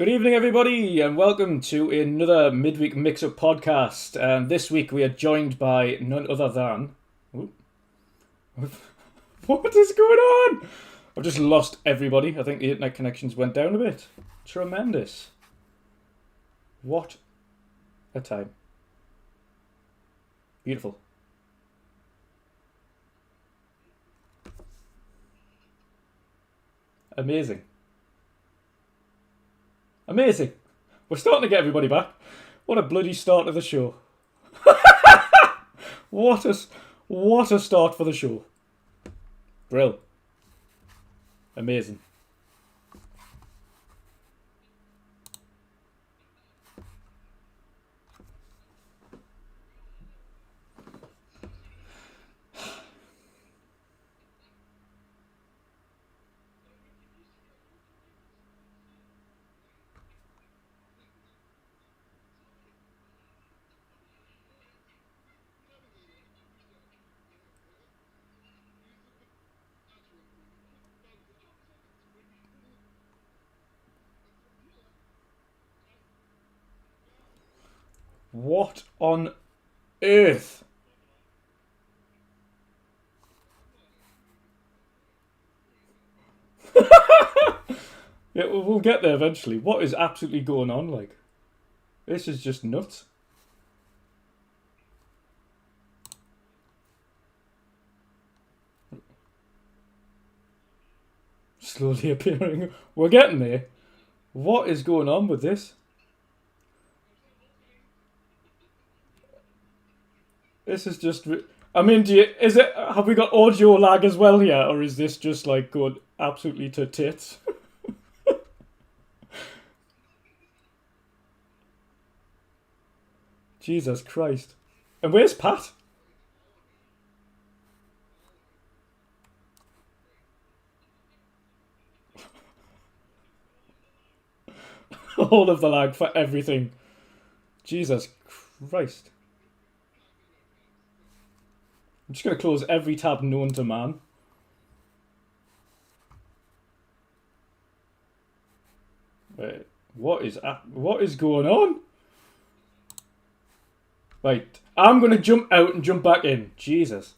Good evening, everybody, and welcome to another midweek mix-up podcast. And this week we are joined by none other than... What is going on? I've just lost everybody. I think the internet connections went down a bit. Tremendous. What a time. Beautiful. Amazing. Amazing. We're starting to get everybody back. What a bloody start to the show. What a start for the show. Brill. Amazing. What on earth? Yeah, we'll get there eventually. What is absolutely going on? Like, this is just nuts. Slowly appearing. We're getting there. What is going on with this? This is just... I mean, have we got audio lag as well here? Or is this just like going absolutely to tits? Jesus Christ. And where's Pat? All of the lag for everything. Jesus Christ. I'm just going to close every tab known to man. Wait, what is going on? Right, I'm going to jump out and jump back in. Jesus.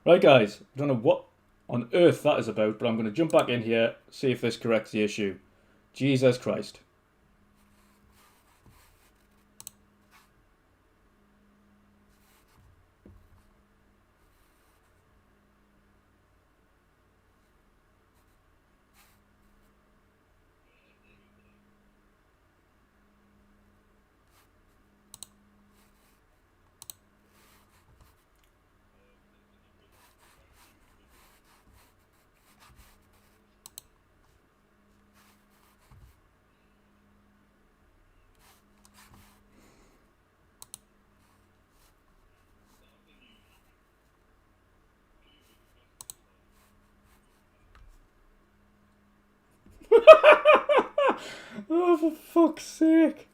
Right, guys, I don't know what on earth that is about, but I'm going to jump back in here, see if this corrects the issue. Jesus Christ. Oh, for fuck's sake.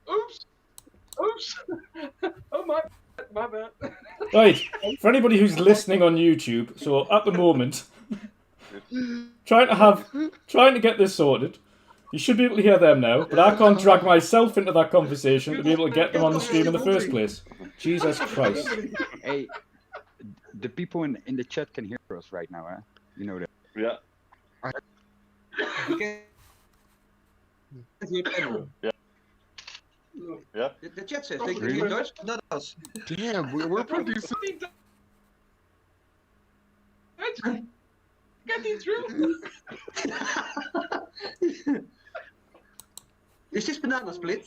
Oops. Oh, my bad. Right, for anybody who's listening on YouTube, so at the moment, trying to get this sorted. You should be able to hear them now, but I can't drag myself into that conversation to be able to get them on the stream in the first place. Jesus Christ. Hey, the people in the chat can hear us right now, huh? You know that. Yeah. Yeah. Yeah. The chat says they can hear Dutch, not us. Damn, we're producing. Getting through. Is this banana split?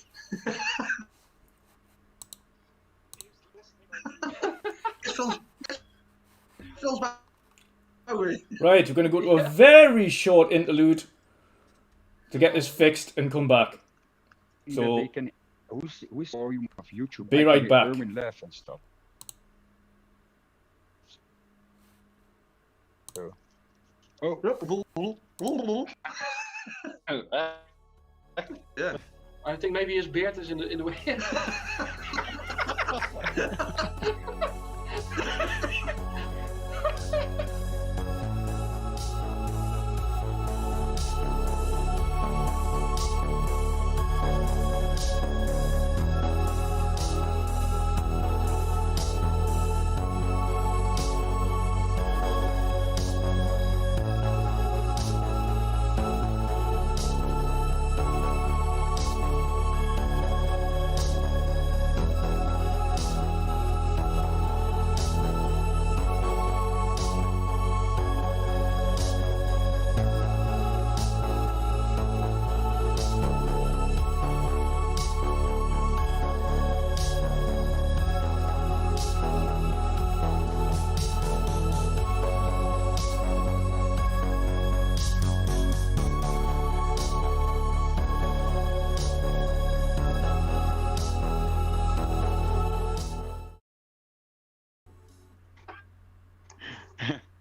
Right, we're going to go to a very short interlude to get this fixed and come back. That So they can who's story of YouTube? Be I can right hear back. Erwin laugh and stuff. So. Oh, Yeah. I think maybe his beard is in the way.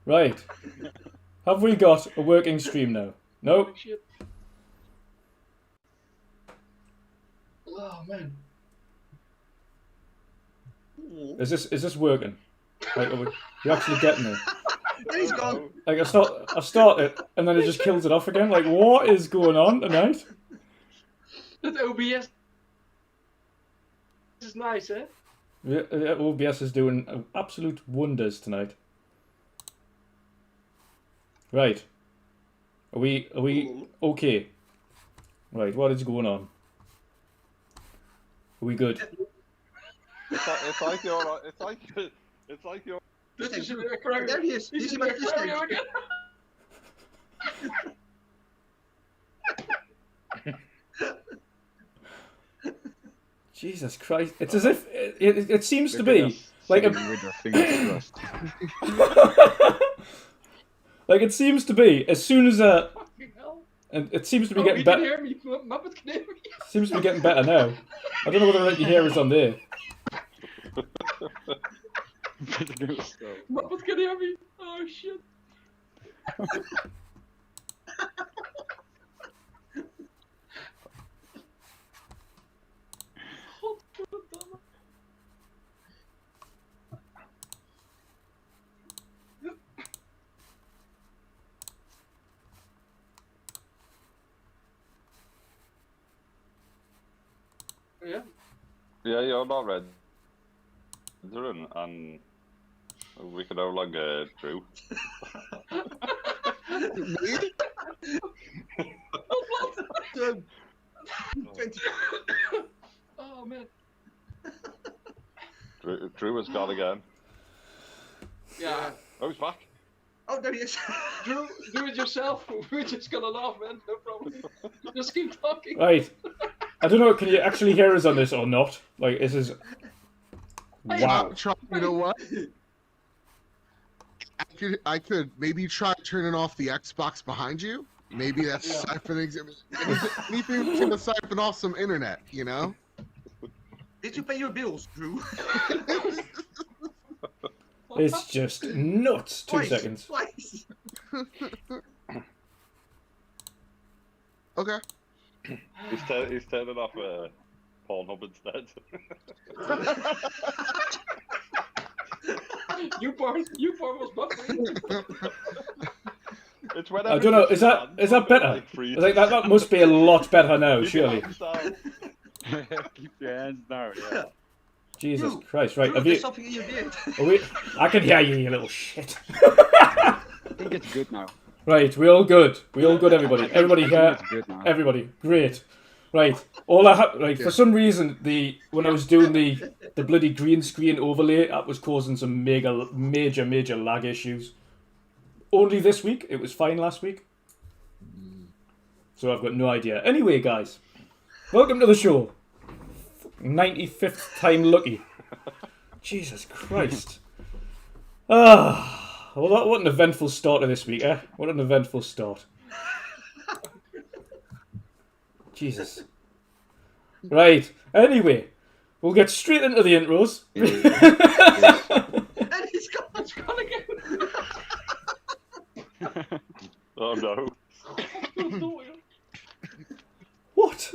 Right. Have we got a working stream now? No. Holy shit. Oh man. Is this working? Like, are we actually getting it? He's gone. Like I start it and then it just kills it off again. Like what is going on tonight? That OBS is nice, eh? Yeah, OBS is doing absolute wonders tonight. Right. Are we okay? Right, what is going on? Are we good? It's like you're. This is a crowd. There he is. This He's is in my a crowd distance. again. Jesus Christ! It's as if it seems to look at be us like sitting with our fingers crossed. like it seems to be as soon as Fucking hell. and it seems to be Oh, getting he can better. hear me. Muppet can hear me. Seems to be getting better now. I don't know whether the hair is on there. Muppet can hear me. Oh shit. Godverdamme. Yeah. Yeah, you're not red. And we can no longer Drew. Me? Oh man. Drew has gone again. Yeah. Oh, he's back. Oh, there he is. Drew, do it yourself. We're just gonna laugh, man. No problem. Just keep talking. Right. I don't know. Can you actually hear us on this or not? Like this is. Wow. You know what? I could maybe try turning off the Xbox behind you. Maybe that's Yeah. siphoning. Anything to siphon off some internet, you know? Did you pay your bills, Drew? It's just nuts. 2 seconds. Twice. Okay. He's turning off Pornhub instead. You part was buffering. It's I don't know. Is that better? Like that must be a lot better now, surely. Keep your hands down. Yeah. Jesus Drew, Christ! Right, Drew, have there's you? something in your beard. Are we? I can hear you, you little shit. I think it's good now. Right, we all good. We all good, everybody. Everybody I think here. it's good now. Everybody, great. Right, all I have. Right, for some reason, when I was doing the bloody green screen overlay, that was causing some major lag issues. Only this week. It was fine last week. So I've got no idea. Anyway, guys, welcome to the show. 95th time lucky. Jesus Christ. Ah, well, what an eventful start to this week, eh? What an eventful start. Jesus. Right. Anyway, we'll get straight into the intros. And he's gone. It's gone again. Oh no. What?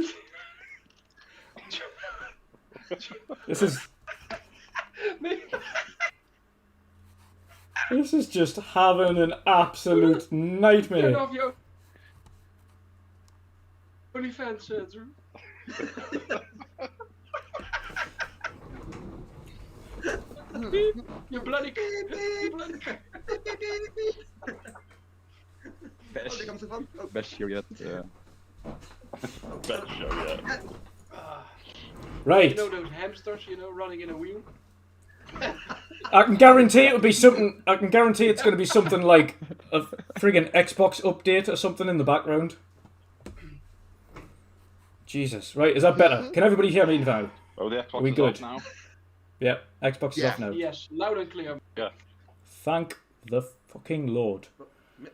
This is just having an absolute Turn nightmare. off your OnlyFans, Drew. You bloody. Oh, there comes the fun. Oh, Best show yet. Best show yet. Right. You know those hamsters, running in a wheel? I can guarantee it would be something. I can guarantee it's going to be something like a friggin' Xbox update or something in the background. Jesus. Right, is that better? Can everybody hear me now? Oh, the Xbox We is good? off now. Yeah, Xbox is off now. Yes, loud and clear. Yeah. Thank the fucking Lord.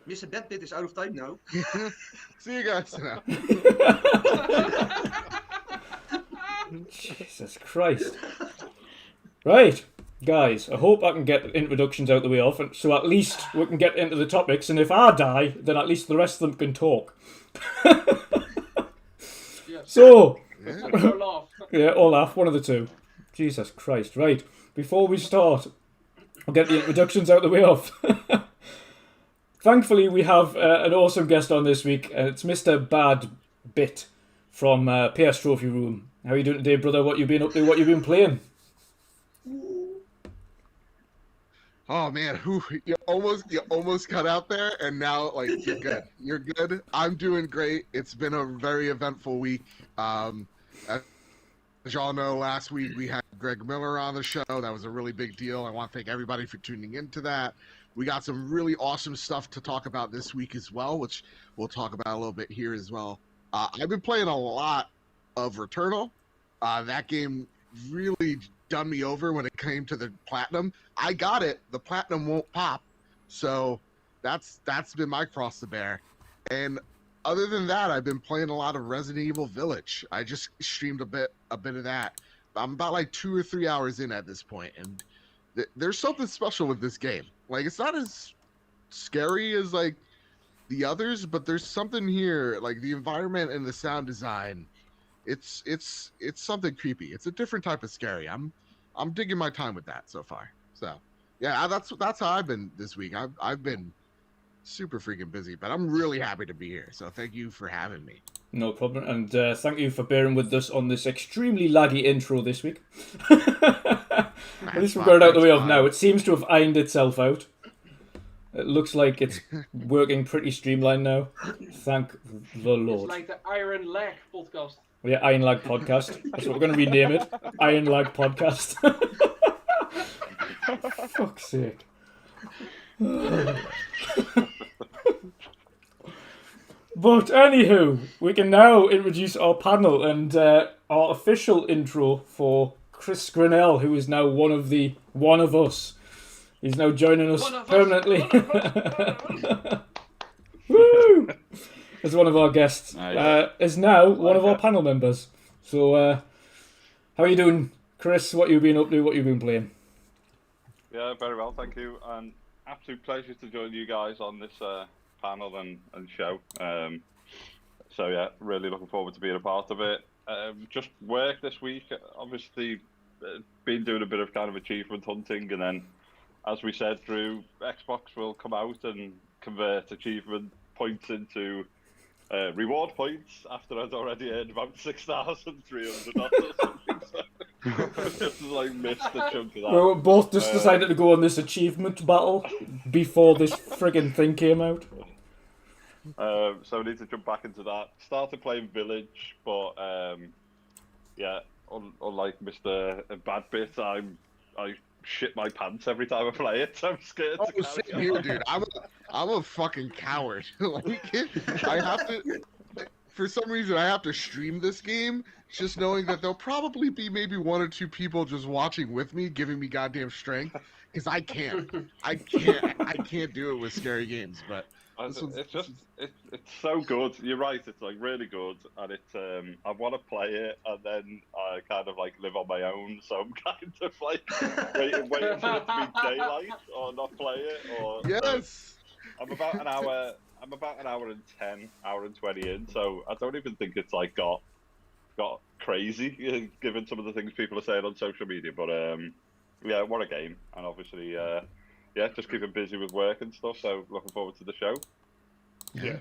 MrBadBit is out of time now. See you guys now. Jesus Christ. Right, guys, I hope I can get introductions out the way off, so at least we can get into the topics, and if I die, then at least the rest of them can talk. Yes. So, Or laugh. yeah, or laugh, one of the two. Jesus Christ. Right, before we start, I'll get the introductions out the way off. Thankfully, we have an awesome guest on this week. It's MrBadBit from PS Trophy Room. How are you doing today, brother? What you been up to? What you been playing? Oh man, you almost cut out there, and now like you're good. You're good. I'm doing great. It's been a very eventful week. As y'all know, last week we had Greg Miller on the show. That was a really big deal. I want to thank everybody for tuning into that. We got some really awesome stuff to talk about this week as well, which we'll talk about a little bit here as well. I've been playing a lot of Returnal. That game really done me over when it came to the platinum. I got it. The platinum won't pop. So that's been my cross to bear. And other than that, I've been playing a lot of Resident Evil Village. I just streamed a bit of that. I'm about like 2 or 3 hours in at this point, and there's something special with this game. Like, it's not as scary as like the others, but there's something here, like the environment and the sound design. It's something creepy. It's a different type of scary. I'm digging my time with that so far. So yeah, that's how I've been this week. I've been super freaking busy, but I'm really happy to be here. So thank you for having me. No problem, and thank you for bearing with us on this extremely laggy intro this week. At least we've got it out the way of now. It seems to have ironed itself out. It looks like it's working pretty streamlined now. Thank the Lord. It's like the Iron Leg podcast. Yeah, Iron Lag Podcast. That's what we're going to rename it. Iron Lag Podcast. Fuck's sake. But anywho, we can now introduce our panel and our official intro for Chris Grinnell, who is now one of us. He's now joining us permanently. Woo! As one of our guests. Nice. Is now one of our panel members. So, how are you doing, Chris? What you been up to? What you been playing? Yeah, very well, thank you. And absolute pleasure to join you guys on this panel and show. So yeah, really looking forward to being a part of it. Just work this week, obviously been doing a bit of kind of achievement hunting, and then as we said, Drew, Xbox will come out and convert achievement points into reward points after I'd already earned about 6,300 or something. So just like missed a chunk of that. Well, we both just decided to go on this achievement battle before this friggin' thing came out. So we need to jump back into that. Started playing Village, but yeah, unlike MrBadBit, I shit my pants every time I play it. So I'm scared. Oh, same here, dude. I'm a fucking coward. Like, I have to. For some reason, I have to stream this game, just knowing that there'll probably be maybe 1 or 2 people just watching with me, giving me goddamn strength, because I can't do it with scary games. But It's so good. You're right. It's like really good, and it's I want to play it, and then I kind of like live on my own, so I'm kind of like waiting for it to be daylight or not play it. Or Yes. I'm about an hour. I'm about an hour and 10, hour and 20 in, so I don't even think it's like got crazy given some of the things people are saying on social media. But yeah, what a game, and obviously yeah, just keeping busy with work and stuff. So looking forward to the show. Yeah.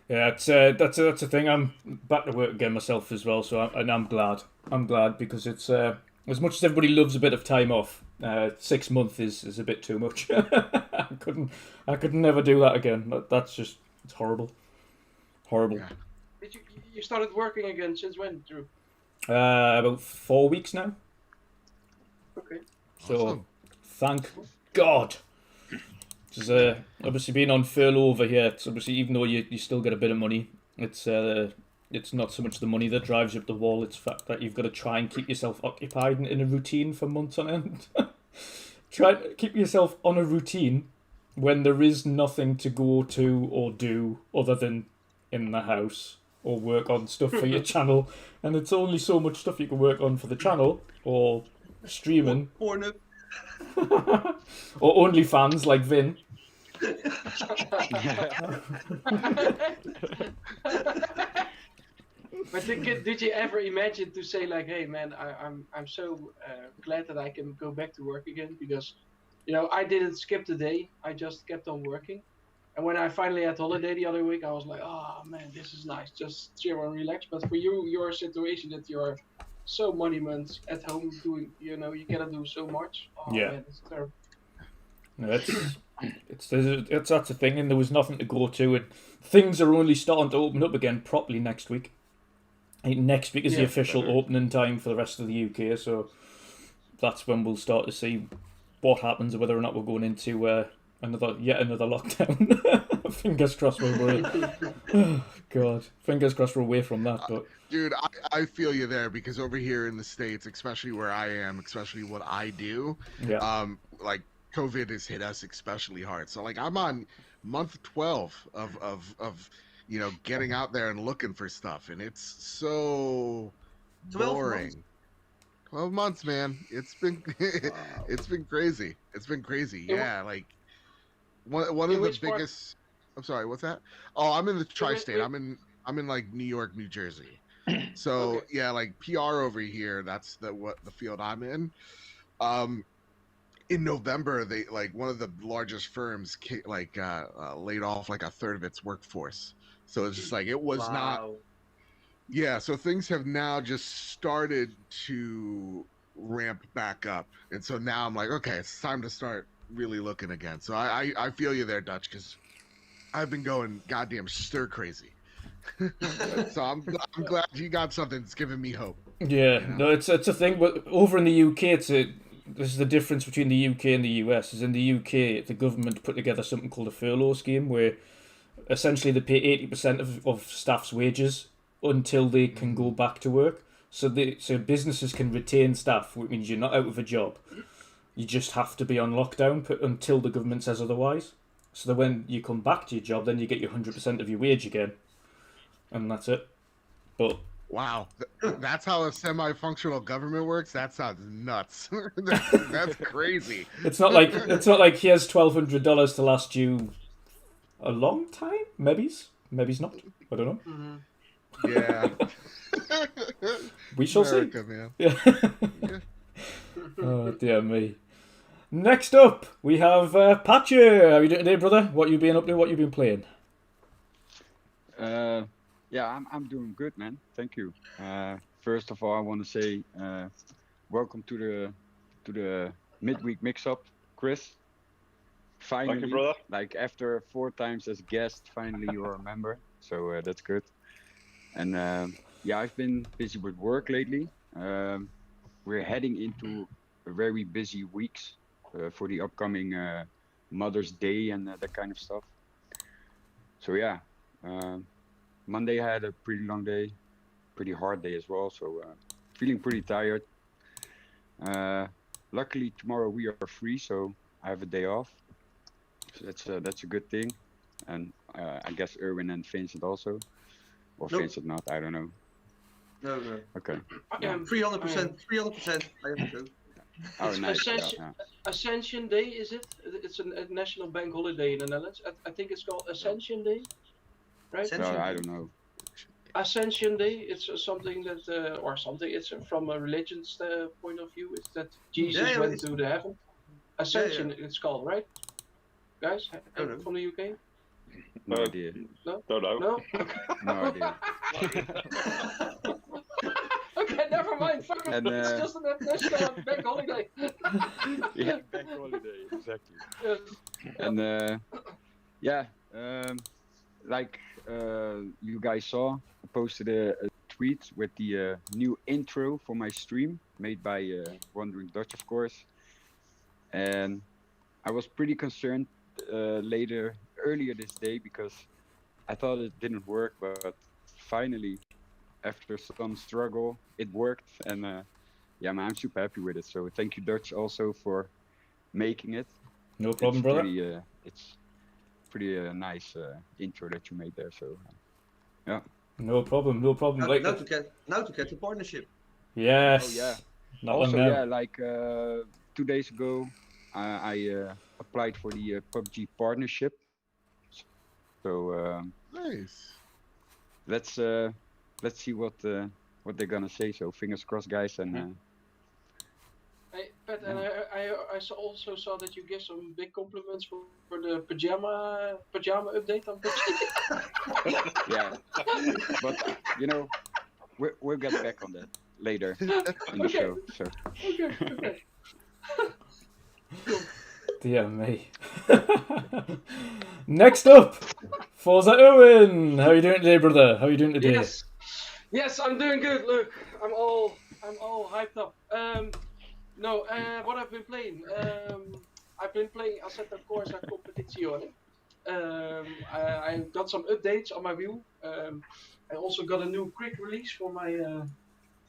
Yeah, that's a thing. I'm back to work again myself as well, so I'm glad. I'm glad because it's as much as everybody loves a bit of time off. 6 months is a bit too much. I could never do that again. That's just it's horrible, horrible. Yeah. Did you started working again since when, Drew? About 4 weeks now. Okay. So Awesome. thank God. It's obviously being on furlough over here. It's obviously even though you still get a bit of money, it's not so much the money that drives you up the wall. It's the fact that you've got to try and keep yourself occupied in a routine for months on end. Try to keep yourself on a routine when there is nothing to go to or do other than in the house or work on stuff for your channel. And it's only so much stuff you can work on for the channel or streaming. Porno. Or OnlyFans like Vin. But did you ever imagine to say like, hey man, I'm so glad that I can go back to work again because, you know, I didn't skip the day. I just kept on working. And when I finally had holiday the other week, I was like, oh man, this is nice. Just chill and relax. But for you, your situation that you're so many months at home doing, you know, you cannot do so much. Oh Yeah. man, it's terrible. No, that's the thing, and there was nothing to go to, and things are only starting to open up again properly next week. I think next week is the Yeah. official opening time for the rest of the UK, so that's when we'll start to see what happens, whether or not we're going into yet another lockdown. Fingers crossed God, fingers crossed we're away from that. But Dude, I feel you there because over here in the States, especially where I am, especially what I do, yeah, like COVID has hit us especially hard. So like I'm on month 12 of you know, getting out there and looking for stuff, and it's so 12 boring. months. 12 months, man. It's been it's been crazy. It's been crazy. Yeah, like one of the which part? biggest. I'm sorry, what's that? Oh, I'm in the tri-state. wait. I'm in like New York, New Jersey. So Okay. yeah, like PR over here. That's the field I'm in. In November, they like one of the largest firms laid off like a third of its workforce. So it's just like it was not. Wow. Yeah, so things have now just started to ramp back up, and so now I'm like, okay, it's time to start really looking again. So I feel you there, Dutch, because I've been going goddamn stir crazy. So I'm glad you got something that's giving me hope. yeah, no, it's a thing. But over in the UK, this is the difference between the UK and the US. Is in the UK, the government put together something called a furlough scheme, where essentially they pay 80% of staff's wages until they can go back to work. So businesses can retain staff, which means you're not out of a job. You just have to be on lockdown until the government says otherwise. So that when you come back to your job, then you get your 100% of your wage again, and that's it. But Wow, that's how a semi-functional government works. That sounds nuts. That's crazy. it's not like here's $1,200 to last you a long time. Maybe's not. I don't know. Mm-hmm. Yeah. We shall America, see. man. Yeah. Oh dear me. Next up, we have Patcher. How are you doing today, brother? What you been up to? What you been playing? Yeah, I'm doing good, man. Thank you. First of all, I want to say welcome to the midweek mix-up, Chris. Finally, Thank you, brother. like after 4 times as guest, finally you're a member. So that's good. And yeah, I've been busy with work lately. We're heading into very busy weeks for the upcoming Mother's Day and that kind of stuff. So yeah, Monday I had a pretty long day, pretty hard day as well. So feeling pretty tired. Luckily tomorrow we are free, so I have a day off. So that's a good thing. and I guess Erwin and Vincent also, or Nope. Vincent not. I don't know. No. Okay. I am 300%. 300%. I have to go. Oh, It's nice. Yeah, Ascension, Ascension Day, is it? It's a national bank holiday in the Netherlands. I think it's called Ascension Day, right? Ascension. No, I don't know. Ascension Day. It's something that, or something. It's from a religion's point of view. It's that Jesus Yeah, went it's- to the heaven. Ascension, it's called, right? Guys, don't know. from the UK? No idea. Don't know. No. No idea. Okay, never mind. Fuck it. And, It's just a national bank holiday. Yeah, bank holiday, exactly. Yes. And yeah, like you guys saw, I posted a tweet with the new intro for my stream made by WandrinDutch, of course. And I was pretty concerned earlier this day because I thought it didn't work, but finally, after some struggle, it worked. And yeah, man, I'm super happy with it. So thank you, Dutch, also for making it. No problem, brother. It's pretty nice intro that you made there. So yeah. No problem. No problem. Now, Like, now to get the partnership. yes. Oh, yeah. Not Also, long now. yeah, like 2 days ago, I applied for the PUBG partnership. So Nice. let's see what they're gonna say. So fingers crossed, guys. And Hey, Pat, and I also saw that you give some big compliments for the pajama update on PUBG. yeah, but you know, we'll get back on that later in the Okay. show. So Okay. Dear me. Next up, Forza Erwin. How are you doing today, brother? How are you doing today? Yes, I'm doing good. Look, I'm all hyped up. What I've been playing. I've been playing Assetto Corsa Competizione. I got some updates on my wheel. I also got a new quick release for my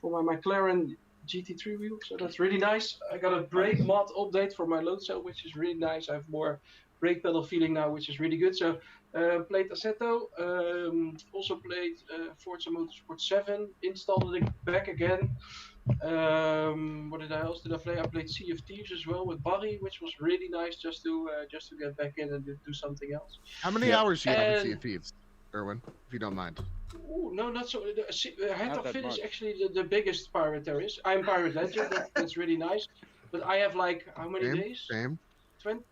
McLaren GT3 wheel, so that's really nice. I got a brake mod update for my load cell, which is really nice. I have more brake pedal feeling now, which is really good. So played Assetto, also played Forza Motorsport 7, installed it back again. What else did I play? I played Sea of Thieves as well with Barry, which was really nice just to get back in and do something else. How many Yeah. hours do you have in Sea And- of Thieves, Erwin? If you don't mind. Ooh, no, not so. Head Not of that Fit is much. actually the biggest pirate there is. I'm Pirate Legend, that's really nice. But I have like, how many Same. days? Same.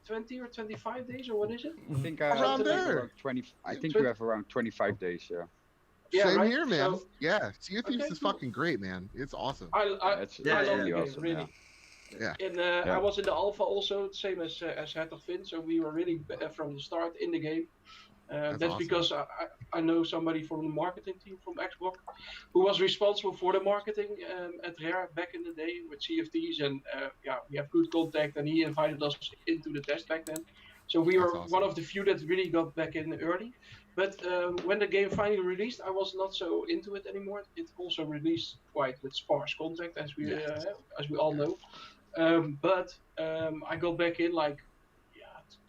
20 or 25 days, or what is it? I think Around I think there. around 20. I think you have around 25 days. Yeah. Yeah, Same right? here, man. So- Yeah, Sea of Thieves Okay, is cool. fucking great, man. It's awesome. I It's Yeah, love yeah, the game, awesome. really. Yeah. Yeah. And Yeah. I was in the alpha also, same as Head of Finn, so we were really from the start in the game. That's awesome. because I know somebody from the marketing team from Xbox who was responsible for the marketing at Rare back in the day with Sea of Thieves, and yeah, we have good contact, and he invited us into the test back then. So we That's were awesome. one of the few that really got back in early. But when the game finally released, I was not so into it anymore. It also released quite with sparse contact, as we all know. But I got back in like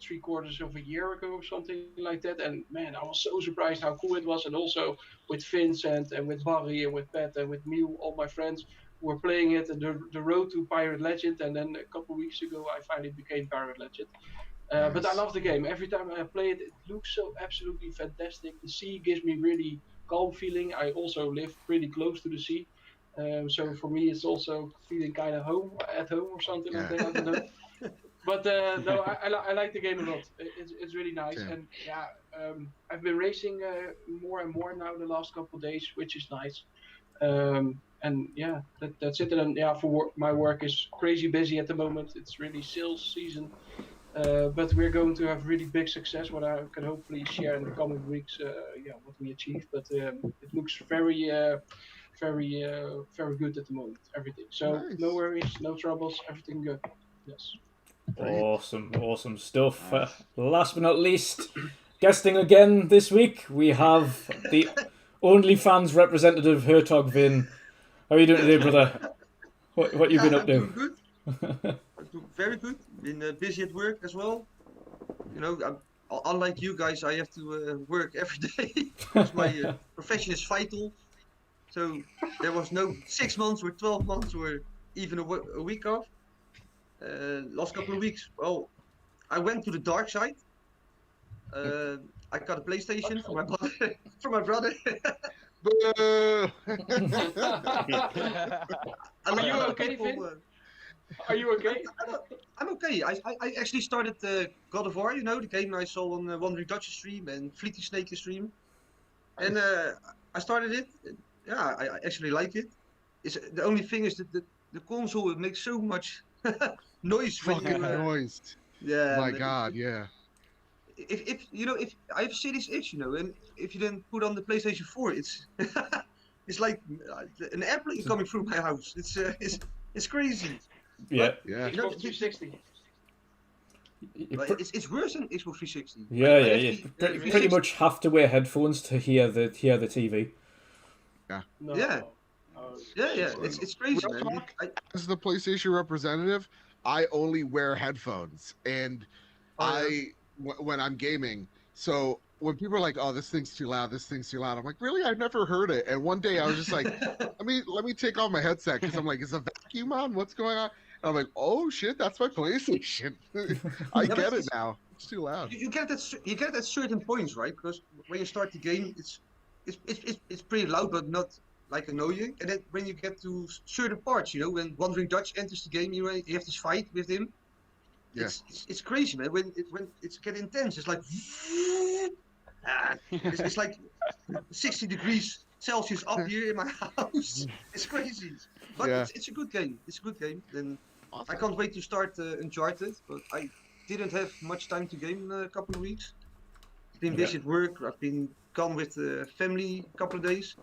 3/4 of a year ago or something like that, and man, I was so surprised how cool it was. And also with Vincent and with Barry and with Pat and with Mew, all my friends who were playing it, and the road to Pirate Legend. And then a couple weeks ago, I finally became Pirate Legend. But I Nice. love the game. Every time I play it, it looks so absolutely fantastic. The sea gives me really calm feeling. I also live pretty close to the sea. So for me, it's also feeling kind of at home or something like that. I don't know. But no, I like the game a lot. It's really nice. Same. And yeah, I've been racing more and more now the last couple of days, which is nice. And yeah, that's it. And yeah, for my work is crazy busy at the moment. It's really sales season. But we're going to have really big success, what I can hopefully share in the coming weeks. What we achieved. But it looks very good at the moment. Everything. So Nice. no worries, no troubles. Everything good. Yes. Awesome stuff. Nice. Last but not least, guesting again this week, we have the OnlyFans representative, Hertog Vin. How are you doing today, brother? What you been up I'm to? doing good. I'm doing very good. Been busy at work as well. You know, unlike you guys, I have to work every day because my profession is vital. So there was no 6 months or 12 months or even a week off. Last couple of weeks, well, I went to the dark side. I got a PlayStation for my brother. For my brother. Boo! Are you okay, Vin? Are you okay? I'm okay. I actually started God of War, you know, the game I saw on WandrinDutch stream and Fleety Snake stream. And I started it. Yeah, I actually like it. It's, the only thing is that the console, it makes so much noise when Fucking you... noise. Yeah. My man, God, yeah. If you know, if I have a Series X, you know, and if you then put on the PlayStation 4, it's it's like an airplane coming through my house. It's crazy. Yeah. Yeah. You know, Xbox 360. but it's worse than Xbox 360. Yeah, I yeah, have yeah. the, Pretty 360 much have to wear headphones to hear the TV. No. Yeah. Oh, Yeah. It's crazy, Real man. talk, as the PlayStation representative, I only wear headphones, and Oh, yeah. when I'm gaming. So when people are like, "Oh, this thing's too loud. This thing's too loud," I'm like, "Really? I've never heard it." And one day I was just like, "Let me take off my headset because I'm like, is a vacuum on? What's going on?" And I'm like, "Oh shit, that's my PlayStation." I Yeah, but get it it's- now. It's too loud. you get it at certain points, right? Because when you start the game, it's pretty loud, but not like annoying. And then when you get to certain parts, you know, when WandrinDutch enters the game, you have this fight with him. Yeah. It's crazy, man. When it's getting intense, it's like it's like 60 degrees Celsius up here in my house. It's crazy, but Yeah. it's a good game. It's a good game. And I Awesome. can't wait to start Uncharted, but I didn't have much time to game in a couple of weeks. I've been busy at work. I've been gone with the family a couple of days,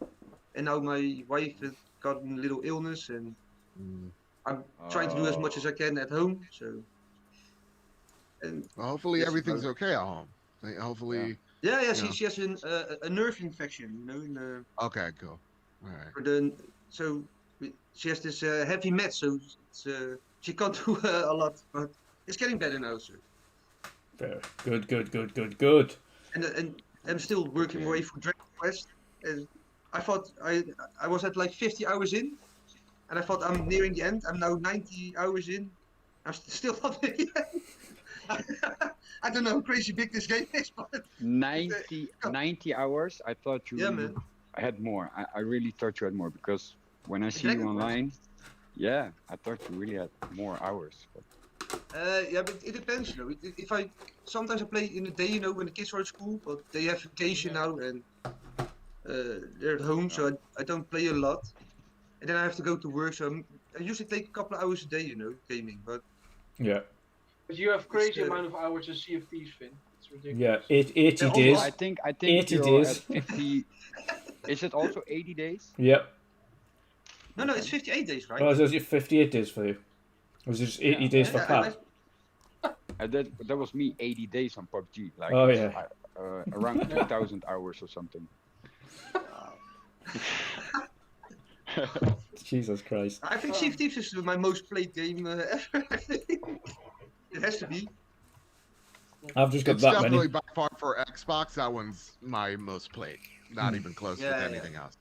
and now my wife has got a little illness, and Mm. I'm trying to do as much as I can at home. So, and Well, hopefully Yes, everything's about okay at home. Like, hopefully. yeah, Yeah. she has a nerve infection, you know, in the, Okay, cool. All right. for the so she has this heavy met, so it's, she can't do a lot, but it's getting better now, sir. Very good. And I'm still working away for Dragon Quest. And I thought I was at like 50 hours in, and I thought I'm nearing the end. I'm now 90 hours in. I'm still not at the end. I don't know how crazy big this game is, but 90 hours. I thought you yeah, man. had more. I really thought you had more because when I see you Dragon Quest. online, yeah, I thought you really had more hours. But Yeah, but it depends, you know. If I sometimes I play in the day, you know, when the kids are at school, but they have vacation now and they're at home, so I don't play a lot. And then I have to go to work, so I usually take a couple of hours a day, you know, gaming. But Yeah. But you have crazy It's, amount of hours in Sea of Thieves, Finn. It's ridiculous. Yeah. 80 Yeah, days. I think 80 you're days. at 50. Is it also 80 days? Yep. no, it's 58 days, right? Oh, so it's 58 days for you. It was just 80 days for Yeah, Pat. That was me 80 days on PUBG. Like Oh, yeah. around 2,000 hours or something. Jesus Christ. I think Sea of Thieves is my most played game ever. I think. It has to be. I've just got It's that definitely many. by far for Xbox. That one's my most played. Not even close Yeah, with yeah. anything else.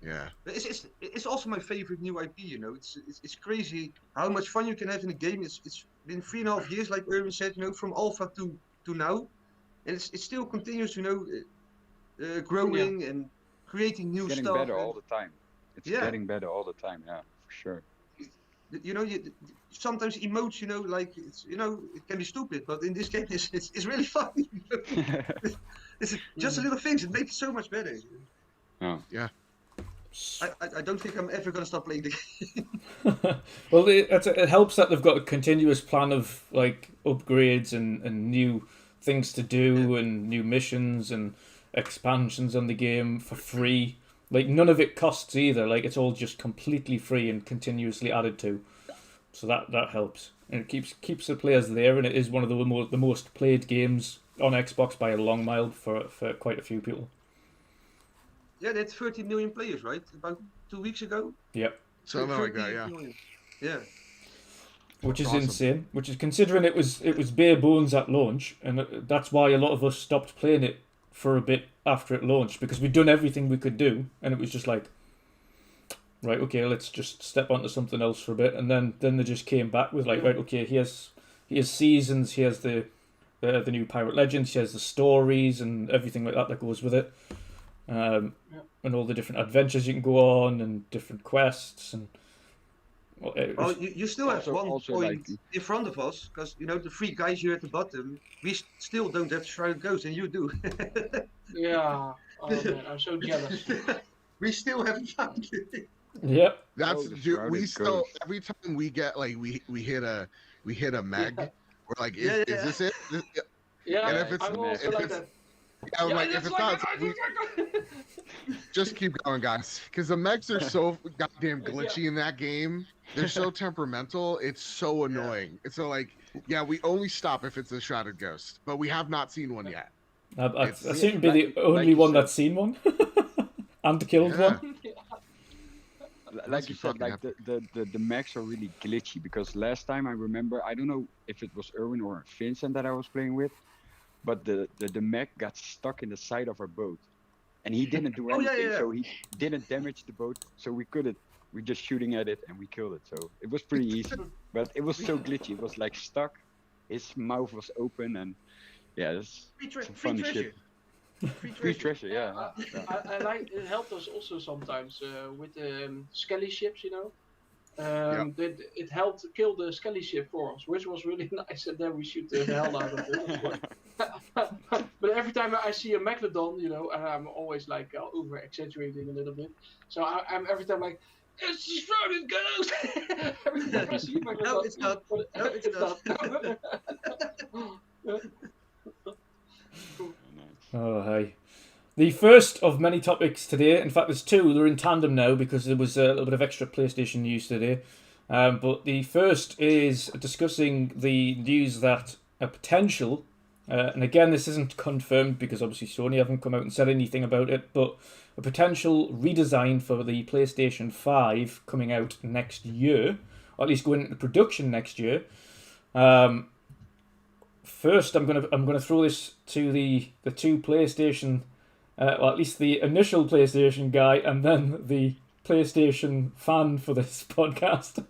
Yeah. But it's also my favorite new IP, you know. It's crazy how much fun you can have in a game. It's been 3.5 years, like Erwin said, you know, from alpha to now, and it still continues, you know, growing and creating new It's getting stuff. better and, all the time. It's Yeah. getting better all the time. Yeah, for sure. you know, sometimes emotes, you know, like it's, you know, it can be stupid, but in this game, it's really fun. You know? It's just the little things. It makes it so much better. Oh. I don't think I'm ever gonna stop playing the game. Well, it helps that they've got a continuous plan of like upgrades and new things to do and new missions and expansions on the game for free. Like none of it costs either. Like it's all just completely free and continuously added to. So that helps and it keeps the players there. And it is one of the most played games on Xbox by a long mile for quite a few people. Yeah, that's 30 million players, right? About 2 weeks ago. Yep. Something like that, 30 yeah. million. Yeah. which is Awesome. insane. Which is considering it was bare bones at launch, and that's why a lot of us stopped playing it for a bit after it launched, because we'd done everything we could do, and it was just like, right, okay, let's just step onto something else for a bit, and then they just came back with like, right, okay, here's seasons, here's the new Pirate Legends, here's the stories and everything like that goes with it, and all the different adventures you can go on and different quests and. Well, you still have Also- one also, point like- in front of us, because you know the three guys here at the bottom. We still don't have Shrouded Ghost, and you do. Yeah. Oh man, I'm so jealous. We still haven't found it. Yep. That's Oh, the dude, we Shrouded still Ghost. every time we get like we hit a meg, Yeah. we're like, is, Yeah, is yeah. this it? Yeah, And if it's- I'm also if like it's- that. I'm Yeah, like, if that's it's like not, that, we just keep going, guys, because the megs are so goddamn glitchy in that game. They're so temperamental. It's so annoying. It's so like, yeah, we only stop if it's a Shrouded Ghost, but we have not seen one yet. I It's- seem to be the like only you one said. that's seen one. And killed Yeah. one. Like you said, fucking like the mechs are really glitchy, because last time I remember, I don't know if it was Erwin or Vincent that I was playing with, but the mech got stuck in the side of our boat, and he didn't do Oh, yeah, anything, yeah. so he didn't damage the boat, so we couldn't. We're just shooting at it and we killed it, so it was pretty easy. But it was so glitchy. It was like stuck. His mouth was open, and yeah, it's Free some funny treasure. shit. Free Free treasure. treasure, yeah. I like it helped us also sometimes with the skelly ships, you know. It helped kill the skelly ship for us, which was really nice, and then we shoot the hell out of it. Of course. But every time I see a megalodon, you know, and I'm always like over exaggerating a little bit, so I'm every time like, it's the Shrouded Ghost. Every time I see a megalodon, No, it's not. but No, it's not. Oh, hi. The first of many topics today, in fact there's two, they're in tandem now because there was a little bit of extra PlayStation news today. But the first is discussing the news that a potential, and again this isn't confirmed because obviously Sony haven't come out and said anything about it, but a potential redesign for the PlayStation 5 coming out next year, or at least going into production next year. First, I'm gonna throw this to the two PlayStation, well, at least the initial PlayStation guy, and then the PlayStation fan for this podcast.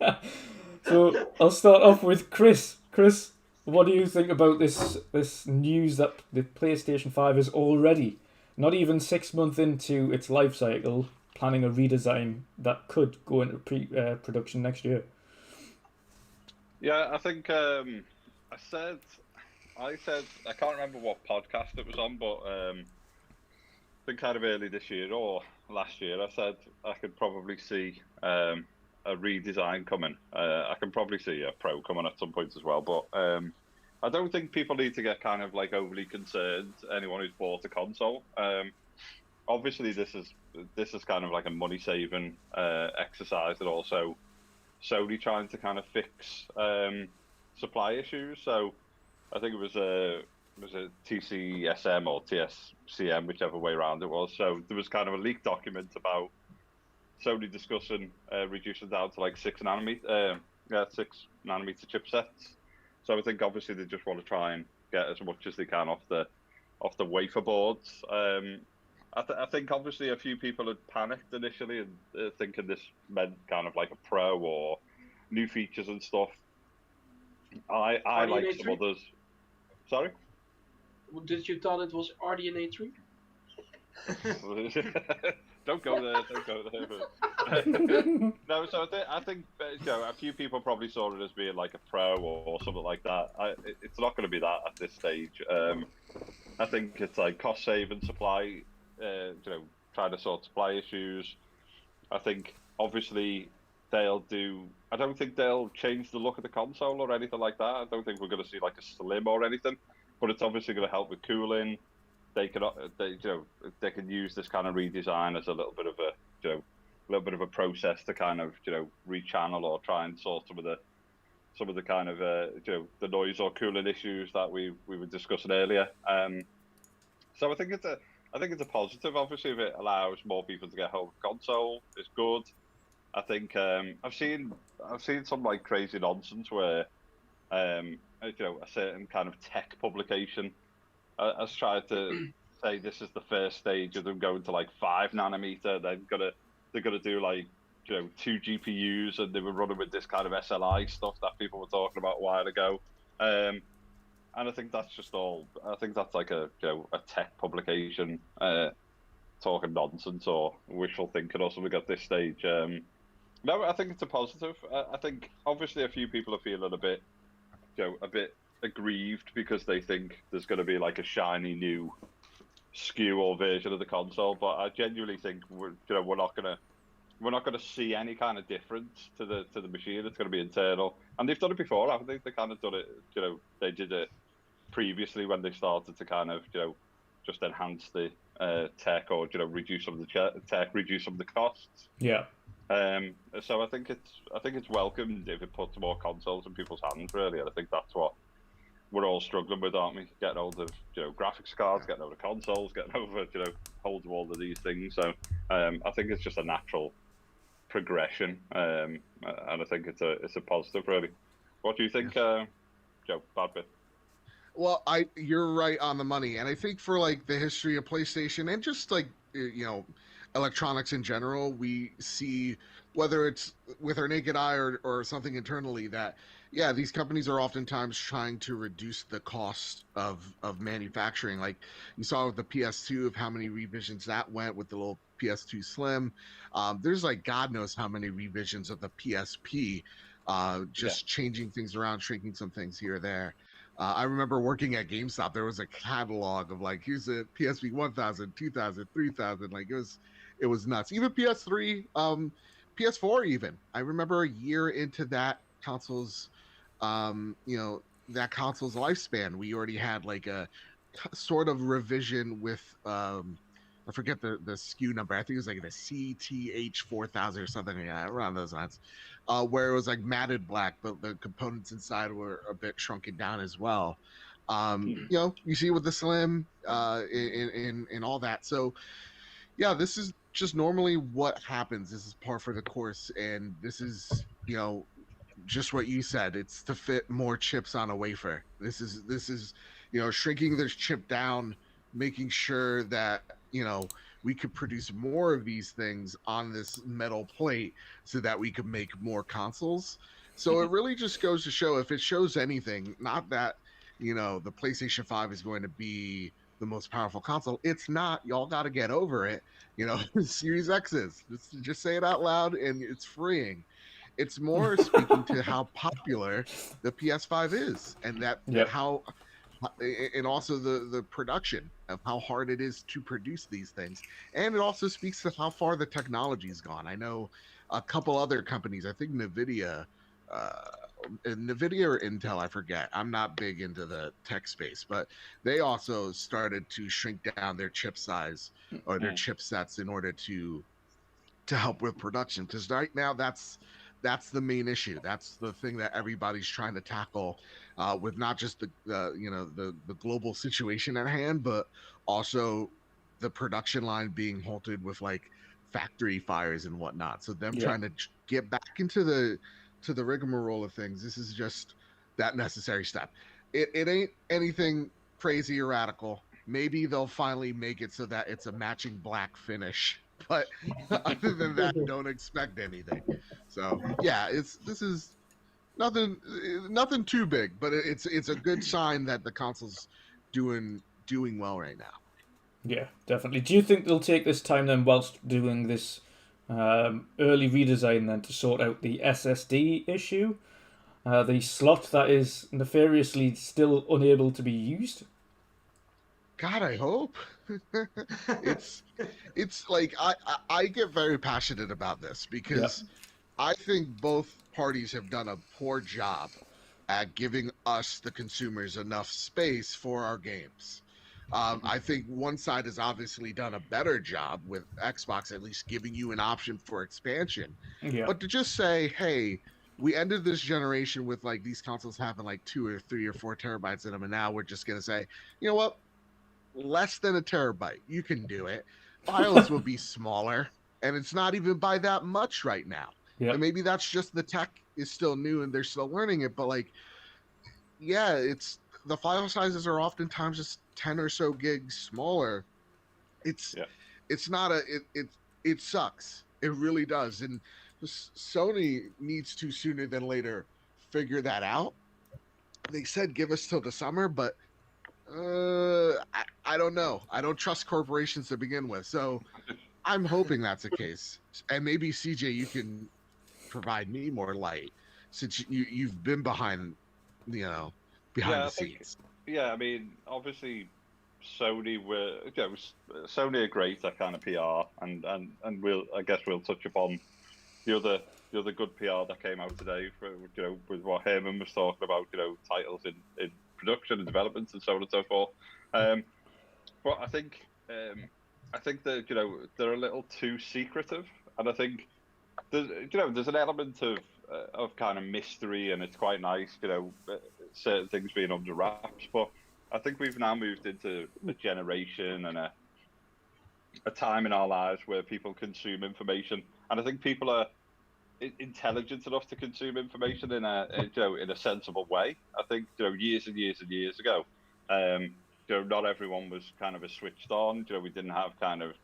So I'll start off with Chris. Chris, what do you think about this news that the PlayStation 5 is already, not even 6 months into its life cycle, planning a redesign that could go into production next year? Yeah, I think I said I can't remember what podcast it was on, but I think kind of early this year or last year, I said I could probably see a redesign coming. I can probably see a Pro coming at some point as well, but I don't think people need to get kind of like overly concerned. Anyone who's bought a console, obviously this is kind of like a money saving exercise, and also Sony trying to kind of fix supply issues. So I think it was a TCSM or TSCM, whichever way around it was. So there was kind of a leaked document about Sony discussing reducing down to like 6 nanometer chipsets. So I think obviously they just want to try and get as much as they can off the wafer boards. I think obviously a few people had panicked initially and thinking this meant kind of like a Pro or new features and stuff. I like some RDNA3? others. Sorry? Did you thought it was RDNA 3? Don't go there. Don't go there. No, so I think you know, a few people probably saw it as being like a Pro or something like that. It's not going to be that at this stage. I think it's like cost saving supply. You know, trying to sort supply issues. I think obviously they'll do. I don't think they'll change the look of the console or anything like that. I don't think we're going to see like a slim or anything. But it's obviously going to help with cooling. They can use this kind of redesign as a little bit of a process to kind of rechannel or try and sort some of the kind of the noise or cooling issues that we were discussing earlier. So I think it's a positive. Obviously, if it allows more people to get hold of the console, it's good. I think I've seen I've seen some like crazy nonsense where you know, a certain kind of tech publication has tried to say this is the first stage of them going to like 5 nanometer. They're gonna do like, you know, 2 GPUs, and they were running with this kind of SLI stuff that people were talking about a while ago. And I think that's just all. I think that's like a, you know, a tech publication talking nonsense or wishful thinking or something at this stage. No, I think it's a positive. I think obviously a few people are feeling a bit, you know, a bit aggrieved because they think there's going to be like a shiny new SKU or version of the console. But I genuinely think we're not going to see any kind of difference to the machine. It's going to be internal, and they've done it before, haven't they? They kind of done it. You know, they did it previously when they started to kind of, you know, just enhance the tech, or, you know, reduce some of the tech, reduce some of the costs. Yeah. So I think it's welcomed if it puts more consoles in people's hands, really, and I think that's what we're all struggling with, aren't we? Getting hold of, you know, graphics cards, getting over consoles, getting over, you know, hold of all of these things. So I think it's just a natural progression, and I think it's a positive, really. What do you think, Joe? BadBit? Well, you're right on the money, and I think for like the history of PlayStation and just like, you know, electronics in general, we see, whether it's with our naked eye or something internally, that these companies are oftentimes trying to reduce the cost of manufacturing. Like you saw with the PS2, of how many revisions that went with the little PS2 Slim. There's like God knows how many revisions of the PSP, changing things around, shrinking some things here or there. I remember working at GameStop. There was a catalog of like, here's a PSP 1000, 2000, 3000. Like it was nuts. Even PS3, PS4 even. I remember a year into that console's, that console's lifespan, we already had like a sort of revision with, I forget the SKU number. I think it was like the CTH 4000 or something like that, around those lines, where it was like matted black, but the components inside were a bit shrunken down as well. You know, you see with the Slim, in all that. So yeah, this is just normally what happens. This is par for the course, and this is, you know, just what you said. It's to fit more chips on a wafer. This is, you know, shrinking this chip down, making sure that, you know, we could produce more of these things on this metal plate so that we could make more consoles. So it really just goes to show, if it shows anything, not that, you know, the PlayStation 5 is going to be the most powerful console. It's not. Y'all got to get over it. You know, Series X is. Just say it out loud, and it's freeing. It's more speaking to how popular the PS5 is, and that how, and also the production of how hard it is to produce these things. And it also speaks to how far the technology's gone. I know a couple other companies, I think NVIDIA or Intel, I forget. I'm not big into the tech space, but they also started to shrink down their chip size or their chipsets in order to help with production. Because right now, that's the main issue. That's the thing that everybody's trying to tackle, with not just the global situation at hand, but also the production line being halted with like factory fires and whatnot. So them trying to get back into the rigmarole of things. This is just that necessary step. It ain't anything crazy or radical. Maybe they'll finally make it so that it's a matching black finish. But other than that, don't expect anything. So yeah, this is nothing too big, but it's a good sign that the console's doing well right now. Yeah, definitely. Do you think they'll take this time then, whilst doing this early redesign, then to sort out the SSD issue, the slot that is nefariously still unable to be used? God, I hope. It's like I get very passionate about this because I think both parties have done a poor job at giving us, the consumers, enough space for our games. I think one side has obviously done a better job with Xbox, at least giving you an option for expansion. Yeah. But to just say, hey, we ended this generation with like these consoles having like 2 or 3 or 4 terabytes in them, and now we're just gonna say, you know what? Less than a terabyte. You can do it. Files will be smaller, and it's not even by that much right now. Yep. And maybe that's just the tech is still new and they're still learning it, but like, yeah, it's the file sizes are oftentimes just 10 or so gigs smaller. It's Yeah. it's not a it sucks. It really does. And Sony needs to sooner than later figure that out. They said give us till the summer, but I don't know. I don't trust corporations to begin with. So I'm hoping that's the case. And maybe CJ, you can provide me more light since you've been behind, behind Yeah, the I think, scenes. yeah, I mean, obviously, Sony are great at kind of PR, and I guess we'll touch upon the other the other good PR that came out today for with what Herman was talking about, titles in production and development and so on and so forth. But I think that they're a little too secretive, and I think there's an element of kind of mystery, and it's quite nice, certain things being under wraps. But I think we've now moved into a generation and a time in our lives where people consume information, and I think people are intelligent enough to consume information in a sensible way. I think years and years and years ago, not everyone was kind of as switched on. We didn't have kind of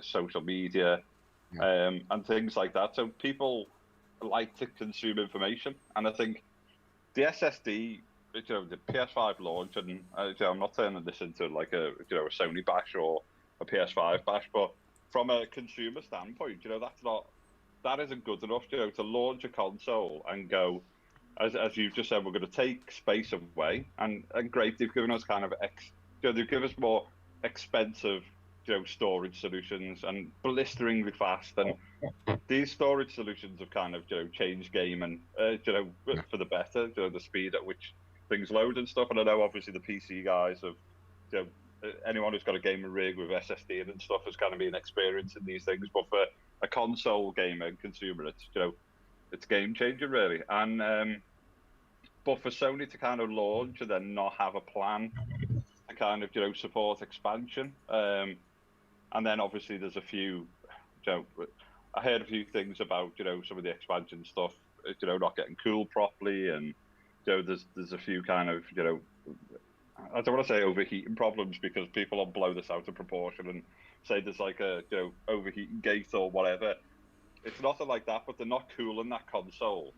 social media and things like that. So people like to consume information, and I think the SSD, the PS5 launch, and I'm not turning this into like a Sony bash or a PS5 bash, but from a consumer standpoint, that isn't good enough, to launch a console and go, as you've just said, we're going to take space away, and great, they've given us kind of they've given us more expensive storage solutions and blisteringly fast, and these storage solutions have kind of changed game and for the better, the speed at which things load and stuff. And I know obviously the PC guys have anyone who's got a gaming rig with SSD and stuff has kind of been experiencing these things, but for a console gamer and consumer, it's game changing really. And but for Sony to kind of launch and then not have a plan to kind of support expansion, and then obviously there's a few, I heard a few things about some of the expansion stuff, not getting cooled properly, and there's a few kind of I don't want to say overheating problems, because people will blow this out of proportion and say there's like a overheating gate or whatever. It's nothing like that, but they're not cooling that console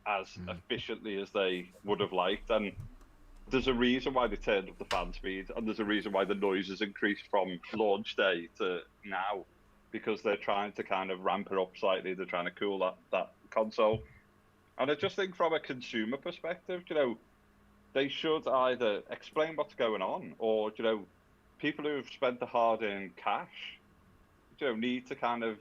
as efficiently as they would have liked, and there's a reason why they turned up the fan speed, and there's a reason why the noise has increased from launch day to now, because they're trying to kind of ramp it up slightly. They're trying to cool that console, and I just think from a consumer perspective, they should either explain what's going on, or people who have spent the hard-earned cash, need to kind of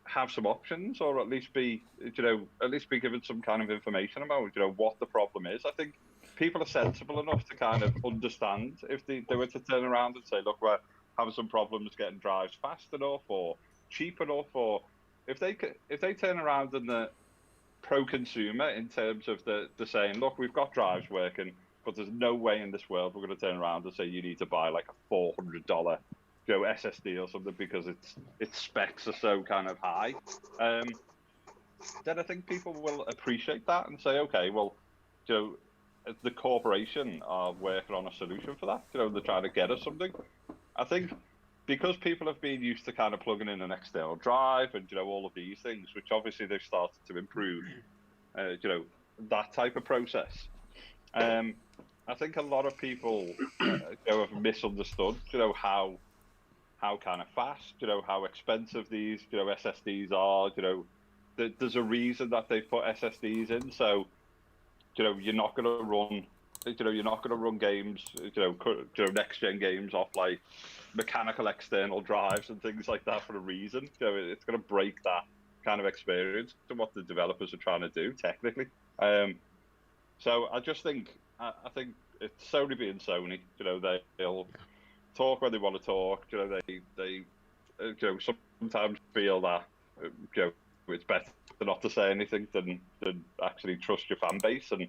have some options, or at least be given some kind of information about what the problem is. I think people are sensible enough to kind of understand if they were to turn around and say, look, we're having some problems getting drives fast enough or cheap enough, or if they turn around and the pro-consumer in terms of the saying, look, we've got drives working, but there's no way in this world we're going to turn around and say you need to buy like a $400 SSD or something because its specs are so kind of high, then I think people will appreciate that and say, okay, well, the corporation are working on a solution for that. They're trying to get us something. I think because people have been used to kind of plugging in an external drive and all of these things, which obviously they've started to improve, that type of process. I think a lot of people have misunderstood, how kind of fast, how expensive these SSDs are. There's a reason that they put SSDs in, so you're not going to run games, next gen games off like mechanical external drives and things like that for a reason. It's going to break that kind of experience to what the developers are trying to do technically. So I just think I think it's Sony being Sony. They'll talk when they want to talk. They sometimes feel that it's better not to say anything than actually trust your fan base and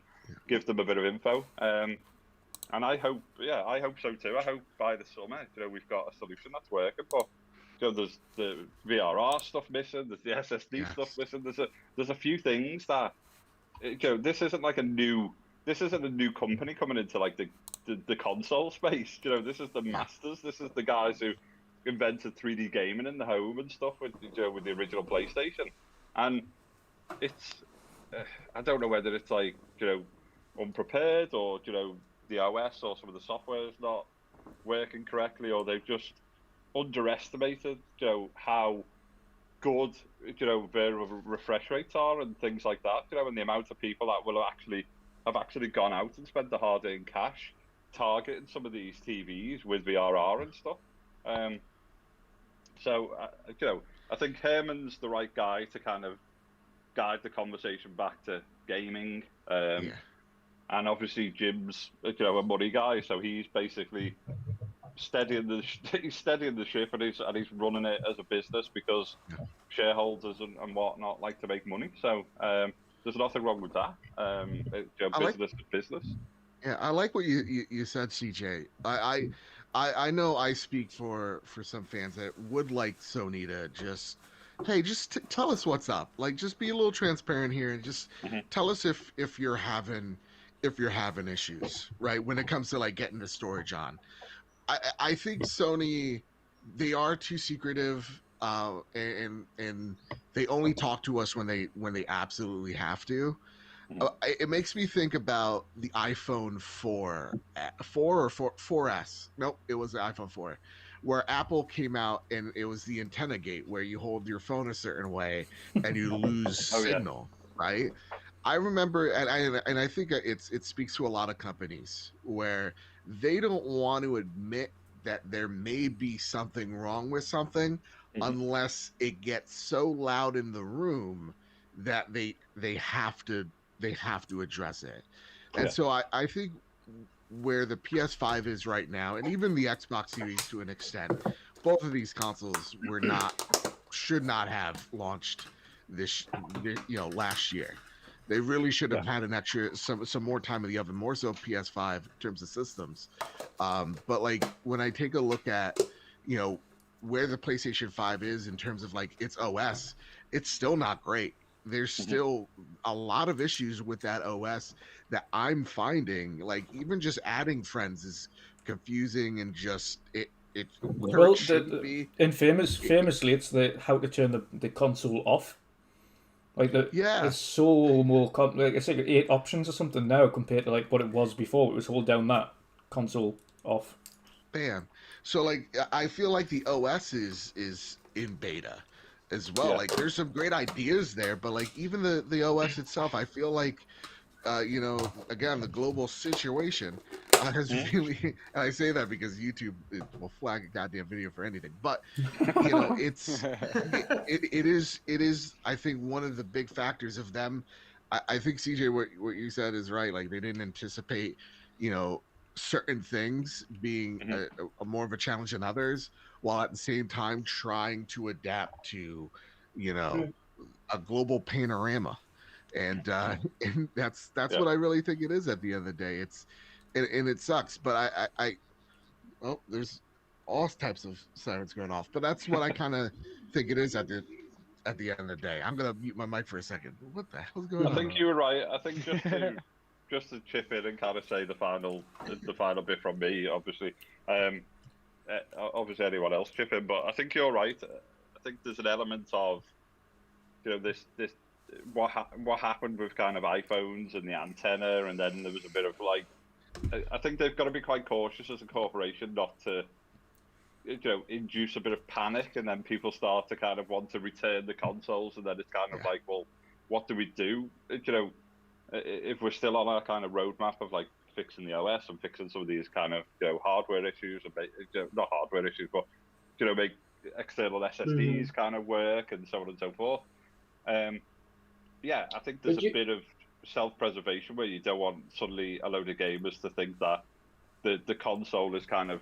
give them a bit of info. And I hope so too. I hope by the summer, we've got a solution that's working. But there's the VRR stuff missing, there's the SSD Yes. stuff missing. There's a few things that this isn't like a new company coming into like the console space. This is the masters. This is the guys who invented 3D gaming in the home and stuff with with the original PlayStation. And it's I don't know whether it's like unprepared or the OS or some of the software is not working correctly, or they've just underestimated how good their refresh rates are and things like that, and the amount of people that will have actually gone out and spent the hard-earned cash targeting some of these TVs with VRR and stuff. So I think Herman's the right guy to kind of guide the conversation back to gaming. And obviously Jim's a money guy, so he's basically steadying the ship, and he's running it as a business because shareholders and whatnot like to make money. So there's nothing wrong with that. Business is business. Yeah, I like what you said, CJ. I know I speak for some fans that would like Sony to just tell us what's up. Like, just be a little transparent here and just tell us if you're having issues, right? When it comes to like getting the storage on. I think Sony, they are too secretive, and they only talk to us when they absolutely have to. It makes me think about the iPhone 4S. Nope, it was the iPhone 4, where Apple came out and it was the antenna gate where you hold your phone a certain way and you lose signal, right? I remember, and I think it speaks to a lot of companies where they don't want to admit that there may be something wrong with something unless it gets so loud in the room that they have to address it. And so I think where the PS5 is right now, and even the Xbox Series to an extent, both of these consoles should not have launched last year. They really should have had some more time in the oven, more so PS5 in terms of systems. But like when I take a look at, where the PlayStation 5 is in terms of like its OS, it's still not great. There's still a lot of issues with that OS that I'm finding. Like even just adding friends is confusing and just it shouldn't be. And famously, it's how to turn the console off. Like it's so more like it's like 8 options or something now compared to like what it was before. It was hold down that console off. Bam. So like I feel like the OS is in beta as well. Like there's some great ideas there, but like even the OS itself, I feel like again, the global situation has really, and I say that because YouTube will flag a goddamn video for anything, but it is I think one of the big factors of them. I think CJ, what you said is right. Like they didn't anticipate certain things being a more of a challenge than others, while at the same time trying to adapt to a global panorama. And that's what I really think it is at the end of the day. And it sucks, but there's all types of sirens going off, but that's what I kind of think it is at the end of the day. I'm gonna mute my mic for a second. What the hell's going on? I think you were right. I think just to chip in and kind of say the final bit from me, obviously. Obviously anyone else chip in, but I think you're right. I think there's an element of this what happened with kind of iPhones and the antenna, and then there was a bit of like, I think they've got to be quite cautious as a corporation not to induce a bit of panic, and then people start to kind of want to return the consoles, and then it's kind of like, well, what do we do? If we're still on our kind of roadmap of like fixing the OS and fixing some of these kind of hardware issues, and not hardware issues, but make external SSDs kind of work and so on and so forth. I think there's a bit of self-preservation where you don't want suddenly a load of gamers to think that the console is kind of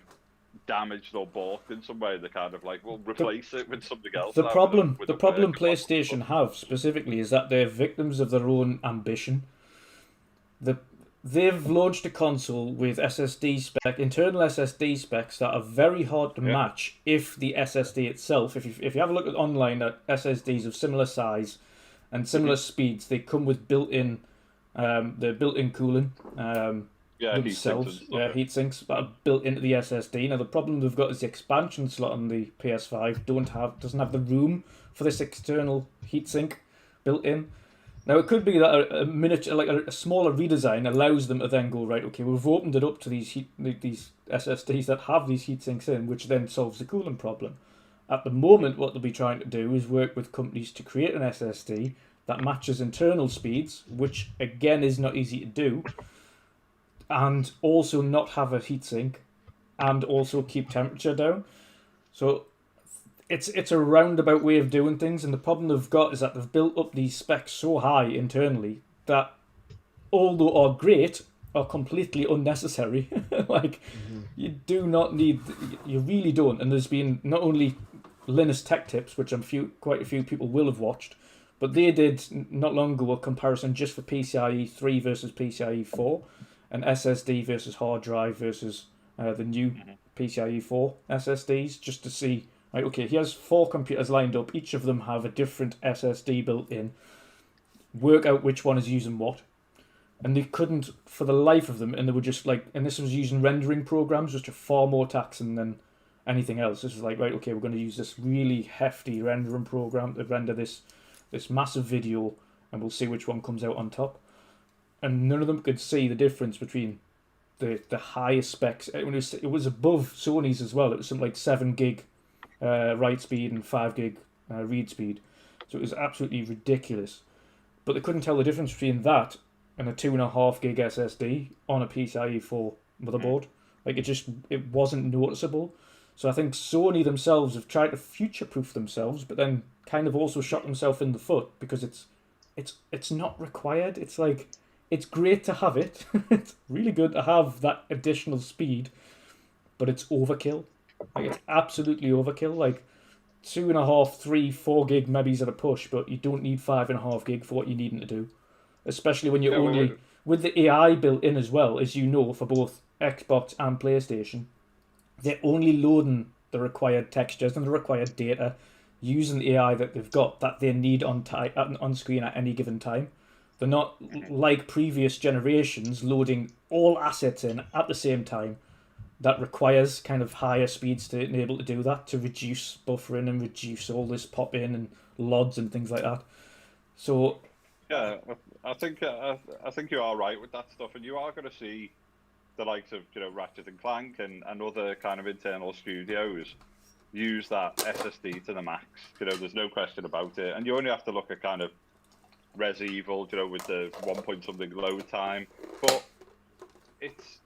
damaged or balked in some way. They're kind of like, well, replace it with something else. The problem PlayStation have specifically is that they're victims of their own ambition. they've launched a console with internal SSD specs that are very hard to match if the SSD itself, if you have a look at online at SSDs of similar size and similar speeds, they come with built-in cooling themselves. Heat sinks that are built into the SSD. Now the problem they've got is the expansion slot on the PS5 doesn't have the room for this external heatsink built in. Now it could be that a miniature, like a smaller redesign, allows them to then go, right, okay, we've opened it up to these SSDs that have these heat sinks in, which then solves the cooling problem. At the moment, what they'll be trying to do is work with companies to create an SSD that matches internal speeds, which again is not easy to do, and also not have a heatsink, and also keep temperature down. So it's a roundabout way of doing things, and the problem they've got is that they've built up these specs so high internally that, although are great, are completely unnecessary. You do not need, you really don't. And there's been not only Linus Tech Tips, which quite a few people will have watched, but they did not long ago a comparison just for PCIe 3 versus PCIe 4, and SSD versus hard drive versus the new PCIe 4 SSDs, just to see. Right, okay, he has 4 computers lined up. Each of them have a different SSD built in. Work out which one is using what. And they couldn't, for the life of them, and they were just like, and this was using rendering programs, which are far more taxing than anything else. This was like, right, okay, we're going to use this really hefty rendering program to render this massive video, and we'll see which one comes out on top. And none of them could see the difference between the highest specs. It was above Sony's as well. It was something like 7 gig write speed and 5 gig read speed. So it was absolutely ridiculous. But they couldn't tell the difference between that and a 2.5 gig SSD on a PCIe 4 motherboard. Like it wasn't noticeable. So I think Sony themselves have tried to future-proof themselves, but then kind of also shot themselves in the foot, because it's not required. It's like, it's great to have it. It's really good to have that additional speed, but it's overkill. Like, it's absolutely overkill. Like 2.5, 3, 4 gig maybe's at a push, but you don't need 5.5 gig for what you're needing to do. Especially when you're with the AI built in as well, as you know, for both Xbox and PlayStation, they're only loading the required textures and the required data using the AI that they've got, that they need on screen at any given time. They're not like previous generations loading all assets in at the same time. That requires kind of higher speeds to enable to do that, to reduce buffering and reduce all this pop in and LODs and things like that. So yeah, I think you are right with that stuff, and you are going to see the likes of Ratchet and Clank and other kind of internal studios use that SSD to the max. There's no question about it, and you only have to look at kind of Res Evil, with the 1 point something load time. But it's,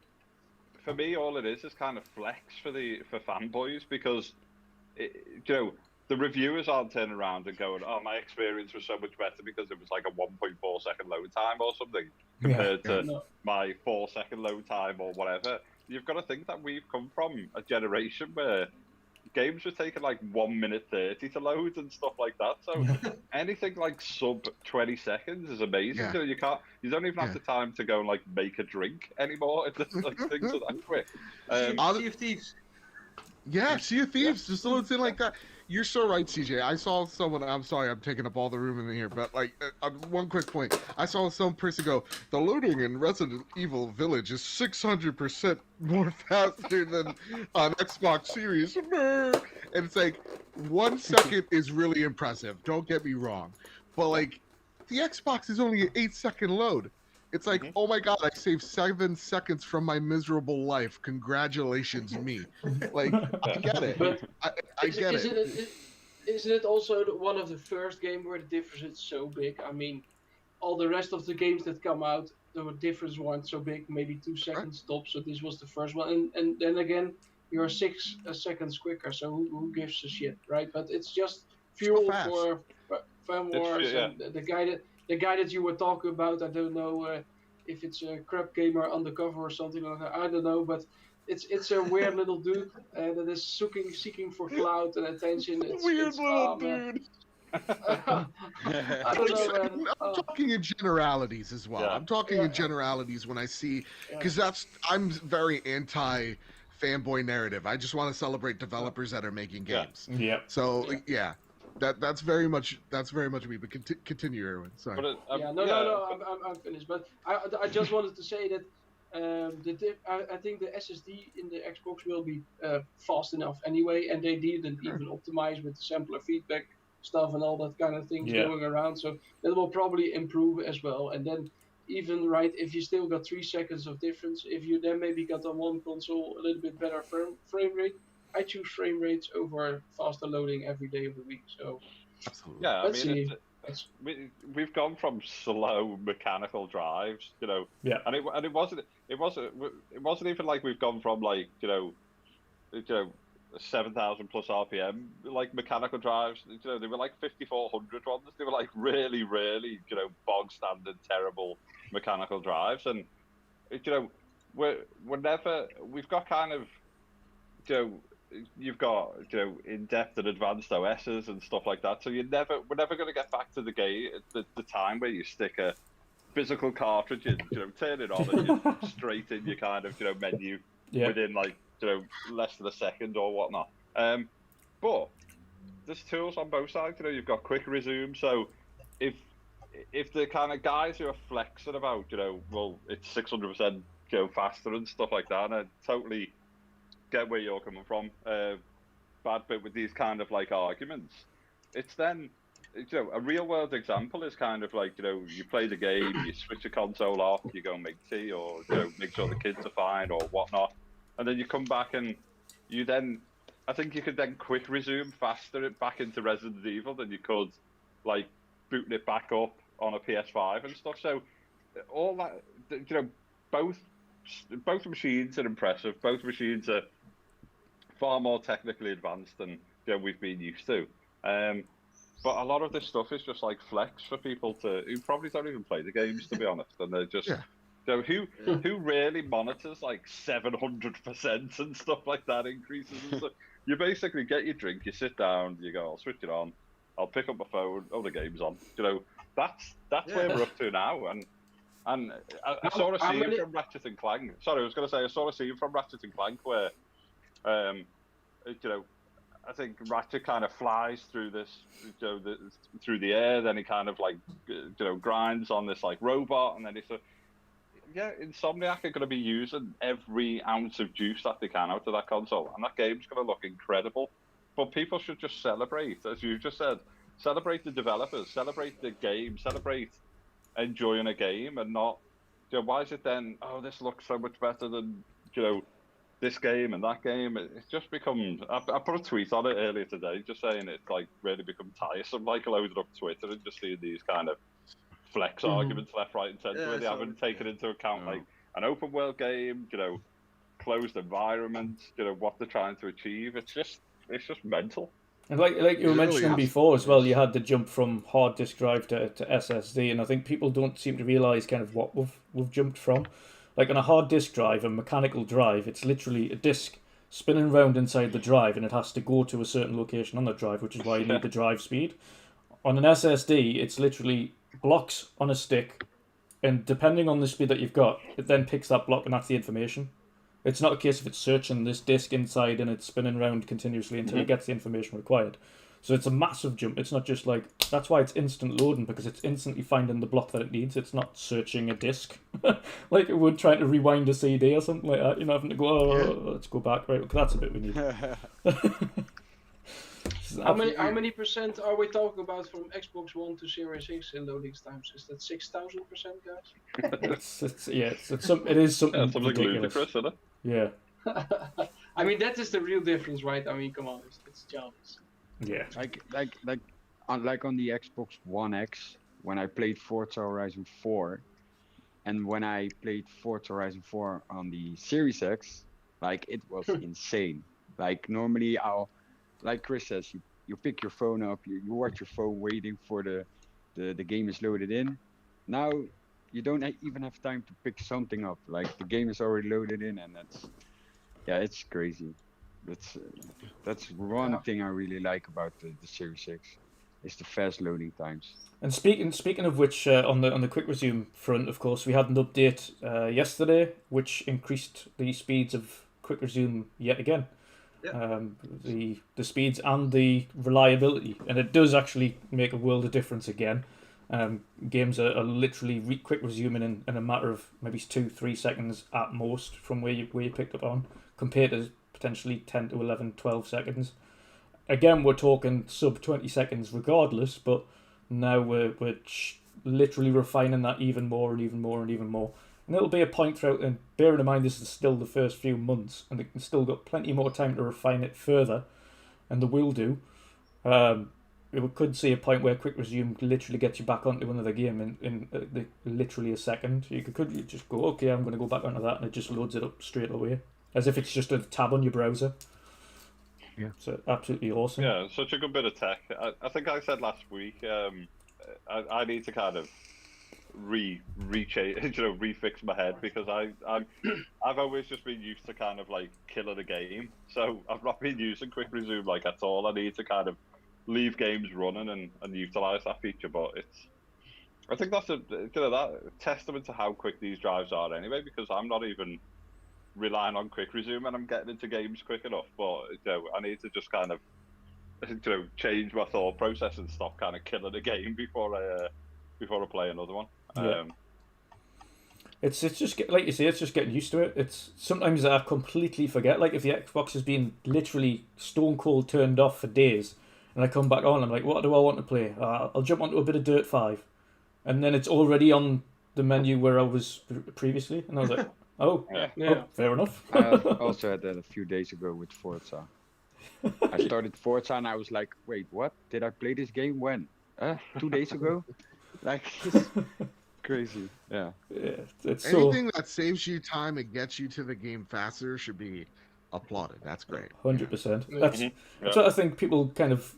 for me, all it is kind of flex for fanboys, because the reviewers aren't turning around and going, "Oh, my experience was so much better because it was like a 1.4 second load time or something compared to my 4 second load time or whatever." You've got to think that we've come from a generation where games were taking like 1 minute 30 to load and stuff like that. So anything like sub 20 seconds is amazing. Yeah. You don't even have the time to go and like make a drink anymore. It's just, like, things are that quick. Sea of Thieves. Yeah, Sea of Thieves, just a little thing like that. You're so right, CJ. I saw someone, I'm sorry, I'm taking up all the room in here, but like, one quick point. I saw some person go, the loading in Resident Evil Village is 600% more faster than on Xbox Series. And it's like, 1 second is really impressive, don't get me wrong. But like, the Xbox is only an 8-second load. It's like, oh my god, I saved 7 seconds from my miserable life. Congratulations, me. Like, I get it. But I get it. Isn't it also one of the first games where the difference is so big? I mean, all the rest of the games that come out, the difference weren't so big, maybe 2 seconds top. So this was the first one, and then again, you're 6 seconds quicker. So who gives a shit, right? But it's just fuel for fan wars. And the guy that you were talking about, I don't know if it's a crap gamer undercover or something like that. I don't know, but it's a weird little dude that is seeking for clout and attention. It's little dude. I don't know, man. I'm talking in generalities as well. Yeah. I'm talking Yeah. in generalities when I see, Yeah. because I'm very anti fanboy narrative. I just want to celebrate developers that are making Yeah. games. Yeah. So Yeah. that's very much me. But continue, Erwin. Sorry. But No. I'm finished. But I just wanted to say that I think the SSD in the Xbox will be fast enough anyway, and they didn't even optimize with the sampler feedback stuff and all that kind of things Yeah. going around. So that will probably improve as well. And then even if you still got 3 seconds of difference, if you then maybe got on one console a little bit better frame rate, I choose frame rates over faster loading every day of the week. So Absolutely. yeah, I let's mean, see. we've gone from slow mechanical drives, Yeah. and it wasn't even like we've gone from like 7,000 plus RPM like mechanical drives. They were like 5,400 ones. They were like really bog standard terrible mechanical drives, and we've got kind of you've got in-depth and advanced OSs and stuff like that. So we're never going to get back to the game, the time where you stick a physical cartridge in, turn it on, and you're straight in your kind of menu within like less than a second or whatnot. But there's tools on both sides. You've got quick resume. So if the kind of guys who are flexing about, well, it's 600% faster and stuff like that, and I totally get where you're coming from, BadBit, with these kind of like arguments. It's then, a real world example is kind of like, you play the game, you switch your console off, you go and make tea, or make sure the kids are fine or whatnot, and then you come back and I think you could then quick resume faster back into Resident Evil than you could like booting it back up on a PS5 and stuff. So all that, both machines are impressive. Both machines are far more technically advanced than we've been used to. But a lot of this stuff is just like flex for people who probably don't even play the games, to be honest, and they're just who really monitors like 700% and stuff like that increases and stuff. You basically get your drink, you sit down, you go, I'll switch it on, I'll pick up my phone, oh, the game's on. That's where we're up to now. And I saw a scene from Ratchet and Clank. Sorry, I was going to say I saw a scene from Ratchet and Clank where, I think Ratchet kind of flies through this, through the air. Then he kind of like, grinds on this like robot, and then he's Insomniac are going to be using every ounce of juice that they can out of that console, and that game's going to look incredible. But people should just celebrate, as you just said, celebrate the developers, celebrate the game, celebrate enjoying a game, and not, why is it then, oh, this looks so much better than, this game and that game? It's just become, I put a tweet on it earlier today, just saying it's like really become tiresome, like loading up Twitter and just seeing these kind of flex arguments left, right and centre, where they haven't taken into account like an open world game, closed environments, what they're trying to achieve. It's just mental. And like you were mentioning before as well, you had the jump from hard disk drive to SSD, and I think people don't seem to realise kind of what we've jumped from. Like on a hard disk drive, a mechanical drive, it's literally a disk spinning around inside the drive, and it has to go to a certain location on the drive, which is why you need the drive speed. On an SSD, it's literally blocks on a stick, and depending on the speed that you've got, it then picks that block, and that's the information. It's not a case of it's searching this disk inside and it's spinning around continuously until it gets the information required. So it's a massive jump. It's not just like, that's why it's instant loading, because it's instantly finding the block that it needs. It's not searching a disk like it would trying to rewind a CD or something like that. Having to go, let's go back, right? Because that's a bit we need. How many percent are we talking about from Xbox One to Series X in loading times? Is that 6,000%, guys? It is something ridiculous. Ludicrous, isn't it? Yeah. I mean, that is the real difference, right? I mean, come on, it's childish. Yeah. Like on the Xbox One X, when I played Forza Horizon 4, and when I played Forza Horizon 4 on the Series X, like it was insane. Like normally like Chris says, you pick your phone up, you watch your phone waiting for the game is loaded in. Now you don't even have time to pick something up. Like the game is already loaded in, and it's crazy. That's one thing I really like about the Series 6. is the fast loading times. And speaking of which, on the quick resume front, of course, we had an update yesterday which increased the speeds of quick resume yet again. Yeah. The speeds and the reliability, and it does actually make a world of difference again. Games are literally quick resuming in a matter of maybe 2-3 seconds at most from where you picked up on, compared to potentially 10 to 11, 12 seconds. Again, we're talking sub 20 seconds regardless, but now we're literally refining that even more and even more and even more. And it'll be a point throughout, and bearing in mind this is still the first few months, and they've still got plenty more time to refine it further, and they will do. We could see a point where quick resume literally gets you back onto another game in literally a second. You could just go, okay, I'm going to go back onto that, and it just loads it up straight away, as if it's just a tab on your browser. Yeah. So absolutely awesome. Yeah, such a good bit of tech. I think I said last week, I need to kind of refix my head, because I've always just been used to kind of like killing a game, so I've not been using quick resume like at all. I need to kind of leave games running and utilize that feature, but I think that's that testament to how quick these drives are anyway, because I'm not even relying on quick resume and I'm getting into games quick enough. But I need to just kind of change my thought process and stop kind of killing a game before I play another one. Yeah. It's just like you say, it's just getting used to it. It's sometimes I completely forget. Like if the Xbox has been literally stone cold turned off for days, and I come back on, I'm like, what do I want to play? I'll jump onto a bit of Dirt 5, and then it's already on the menu where I was previously, and I was like, oh, fair enough. I also had that a few days ago with Forza. I started Forza and I was like, wait, what? Did I play this game when? 2 days ago? Like, it's crazy. Yeah. It's anything that saves you time and gets you to the game faster should be applauded. That's great. 100%. That's what I think people kind of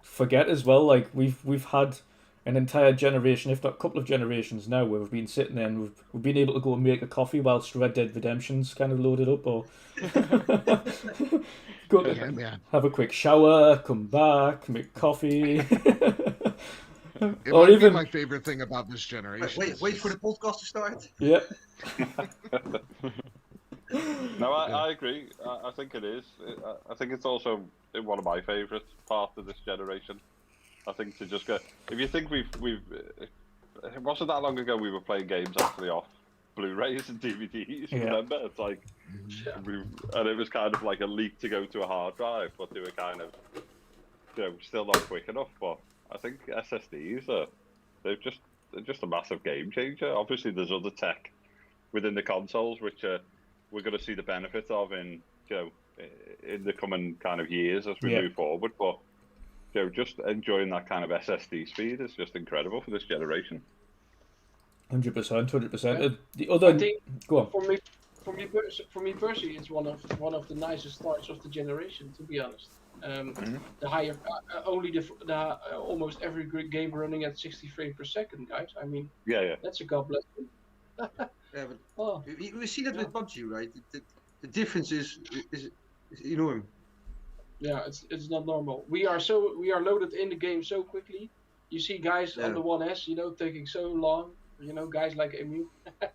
forget as well. Like we've had an entire generation, if not a couple of generations now, where we've been sitting there and we've been able to go and make a coffee whilst Red Dead Redemption's kind of loaded up, or go have a quick shower, come back, make coffee. Or even my favorite thing about this generation. Wait for the podcast to start. Yeah. No, I agree. I think it is. I think it's also one of my favourite parts of this generation. I think to just go. If you think we've it wasn't that long ago we were playing games actually off Blu-rays and DVDs. Yeah. Remember? It's like, and it was kind of like a leak to go to a hard drive, but they were kind of, still not quick enough. But I think SSDs they're just a massive game changer. Obviously, there's other tech within the consoles which we're going to see the benefits of in the coming kind of years as we move forward. But just enjoying that kind of SSD speed is just incredible for this generation. 100%. The other, I think go on. For me personally, it's one of the nicest starts of the generation. To be honest, the higher, almost every game running at 60 frames per second, guys. I mean, that's a god blessing. We see that with PUBG, right? The difference is enormous. Yeah, it's not normal. We are loaded in the game so quickly. You see guys on the 1S, taking so long. Guys like MU. But,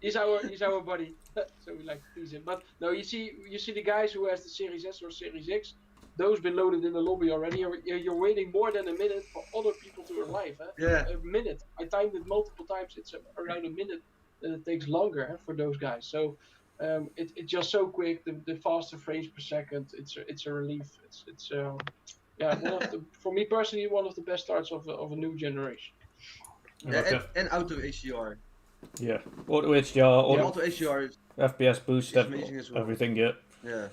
he's our buddy, so we like to tease him. But no, you see the guys who has the Series S or Series X. Those been loaded in the lobby already. You're waiting more than a minute for other people to arrive. Yeah. A minute. I timed it multiple times. It's around a minute. And it takes longer for those guys. So it's just so quick. The faster frames per second. It's a relief. It's for me personally, one of the best starts of a new generation. And auto HDR. Yeah, auto HDR. Auto HDR is FPS boost. amazing as well. Everything. Yeah. Yeah.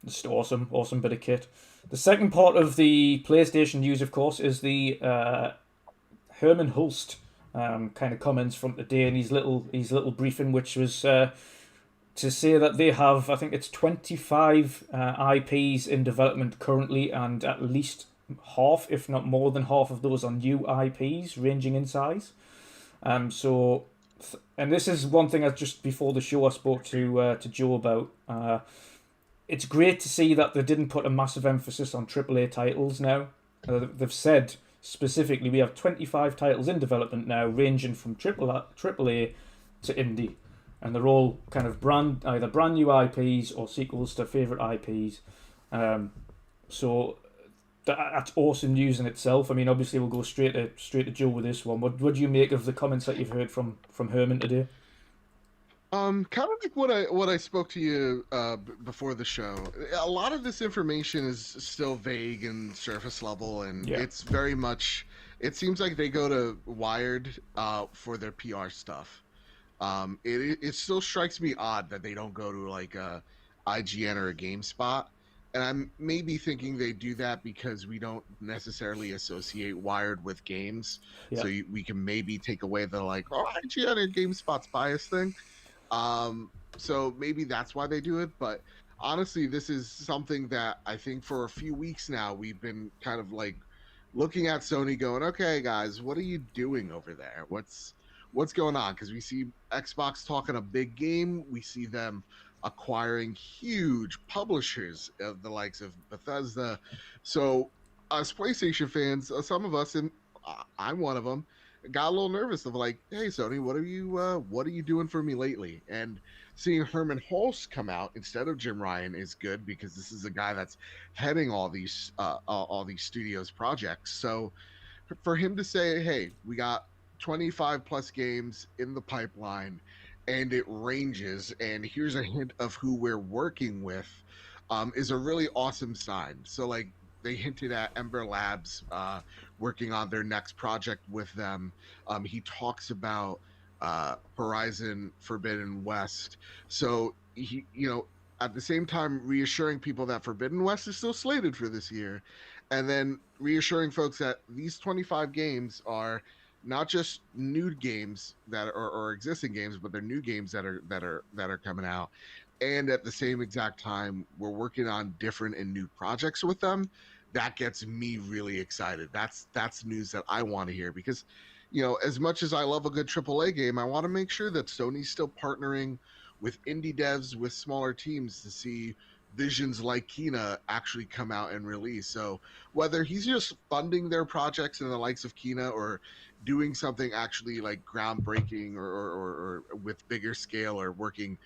Just awesome bit of kit. The second part of the PlayStation news, of course, is the Herman Hulst kind of comments from today in his little briefing, which was to say that they have, I think it's 25 IPs in development currently, and at least half, if not more than half of those are new IPs, ranging in size. And this is one thing just before the show I spoke to Joe about. it's great to see that they didn't put a massive emphasis on AAA titles now. They've said specifically we have 25 titles in development now, ranging from AAA to indie, and they're all kind of either brand new IPs or sequels to favorite IPs. So that's awesome news in itself. I mean, obviously we'll go straight to Joe with this one. What do you make of the comments that you've heard from Herman today? Kind of like what I spoke to you before the show. A lot of this information is still vague and surface level, and it's very much. It seems like they go to Wired for their PR stuff. It still strikes me odd that they don't go to like a IGN or a GameSpot, and I'm maybe thinking they do that because we don't necessarily associate Wired with games, so we can maybe take away the like IGN or GameSpot's bias thing. So maybe that's why they do it, but honestly, this is something that I think for a few weeks now we've been kind of like looking at Sony going, okay guys, what are you doing over there? What's going on? Because we see Xbox talking a big game, we see them acquiring huge publishers of the likes of Bethesda. So as PlayStation fans, some of us, and I'm one of them, got a little nervous of like, hey Sony, what are you doing for me lately? And seeing Herman Hulst come out instead of Jim Ryan is good, because this is a guy that's heading all these studios projects. So for him to say, hey, we got 25 plus games in the pipeline and it ranges, and here's a hint of who we're working with, is a really awesome sign. So like, they hinted at Ember Labs working on their next project with them. He talks about Horizon Forbidden West. So he, at the same time reassuring people that Forbidden West is still slated for this year, and then reassuring folks that these 25 games are not just new games that are or existing games, but they're new games that are coming out. And at the same exact time, we're working on different and new projects with them. That gets me really excited. That's news that I want to hear, because, as much as I love a good AAA game, I want to make sure that Sony's still partnering with indie devs, with smaller teams, to see visions like Kina actually come out and release. So whether he's just funding their projects in the likes of Kina, or doing something actually like groundbreaking or with bigger scale, or working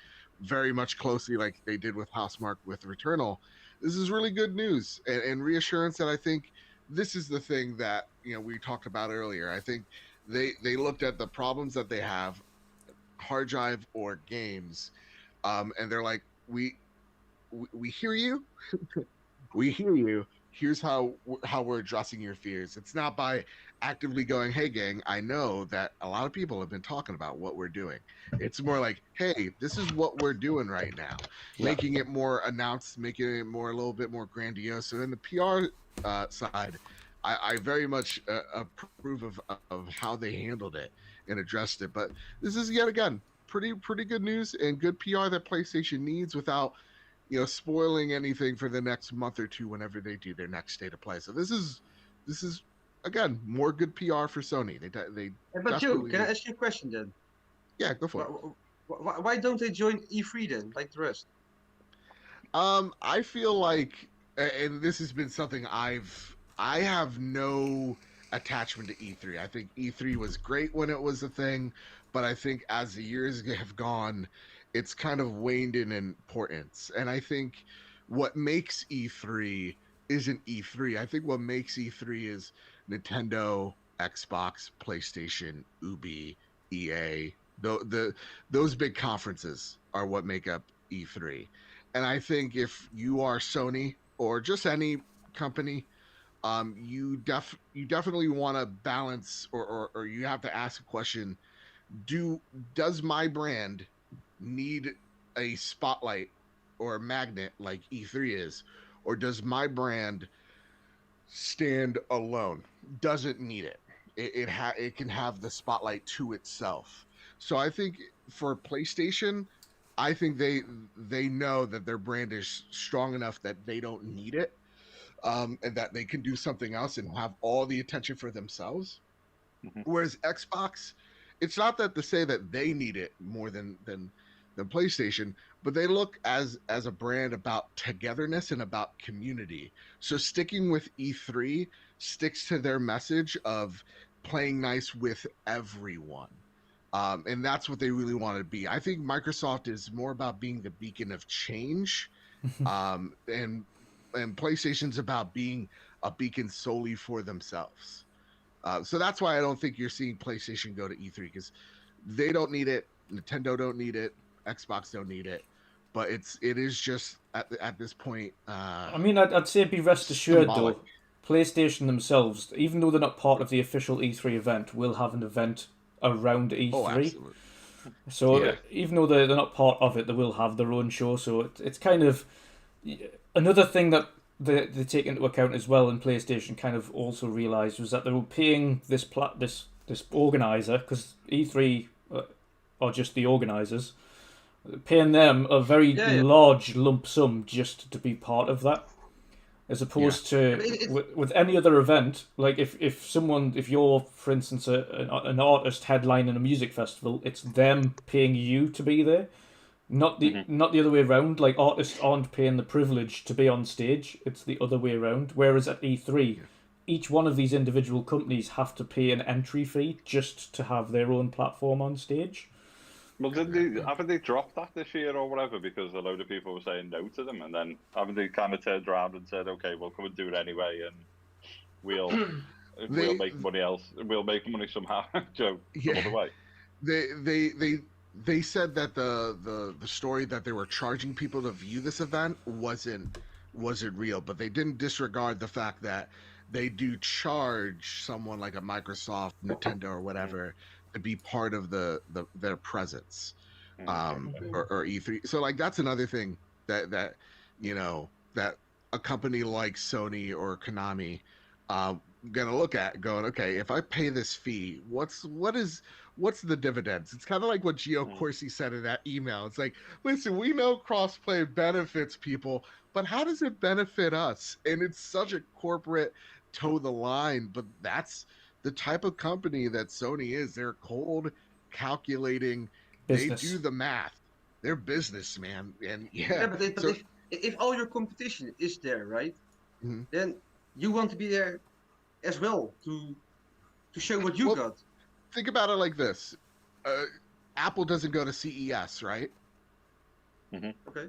very much closely like they did with Housemarque with Returnal, this is really good news and reassurance that I think this is the thing that we talked about earlier. I think they looked at the problems that they have, hard drive or games, and they're like, we hear you. We hear you. Here's how we're addressing your fears. It's not by actively going, hey gang, I know that a lot of people have been talking about what we're doing. It's more like, hey, this is what we're doing right now. Making it more announced, making it a little bit more grandiose. So in the PR side, I very much approve of how they handled it and addressed it. But this is yet again pretty good news and good PR that PlayStation needs, without spoiling anything for the next month or two whenever they do their next state of play. So this is again more good PR for Sony. They But Joe, can I ask you a question then? Yeah, go for it. Why don't they join E3 then, like the rest? I feel like, and this has been something I have no attachment to E3. I think E3 was great when it was a thing, but I think as the years have gone, it's kind of waned in importance. And I think what makes E3 isn't E3. I think what makes E3 is Nintendo, Xbox, PlayStation, Ubi, EA. Those big conferences are what make up E3. And I think if you are Sony or just any company, you definitely want to balance, or you have to ask a question: does my brand need a spotlight or a magnet like E3 is, or does my brand stand alone? Doesn't need it. It can have the spotlight to itself. So I think for PlayStation, I think they know that their brand is strong enough that they don't need it, and that they can do something else and have all the attention for themselves. Mm-hmm. Whereas Xbox, it's not that to say that they need it more than than PlayStation, but they look as a brand about togetherness and about community. So sticking with E3 sticks to their message of playing nice with everyone. And that's what they really want to be. I think Microsoft is more about being the beacon of change, and PlayStation's about being a beacon solely for themselves. So that's why I don't think you're seeing PlayStation go to E3, because they don't need it. Nintendo don't need it. Xbox don't need it. But it is just at this point. I mean, I'd say be rest assured symbolic. though, PlayStation themselves, even though they're not part of the official E3 event, will have an event around E3. Oh, absolutely. So Yeah. even though they're not part of it, they will have their own show. So it's kind of another thing that they take into account as well. And PlayStation kind of also realised was that they were paying this organizer, because E3 are just the organisers, paying them a very large lump sum just to be part of that. As opposed to with any other event, like if you're, for instance, an artist headlining a music festival, it's them paying you to be there, not the other way around. Like, artists aren't paying the privilege to be on stage; it's the other way around. Whereas at E3, each one of these individual companies have to pay an entry fee just to have their own platform on stage. Well, haven't they dropped that this year or whatever, because a load of people were saying no to them, and then haven't they kind of turned around and said, okay, we'll come and do it anyway, and we'll make money we'll make money somehow, Joe, some other way. They said that the story that they were charging people to view this event wasn't real, but they didn't disregard the fact that they do charge someone like a Microsoft, Nintendo, or whatever to be part of their presence, or E3. So like that's another thing that you know that a company like Sony or Konami gonna look at, going, okay, if I pay this fee, what's the dividends? It's kind of like what Gio Corsi said in that email. It's like, listen, we know crossplay benefits people, but how does it benefit us? And it's such a corporate toe the line, but that's the type of company that Sony is. They're cold, calculating. Business. They do the math. They're business, man. And but if all your competition is there, right? Mm-hmm. Then you want to be there as well to show what you got. Think about it like this: Apple doesn't go to CES, right? Mm-hmm. Okay.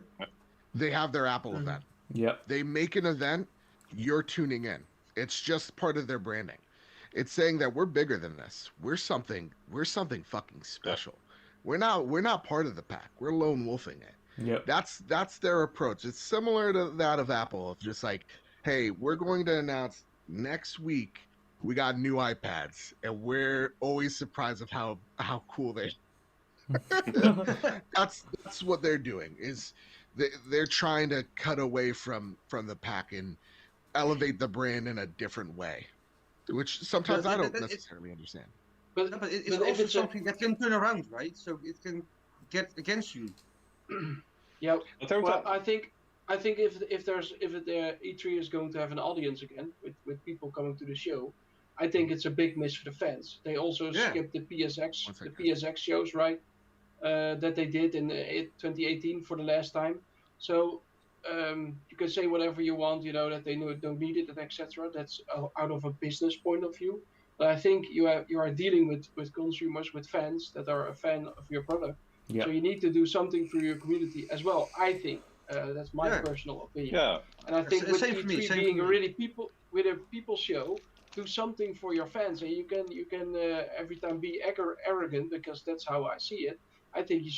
They have their Apple event. Yep. They make an event. You're tuning in. It's just part of their branding. It's saying that we're bigger than this. We're something fucking special. We're not part of the pack. We're lone wolfing it. Yep. That's their approach. It's similar to that of Apple. It's just like, hey, we're going to announce next week we got new iPads, and we're always surprised of how cool they are. That's what they're doing. Is they're trying to cut away from the pack and elevate the brand in a different way, which sometimes I don't necessarily understand. But it's also something that can turn around, right? So it can get against you. Yeah. Well, I think if the E3 is going to have an audience again with people coming to the show, I think it's a big miss for the fans. They also skipped the PSX shows, right? That they did in 2018 for the last time. So you can say whatever you want, that they don't need it and etc. That's out of a business point of view. But I think you are dealing with consumers, with fans that are a fan of your product. Yeah. So you need to do something for your community as well. I think that's my personal opinion. Yeah. And I think with E3 being a really people show, do something for your fans, and you can every time be arrogant, because that's how I see it. I think you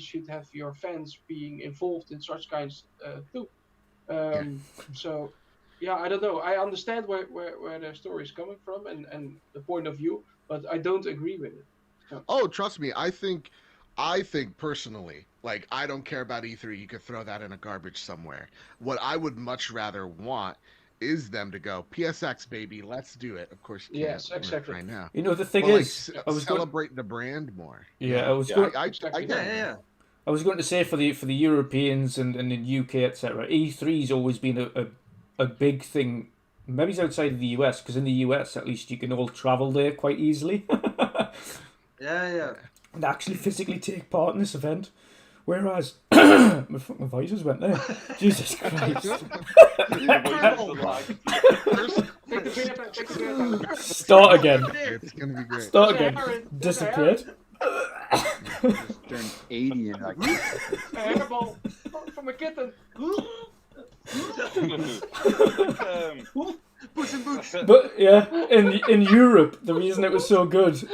should have your fans being involved in such kinds too. So, yeah, I don't know. I understand where their story is coming from and the point of view, but I don't agree with it. So. Oh, trust me. I think personally, like, I don't care about E3. You could throw that in a garbage somewhere. What I would much rather want is them to go, PSX, baby, let's do it. Of course, you can't exactly. right now. The thing is, I was celebrate the brand more. Yeah, I was going to say for the Europeans and in the UK, etc. E3's always been a big thing. Maybe it's outside of the US, because in the US at least you can all travel there quite easily. Yeah. And actually physically take part in this event. Whereas my fucking voice just went there. Jesus Christ! Start again. It's gonna be great. Start again. Disappeared. Just turned 80 and like. A hairball from a kitten. Puss in Boots. But yeah, in Europe, the reason it was so good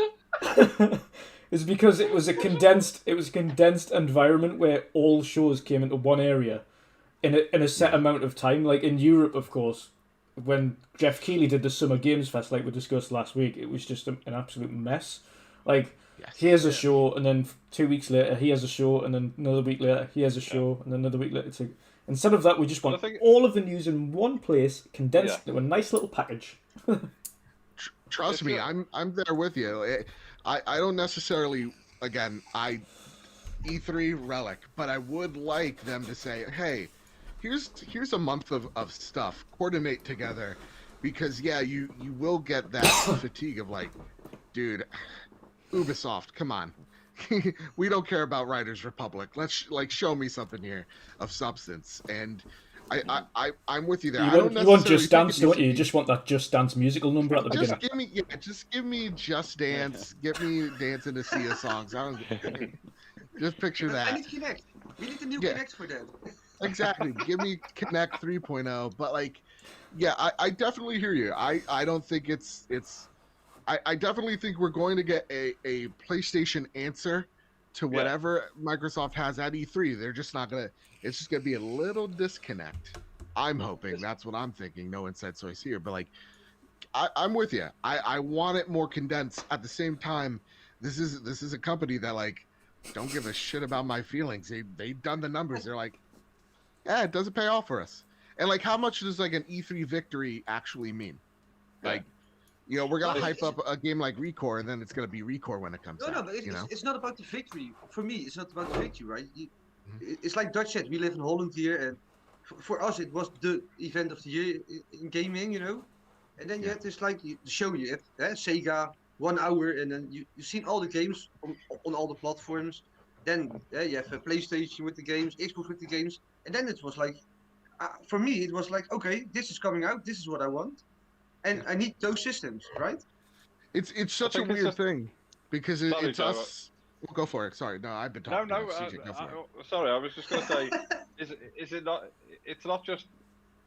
is because it was a condensed environment where all shows came into one area in a set amount of time. Like in Europe, of course, when Jeff Keighley did the Summer Games Fest, like we discussed last week, it was just an absolute mess. Like, here's a show, and then 2 weeks later, he has a show, and then another week later, he has a show, and then another week later. Instead of that, we just want all of the news in one place, condensed into a nice little package. Trust me, I'm there with you. I don't necessarily, again, E3 relic, but I would like them to say, hey, here's a month of stuff, coordinate together, because you will get that fatigue of like, dude, Ubisoft, come on. We don't care about Riders Republic. Let's show me something here of substance. And I'm with you there. You want Just Dance, don't you? You just want that Just Dance musical number at the beginning. Just give me Just Dance. Get me dancing to Sia songs. Just picture that. I need Kinect. We need a new Kinect for that. Exactly. Give me Kinect 3.0. But like, I definitely hear you. I don't think it's. I definitely think we're going to get a PlayStation answer to whatever Microsoft has at E3. They're just not gonna. It's just gonna be a little disconnect. I'm hoping. That's what I'm thinking. No inside source here, but like, I'm with you. I want it more condensed. At the same time, this is a company that like don't give a shit about my feelings. They've done the numbers. They're like, it doesn't pay off for us. And like, how much does like an E3 victory actually mean? Like. We're gonna hype up a game like Recore, and then it's gonna be Recore when it comes out. No, but it's not about the victory. For me, it's not about the victory, right? It's like Dutch said, we live in Holland here, and for us, it was the event of the year in gaming, And then you had this like show you have Sega 1 hour, and then you've seen all the games on all the platforms. Then you have a PlayStation with the games, Xbox with the games, and then it was like, for me, it was like, okay, this is coming out, this is what I want. And I need those systems, right? It's such a weird thing because it's us. We'll go for it. Sorry, no, I've been talking. No, sorry, I was just going to say, is it not? It's not just.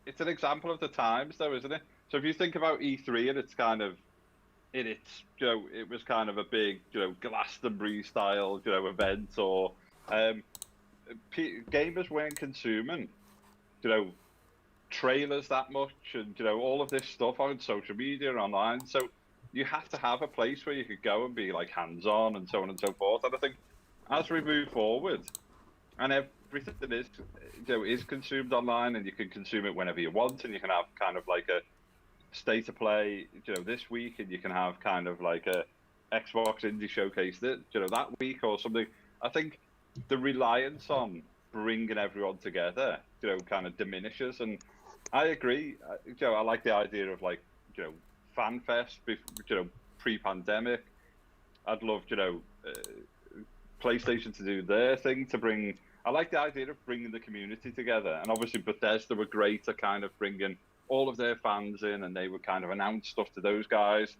It's an example of the times, though, isn't it? So if you think about E3 and it's kind of, it was kind of a big, Glastonbury style, event, or gamers weren't consuming, trailers that much, and all of this stuff on social media and online. So you have to have a place where you could go and be like hands-on and so on and so forth. And I think as we move forward, and everything is consumed online, and you can consume it whenever you want, and you can have kind of like a state of play, this week, and you can have kind of like a Xbox Indie Showcase that week or something. I think the reliance on bringing everyone together, kind of diminishes. And I agree. I like the idea of like, fan fest, pre-pandemic. I'd love, PlayStation to do their thing to bring. I like the idea of bringing the community together. And obviously Bethesda were great at kind of bringing all of their fans in, and they would kind of announce stuff to those guys,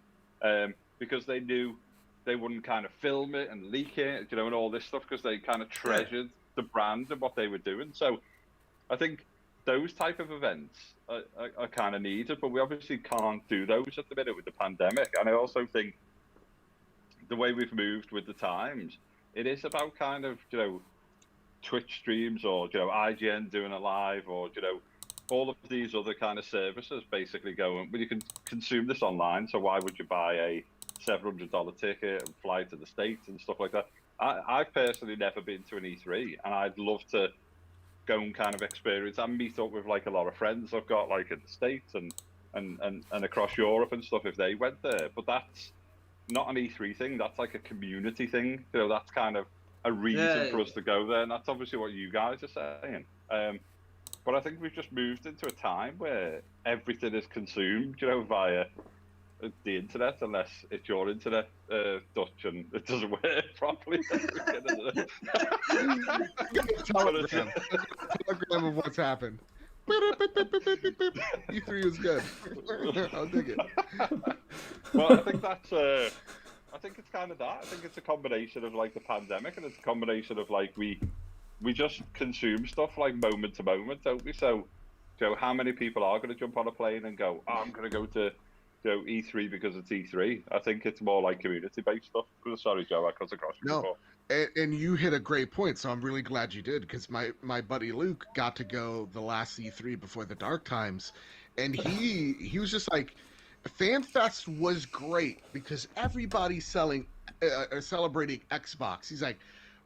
because they knew they wouldn't kind of film it and leak it, and all this stuff, because they kind of treasured the brand and what they were doing. So I think those type of events are kind of needed, but we obviously can't do those at the minute with the pandemic. And I also think the way we've moved with the times, it is about kind of, Twitch streams, or, IGN doing a live, or, all of these other kind of services basically going, well, you can consume this online, so why would you buy a $700 ticket and fly to the States and stuff like that? I've personally never been to an E3, and I'd love to go and kind of experience and meet up with like a lot of friends I've got like in the States and across Europe and stuff if they went there. But that's not an E3 thing, that's like a community thing. That's kind of a reason for us to go there, and that's obviously what you guys are saying. But I think we've just moved into a time where everything is consumed, via the internet unless it's your internet, Dutch, and it doesn't work properly. Telegram of what's happened. E3 is good. I'll dig it. Well, I think that's. I think it's kind of that. I think it's a combination of like the pandemic, and it's a combination of like we just consume stuff like moment to moment, don't we? So, how many people are going to jump on a plane and go, "Oh, I'm going to go to E3 because it's E3"? I think it's more like community-based stuff. Sorry, Joe, I cut across you before. And you hit a great point, so I'm really glad you did, because my buddy Luke got to go the last E3 before the dark times, and he was just like, FanFest was great because everybody's celebrating Xbox. He's like,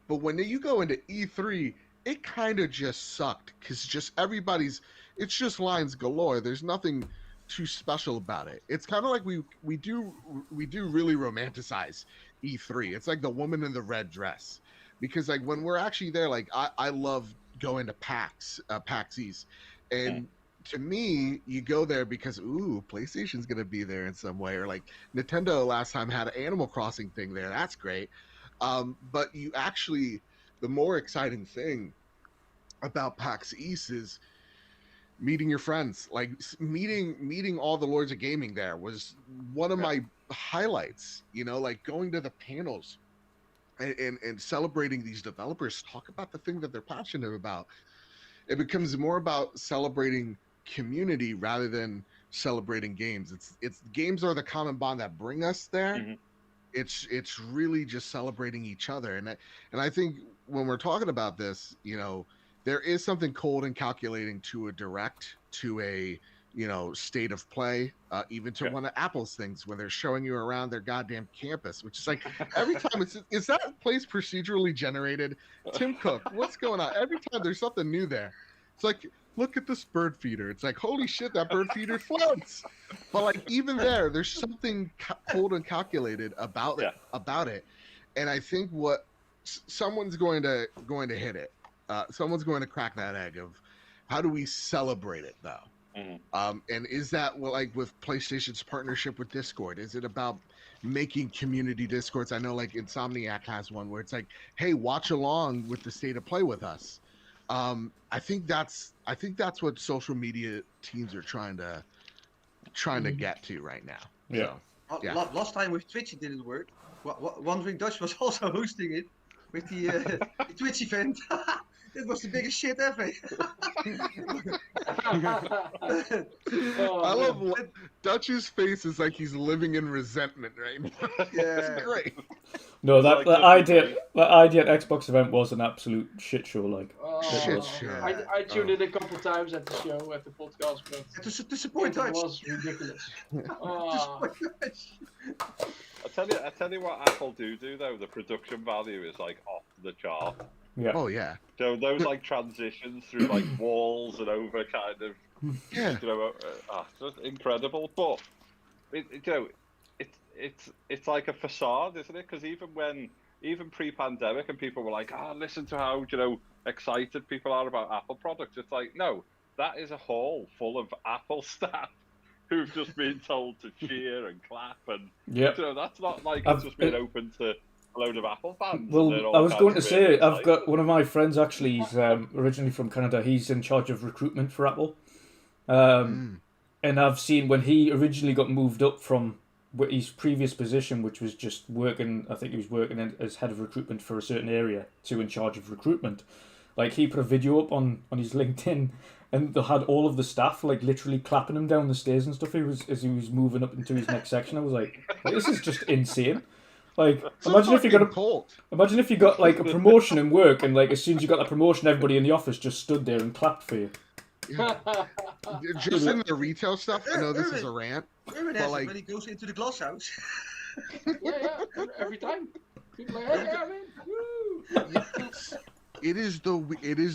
but when you go into E3, it kind of just sucked because just it's just lines galore. There's nothing too special about it. It's kind of like we do really romanticize E3. It's like the woman in the red dress, because like when we're actually there, like I love going to PAX East, and to me, you go there because PlayStation's gonna be there in some way, or like Nintendo last time had an Animal Crossing thing there. That's great. But you actually, the more exciting thing about PAX East is meeting your friends. Like meeting all the Lords of Gaming there was one of my highlights. Like going to the panels and celebrating these developers, talk about the thing that they're passionate about. It becomes more about celebrating community rather than celebrating games. It's games are the common bond that bring us there. Mm-hmm. It's really just celebrating each other, and I think when we're talking about this, there is something cold and calculating to a direct, to a state of play, even to one of Apple's things when they're showing you around their goddamn campus, which is like every time is that place procedurally generated? Tim Cook, what's going on? Every time there's something new there. It's like, look at this bird feeder. It's like, holy shit, that bird feeder floats. But like even there's something cold and calculated about it. And I think someone's going to hit it. Someone's going to crack that egg of how do we celebrate it though? Mm-hmm. And is that like with PlayStation's partnership with Discord? Is it about making community Discords? I know like Insomniac has one where it's like, hey, watch along with the state of play with us. I think that's what social media teams are trying to get to right now. Yeah. So, yeah. Last time with Twitch it didn't work. WandrinDutch was also hosting it with the Twitch event. It was the biggest shit ever. I love Dutch's face is like he's living in resentment right now. Yeah, it's great. No, that idea at Xbox event was an absolute shit show. Like shit show. I tuned in a couple times at the show, at the podcast, but to support Dutch. It was ridiculous. I tell you what Apple do though. The production value is like off the chart. Yeah. Oh yeah. So those like transitions through like walls and over kind of, just incredible. But it's like a facade, isn't it? Because even pre-pandemic, and people were like, listen to how excited people are about Apple products. It's like, no, that is a hall full of Apple staff who've just been told to cheer and clap, and that's not like it's just been open to a load of Apple fans. Well, I was going to say, I've got one of my friends actually. He's originally from Canada. He's in charge of recruitment for Apple, and I've seen when he originally got moved up from his previous position, which was just working. I think he was working as head of recruitment for a certain area, to in charge of recruitment. Like he put a video up on his LinkedIn, and they had all of the staff like literally clapping him down the stairs and stuff. As he was moving up into his next section. I was like, this is just insane. Like, imagine if you got like a promotion in work, and like as soon as you got that promotion, everybody in the office just stood there and clapped for you. Yeah. Just in the retail stuff, I know this is a rant. Erwin has it when he goes into the glass house. yeah, every time. People like, hey, I'm in. Woo! It is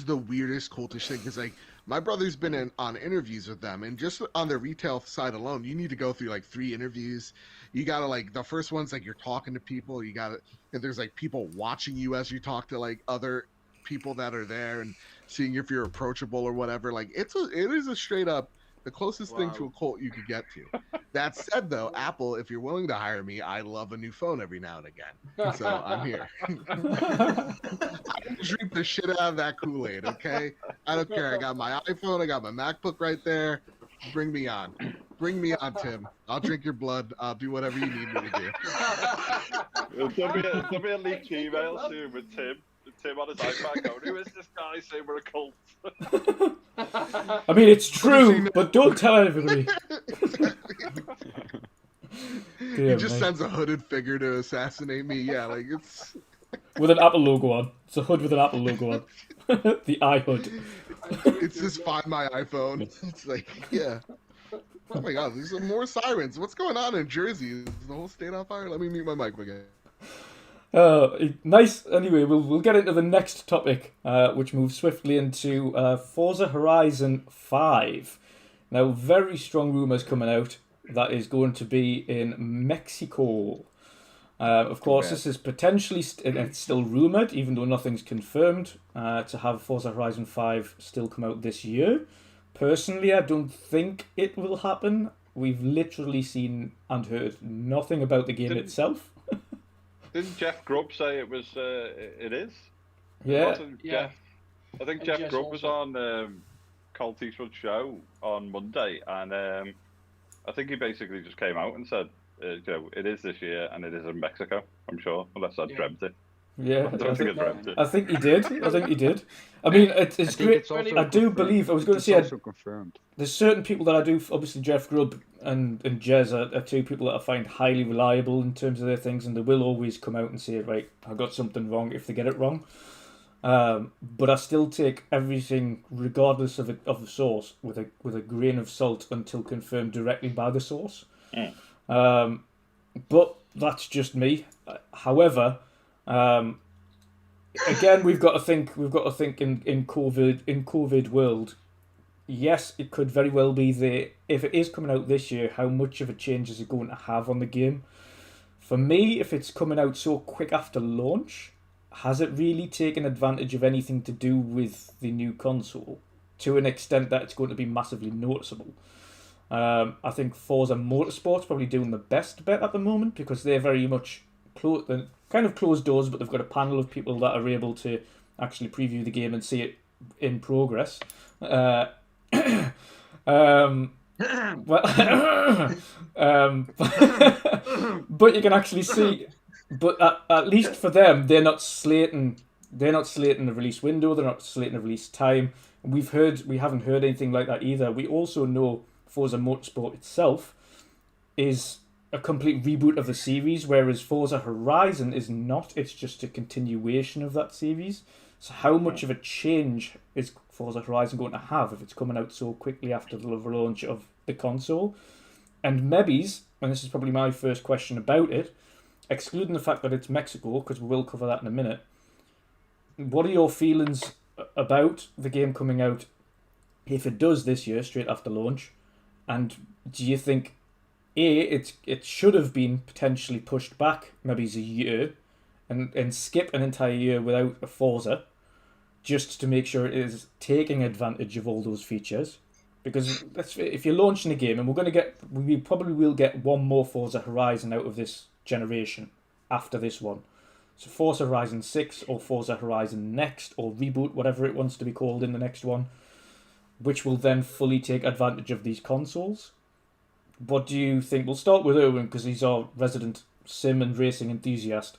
the weirdest cultish thing, because like my brother's been on interviews with them, and just on the retail side alone, you need to go through like 3 interviews. You gotta like, the first one's like you're talking to people. You gotta, and there's like people watching you as you talk to like other people that are there and seeing if you're approachable or whatever. Like it is a straight up the closest thing to a cult you could get to. That said, though, Apple, if you're willing to hire me, I love a new phone every now and again. So I'm here. I drink the shit out of that Kool-Aid, okay? I don't care. I got my iPhone, I got my MacBook right there. Bring me on. Bring me on, Tim. I'll drink your blood. I'll do whatever you need me to do. There'll be a leaked email soon with Tim on his iPad going, who is this guy saying we're a cult? I mean, it's true, but don't tell everybody. He just sends a hooded figure to assassinate me. Yeah, like it's with an Apple logo on. It's a hood with an Apple logo on. The iHood. It's just find my iPhone. It's like, yeah. Oh my god, there's some more sirens. What's going on in Jersey? Is the whole state on fire? Let me mute my mic again. Nice. Anyway, we'll get into the next topic, which moves swiftly into Forza Horizon 5. Now, very strong rumours coming out that is going to be in Mexico. Of course, this is potentially, it's still rumoured, even though nothing's confirmed, to have Forza Horizon 5 still come out this year. Personally, I don't think it will happen. We've literally seen and heard nothing about the game itself. Didn't Jeff Grubb say it was? It is. Yeah. Yeah. I think Jeff Grubb was on Colt Eastwood's show on Monday, and I think he basically just came out and said, it is this year, and it is in Mexico. I'm sure, unless I dreamt it. Yeah, I don't think I dreamt it. I think he did. I mean, it's great. I do believe. I was going to say. Also confirmed. There's certain people that I do. Obviously, Jeff Grubb and Jez are two people that I find highly reliable in terms of their things, and they will always come out and say, right, I got something wrong if they get it wrong. But I still take everything, regardless of the source, with a grain of salt until confirmed directly by the source. But that's just me. However, again, we've got to think in COVID world. Yes, it could very well be there. If it is coming out this year, how much of a change is it going to have on the game? For me, if it's coming out so quick after launch, has it really taken advantage of anything to do with the new console to an extent that it's going to be massively noticeable? I think Forza Motorsport's probably doing the best bet at the moment because they're very much kind of closed doors, but they've got a panel of people that are able to actually preview the game and see it in progress. But you can actually see. But at least for them, they're not slating the release window. They're not slating the release time. We haven't heard anything like that either. We also know Forza Motorsport itself is a complete reboot of the series, whereas Forza Horizon is not. It's just a continuation of that series. So how much of a change is Forza Horizon going to have if it's coming out so quickly after the launch of the console? And maybe, and this is probably my first question about it, excluding the fact that it's Mexico, because we will cover that in a minute, what are your feelings about the game coming out if it does this year, straight after launch? And do you think, it should have been potentially pushed back maybe a year and skip an entire year without a Forza, just to make sure it is taking advantage of all those features? Because if you're launching a game, and we probably will get one more Forza Horizon out of this generation after this one. So Forza Horizon 6 or Forza Horizon Next or Reboot, whatever it wants to be called in the next one, which will then fully take advantage of these consoles. What do you think? We'll start with Erwin because he's our resident sim and racing enthusiast.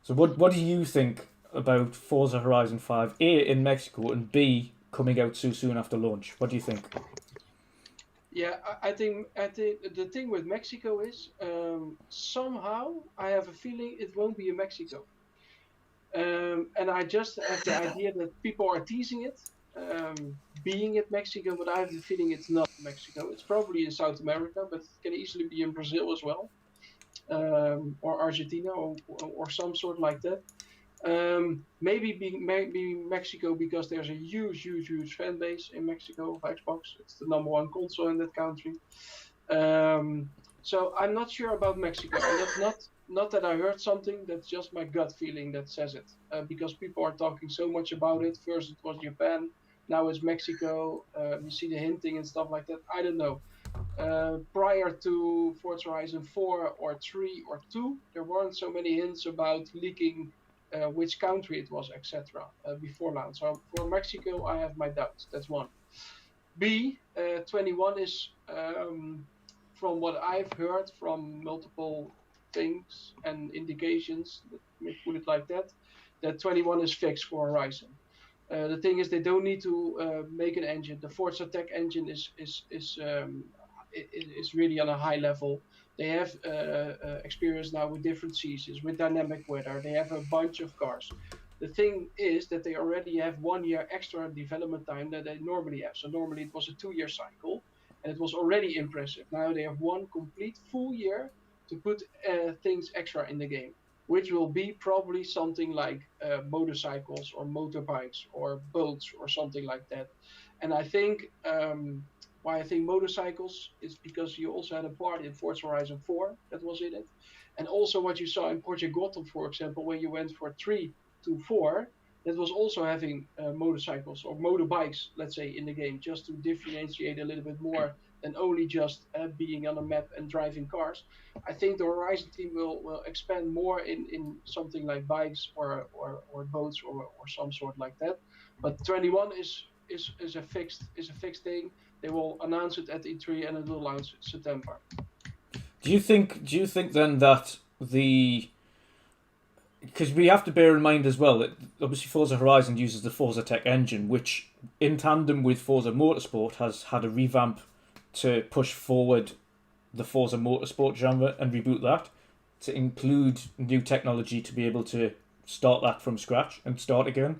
So what do you think about Forza Horizon 5, A, in Mexico, and B, coming out so soon after launch? What do you think? Yeah, I think the thing with Mexico is somehow I have a feeling it won't be in Mexico. And I just have the idea that people are teasing it, being in Mexico, but I have the feeling it's not Mexico. It's probably in South America, but it can easily be in Brazil as well, or Argentina, or some sort like that. Maybe Mexico because there's a huge fan base in Mexico of Xbox. It's the #1 console in that country. So I'm not sure about Mexico. And that's not that I heard something. That's just my gut feeling that says it. Because people are talking so much about it. First it was Japan, now it's Mexico. You see the hinting and stuff like that. I don't know. Prior to Forza Horizon 4 or 3 or 2, there weren't so many hints about leaking which country it was, etc. Before launch. So for Mexico, I have my doubts. That's one. B, 21 is, from what I've heard from multiple things and indications, let me put it like that, that 21 is fixed for Horizon. The thing is, they don't need to make an engine. The Forza Tech engine is really on a high level. They have experience now with different seasons, with dynamic weather. They have a bunch of cars. The thing is that they already have 1 year extra development time than they normally have. So normally it was a 2-year cycle, and it was already impressive. Now they have one complete full year to put things extra in the game, which will be probably something like motorcycles or motorbikes or boats or something like that. And I think why I think motorcycles is because you also had a part in Forza Horizon 4 that was in it. And also what you saw in Project Gotham, for example, when you went for 3 to 4, that was also having motorcycles or motorbikes, let's say, in the game, just to differentiate a little bit more than only just being on a map and driving cars. I think the Horizon team will expand more in something like bikes or boats or some sort like that. But 21 is a fixed thing. They will announce it at E3 and it will launch in September. Do you think then that because we have to bear in mind as well that obviously Forza Horizon uses the Forza Tech engine, which in tandem with Forza Motorsport has had a revamp to push forward the Forza Motorsport genre and reboot that to include new technology to be able to start that from scratch and start again.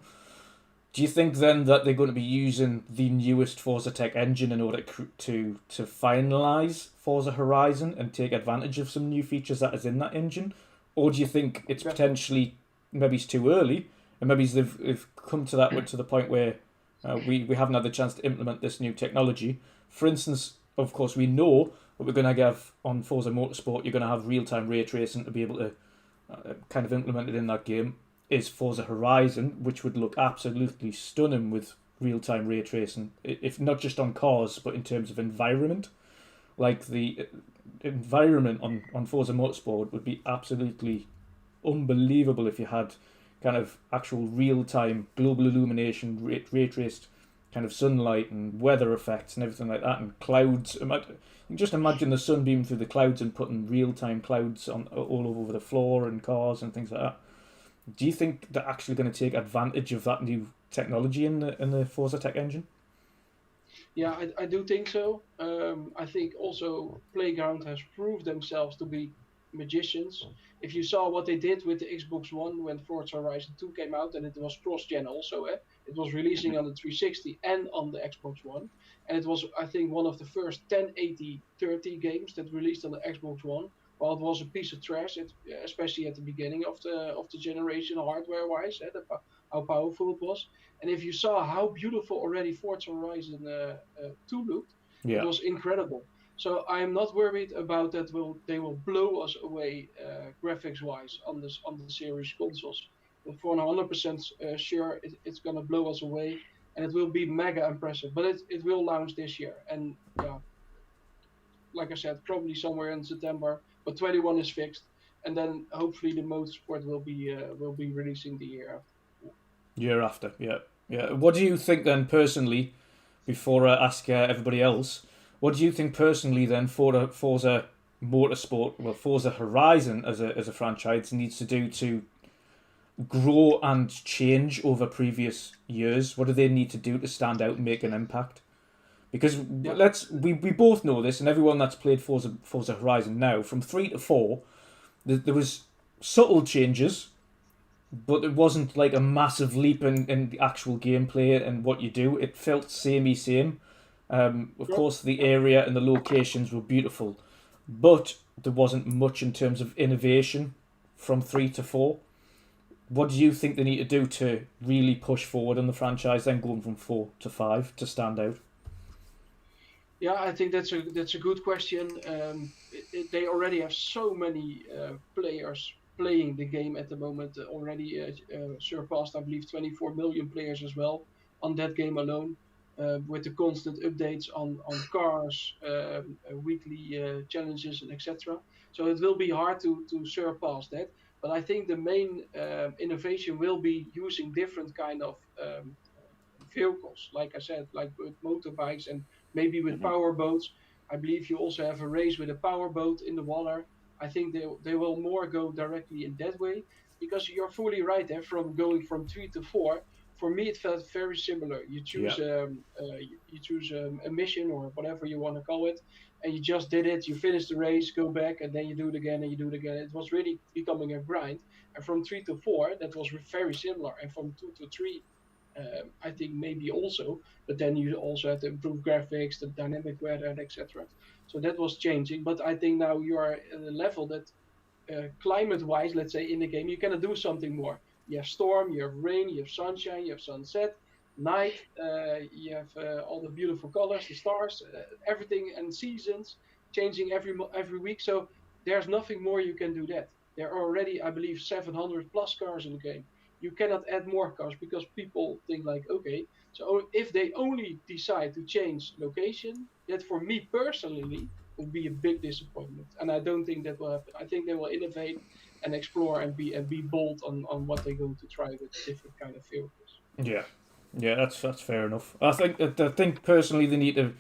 Do you think then that they're going to be using the newest Forza Tech engine in order to finalise Forza Horizon and take advantage of some new features that is in that engine? Or do you think it's potentially, maybe it's too early, and maybe they've come to the point where we haven't had the chance to implement this new technology? For instance, of course, we know that we're going to have on Forza Motorsport, you're going to have real-time ray tracing to be able to kind of implement it in that game. Is Forza Horizon, which would look absolutely stunning with real-time ray tracing, if not just on cars, but in terms of environment. Like the environment on Forza Motorsport would be absolutely unbelievable if you had kind of actual real-time global illumination, ray traced kind of sunlight and weather effects and everything like that, and clouds. You can just imagine the sun beaming through the clouds and putting real-time clouds on all over the floor and cars and things like that. Do you think they're actually going to take advantage of that new technology in the Forza Tech engine? Yeah, I do think so. I think also Playground has proved themselves to be magicians. If you saw what they did with the Xbox One when Forza Horizon 2 came out, and it was cross-gen also, it was releasing on the 360 and on the Xbox One, and it was, I think, one of the first 1080-30 games that released on the Xbox One. Well, it was a piece of trash, especially at the beginning of the generation, hardware-wise, how powerful it was. And if you saw how beautiful already Forza Horizon 2 looked, Yeah. it was incredible. So I am not worried about that. They will blow us away graphics-wise on the series consoles. But for 100% sure, it's gonna blow us away, and it will be mega impressive. But it will launch this year, and yeah, like I said, probably somewhere in September. But 21 is fixed, and then hopefully the Motorsport will be releasing the year after. Year after, yeah. What do you think then personally? Before I ask everybody else, what do you think personally then for Forza Motorsport, well, Forza Horizon as a franchise needs to do to grow and change over previous years? What do they need to do to stand out and make an impact? Because we both know this, and everyone that's played Forza Horizon now, from 3 to 4, there was subtle changes, but it wasn't like a massive leap in the actual gameplay and what you do. It felt same. Of course, the area and the locations were beautiful, but there wasn't much in terms of innovation from 3 to 4. What do you think they need to do to really push forward on the franchise, then going from 4 to 5 to stand out? Yeah, I think that's a good question. They already have so many players playing the game at the moment. Already surpassed, I believe, 24 million players as well on that game alone. with the constant updates on cars, weekly challenges, and etc. So it will be hard to surpass that. But I think the main innovation will be using different kind of vehicles, like I said, like with motorbikes and maybe with power boats. I believe you also have a race with a power boat in the water. I think they will more go directly in that way, because you're fully right there. From going from 3 to 4, for me it felt very similar. You choose a mission or whatever you want to call it, and you just did it. You finish the race, go back, and then you do it again and you do it again. It was really becoming a grind. And from 3 to 4, that was very similar. And from 2 to 3, I think maybe also, but then you also have to improve graphics, the dynamic weather, and etc. So that was changing. But I think now you are at a level that climate-wise, let's say in the game, you cannot do something more. You have storm, you have rain, you have sunshine, you have sunset, night. You have all the beautiful colors, the stars, everything, and seasons changing every week. So there's nothing more you can do that. There are already, I believe, 700 plus cars in the game. You cannot add more cars because people think like, okay, so if they only decide to change location, that for me personally would be a big disappointment. And I don't think that will happen. I think they will innovate and explore and be bold on what they're going to try with different kind of vehicles. Yeah, yeah, that's fair enough. I think personally they need to.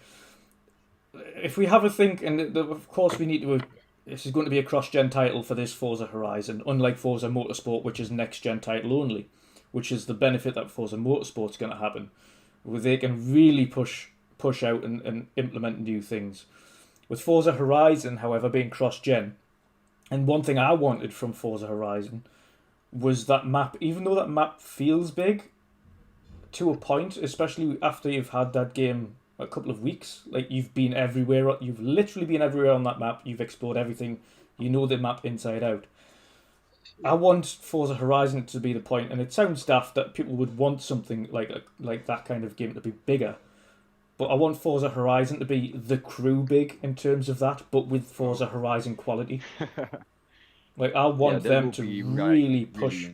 If we have a think, and of course we need to. This is going to be a cross-gen title for this Forza Horizon, unlike Forza Motorsport, which is next-gen title only, which is the benefit that Forza Motorsport's going to happen, where they can really push out and implement new things. With Forza Horizon, however, being cross-gen, and one thing I wanted from Forza Horizon was that map, even though that map feels big, to a point, especially after you've had that game a couple of weeks, like you've been everywhere, you've literally been everywhere on that map, you've explored everything, you know the map inside out. I want Forza Horizon to be the point, and it sounds daft that people would want something like that kind of game to be bigger, but I want Forza Horizon to be The Crew big in terms of that, but with Forza Horizon quality. Like I want them to really push,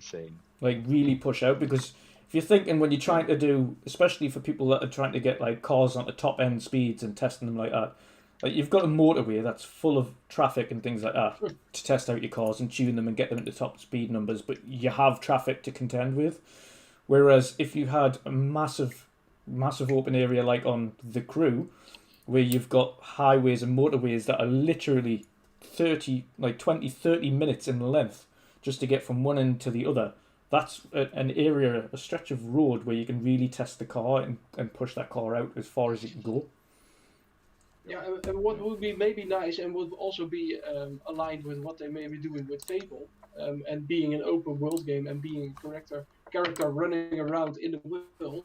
really push out, because if you're thinking when you're trying to do, especially for people that are trying to get like cars onto top end speeds and testing them like that, like you've got a motorway that's full of traffic and things like that to test out your cars and tune them and get them into top speed numbers, but you have traffic to contend with. Whereas if you had a massive open area like on The Crew, where you've got highways and motorways that are literally 30 minutes in length just to get from one end to the other, that's an area, a stretch of road where you can really test the car and push that car out as far as it can go. Yeah, and what would be maybe nice and would also be aligned with what they may be doing with Fable, and being an open world game and being a character running around in the world,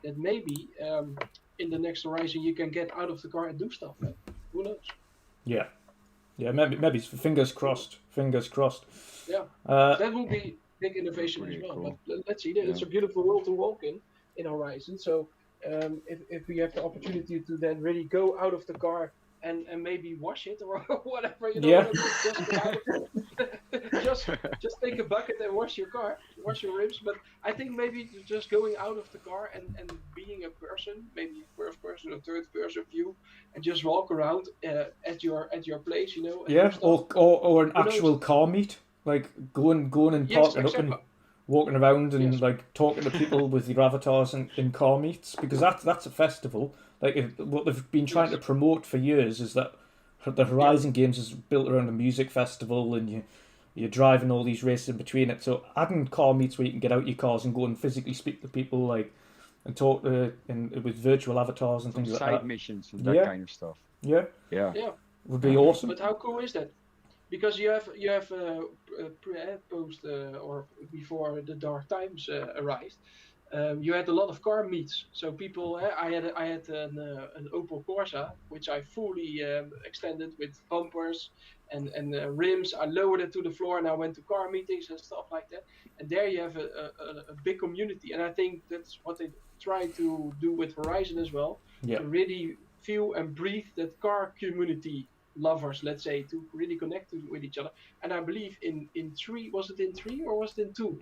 that maybe in the next Horizon you can get out of the car and do stuff. Man. Who knows? Yeah, maybe fingers crossed. Yeah, that would be big innovation as well. Cool. But let's see, it's a beautiful world to walk in Horizon. So if we have the opportunity to then really go out of the car and maybe wash it or whatever, just take a bucket and wash your car, wash your rims. But I think maybe just going out of the car and being a person, maybe first person or third person view, and just walk around at your place, Yeah, or an actual car meet. Like going and parking up and walking around and like talking to people with your avatars in car meets, because that's a festival. Like what they've been trying to promote for years is that the Horizon games is built around a music festival, and you're driving all these races in between it. So adding car meets where you can get out your cars and go and physically speak to people, like and talk with virtual avatars and things like that. Side missions and that kind of stuff. Yeah, would be awesome. But how cool is that? Because you have post or before the dark times arrived, you had a lot of car meets. So people, I had an Opel Corsa which I fully extended with bumpers and rims. I lowered it to the floor and I went to car meetings and stuff like that. And there you have a big community, and I think that's what they try to do with Horizon as well. Yeah. To really feel and breathe that car community. Lovers, let's say, to really connect with each other. And I believe in 3, was it in 3 or was it in 2?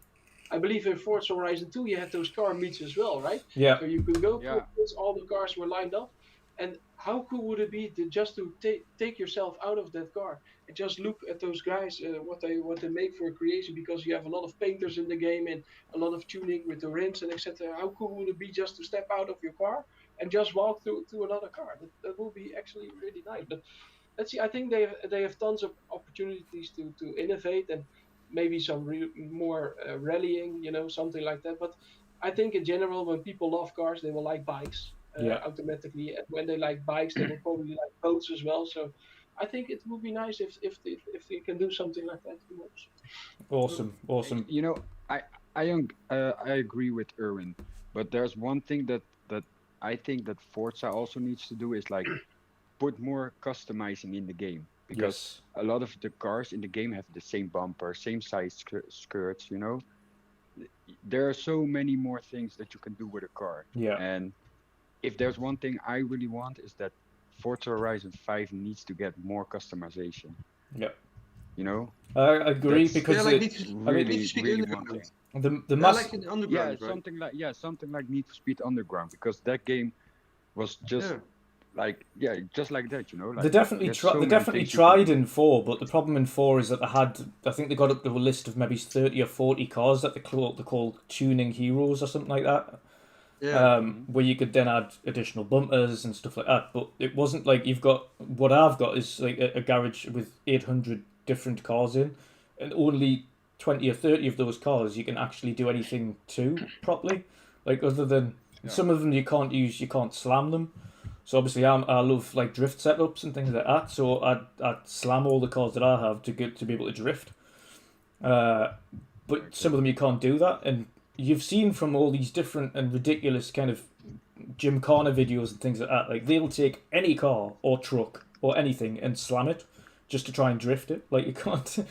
I believe in Forza Horizon 2 you had those car meets as well, right? Yeah. So you could go to Yeah. a place, all the cars were lined up. And how cool would it be to just to take yourself out of that car and just look at those guys, what they make for a creation, because you have a lot of painters in the game and a lot of tuning with the rims and etc. How cool would it be just to step out of your car and just walk to another car? That would be actually really nice. But let's see. I think they have tons of opportunities to innovate and maybe some more rallying, something like that. But I think in general, when people love cars, they will like bikes automatically. And when they like bikes, they will probably like boats as well. So I think it would be nice if they can do something like that. Who knows? Awesome. You know, I agree with Erwin, but there's one thing that I think that Forza also needs to do is like put more customizing in the game, because a lot of the cars in the game have the same bumper, same size skirts. There are so many more things that you can do with a car. Yeah. And if there's one thing I really want, is that Forza Horizon 5 needs to get more customization. Yeah. I agree, because Yeah, like it, really, Need for Speed really Underground. wanting. the Yeah, mass, like in Underground, right? Something like Need for Speed Underground, because that game was just just like that. they definitely there's so many definitely things you can tried do. in 4, but the problem in 4 is that I think they got up to a list of maybe 30 or 40 cars that they call tuning heroes or something like that. Yeah. Where you could then add additional bumpers and stuff like that. But it wasn't like you've got, what I've got is like a garage with 800 different cars in, and only 20 or 30 of those cars you can actually do anything to properly. Like, other than some of them you can't slam them. So obviously I love like drift setups and things like that. So I'd slam all the cars that I have to be able to drift. But some of them you can't do that, and you've seen from all these different and ridiculous kind of Gymkhana videos and things like that, like they'll take any car or truck or anything and slam it just to try and drift it. Like, you can't.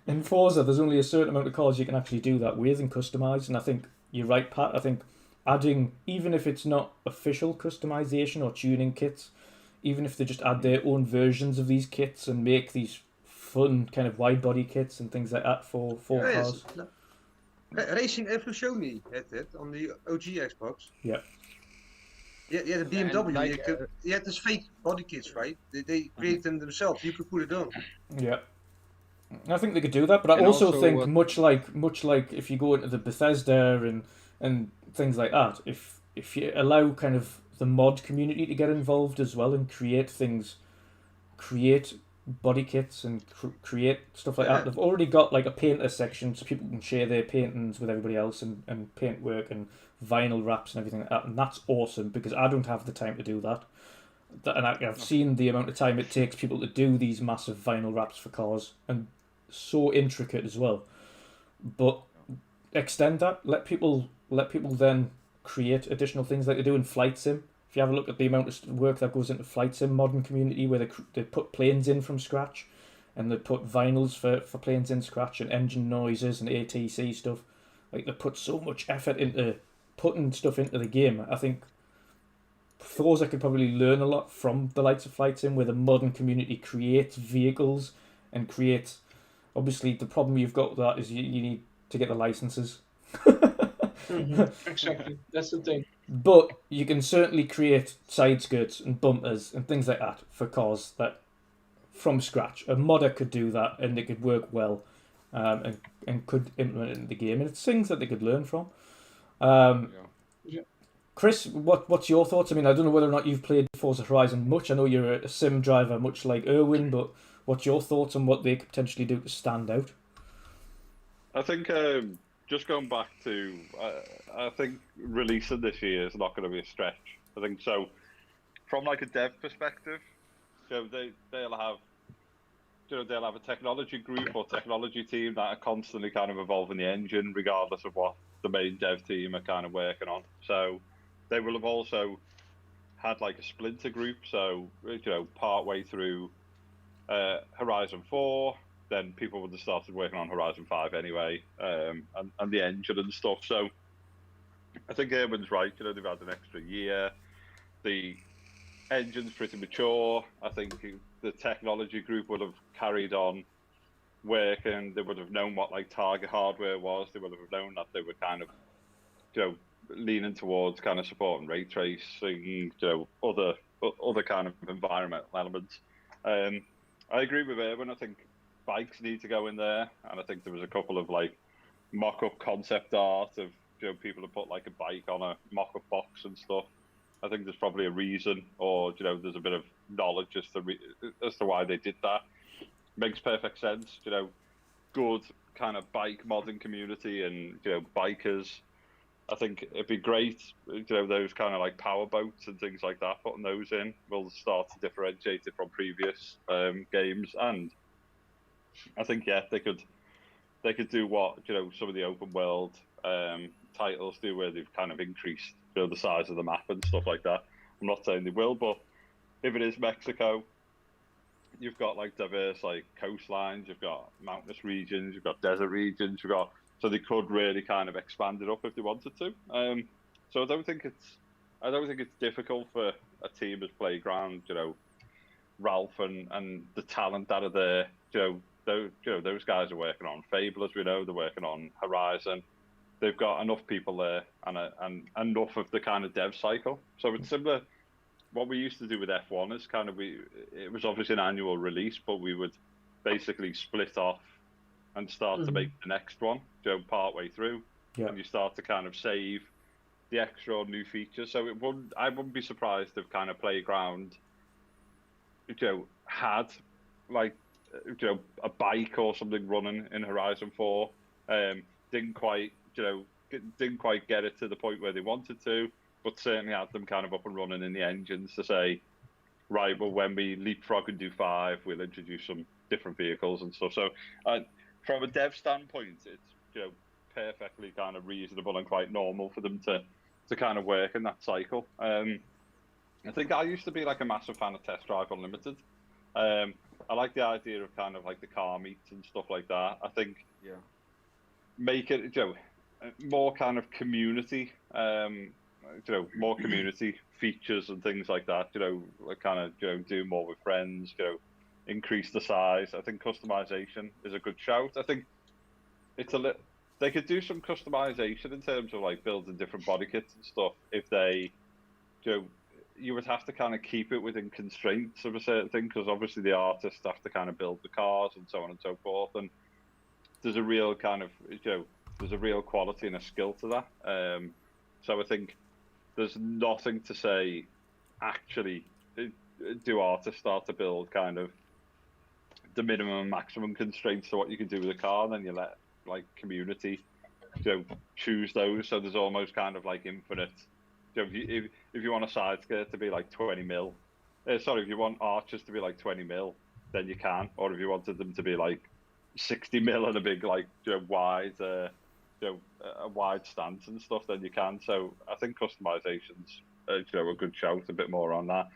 In Forza, there's only a certain amount of cars you can actually do that with and customize. And I think you're right, Pat. I think adding, even if it's not official customization or tuning kits, even if they just add their own versions of these kits and make these fun kind of wide body kits and things like that for cars. Racing Evolution had it on the OG Xbox. Yeah. Yeah, the And BMW. like, You had this fake body kits, right? They created them themselves. You could put it on. Yeah. I think they could do that, but I And also also think what- much like if you go into the Bethesda and things like that, if you allow kind of the mod community to get involved as well and create body kits and create stuff like that. They've already got like a painter section so people can share their paintings with everybody else and paint work and vinyl wraps and everything like that, and that's awesome because I don't have the time to do that. And I've seen the amount of time it takes people to do these massive vinyl wraps for cars, and so intricate as well. But extend that, let people then create additional things like they do in Flight Sim. If you have a look at the amount of work that goes into Flight Sim modern community, where they put planes in from scratch, and they put vinyls for planes in scratch and engine noises and ATC stuff. Like, they put so much effort into putting stuff into the game. I think Forza could probably learn a lot from the likes of Flight Sim, where the modern community creates vehicles and creates. Obviously, the problem you've got with that is you need to get the licenses. Exactly, that's the thing. But you can certainly create side skirts and bumpers and things like that for cars that from scratch. A modder could do that, and it could work well, and could implement it in the game. And it's things that they could learn from. Chris, what's your thoughts? I mean, I don't know whether or not you've played Forza Horizon much. I know you're a sim driver, much like Erwin, but what's your thoughts on what they could potentially do to stand out? I think just going back to, I think releasing this year is not going to be a stretch. I think so. From like a dev perspective, they'll have a technology group or technology team that are constantly kind of evolving the engine, regardless of what the main dev team are kind of working on. So they will have also had like a splinter group. So part way through Horizon 4. Then people would have started working on Horizon 5 anyway, and the engine and stuff. So I think Erwin's right. They've had an extra year. The engine's pretty mature. I think the technology group would have carried on working. They would have known what like target hardware was. They would have known that they were kind of, leaning towards kind of supporting ray tracing, other kind of environmental elements. I agree with Erwin. I think bikes need to go in there, and I think there was a couple of like mock-up concept art of people to put like a bike on a mock-up box and stuff. I think there's probably a reason, or there's a bit of knowledge as to why they did that. Makes perfect sense. Good kind of bike modding community and bikers. I think it'd be great. Those kind of like power boats and things like that. Putting those in will start to differentiate it from previous games. And I think they could do what some of the open world titles do, where they've kind of increased the size of the map and stuff like that. I'm not saying they will, but if it is Mexico, you've got like diverse like coastlines, you've got mountainous regions, you've got desert regions, so they could really kind of expand it up if they wanted to. So I don't think it's difficult for a team as Playground, Ralph and the talent that are there. Those guys are working on Fable, as we know. They're working on Horizon. They've got enough people there and enough of the kind of dev cycle. So it's similar. What we used to do with F1 is it was obviously an annual release, but we would basically split off and start to make the next one, part way through. Yeah. And you start to kind of save the extra or new features. So I wouldn't be surprised if kind of Playground, had like, a bike or something running in Horizon 4. Didn't quite get it to the point where they wanted to, but certainly had them kind of up and running in the engines to say, right, well, when we leapfrog and do 5, we'll introduce some different vehicles and stuff. So from a dev standpoint, it's perfectly kind of reasonable and quite normal for them to kind of work in that cycle. I think I used to be like a massive fan of Test Drive Unlimited. I like the idea of kind of like the car meets and stuff like that. I think make it more kind of community, more community features and things like that. Like kind of do more with friends. Increase the size. I think customization is a good shout. I think it's they could do some customization in terms of like building different body kits and stuff. If they, you would have to kind of keep it within constraints of a certain thing, because obviously the artists have to kind of build the cars and so on and so forth. And there's a real kind of, there's a real quality and a skill to that. So I think there's nothing to say, actually, do artists start to build kind of the minimum and maximum constraints to what you can do with a car, and then you let like community, choose those. So there's almost kind of like infinite. If you want a side skirt to be like 20 mil, if you want arches to be like 20 mil, then you can. Or if you wanted them to be like 60 mil and a big like wide, a wide stance and stuff, then you can. So I think customization's a good shout, a bit more on that.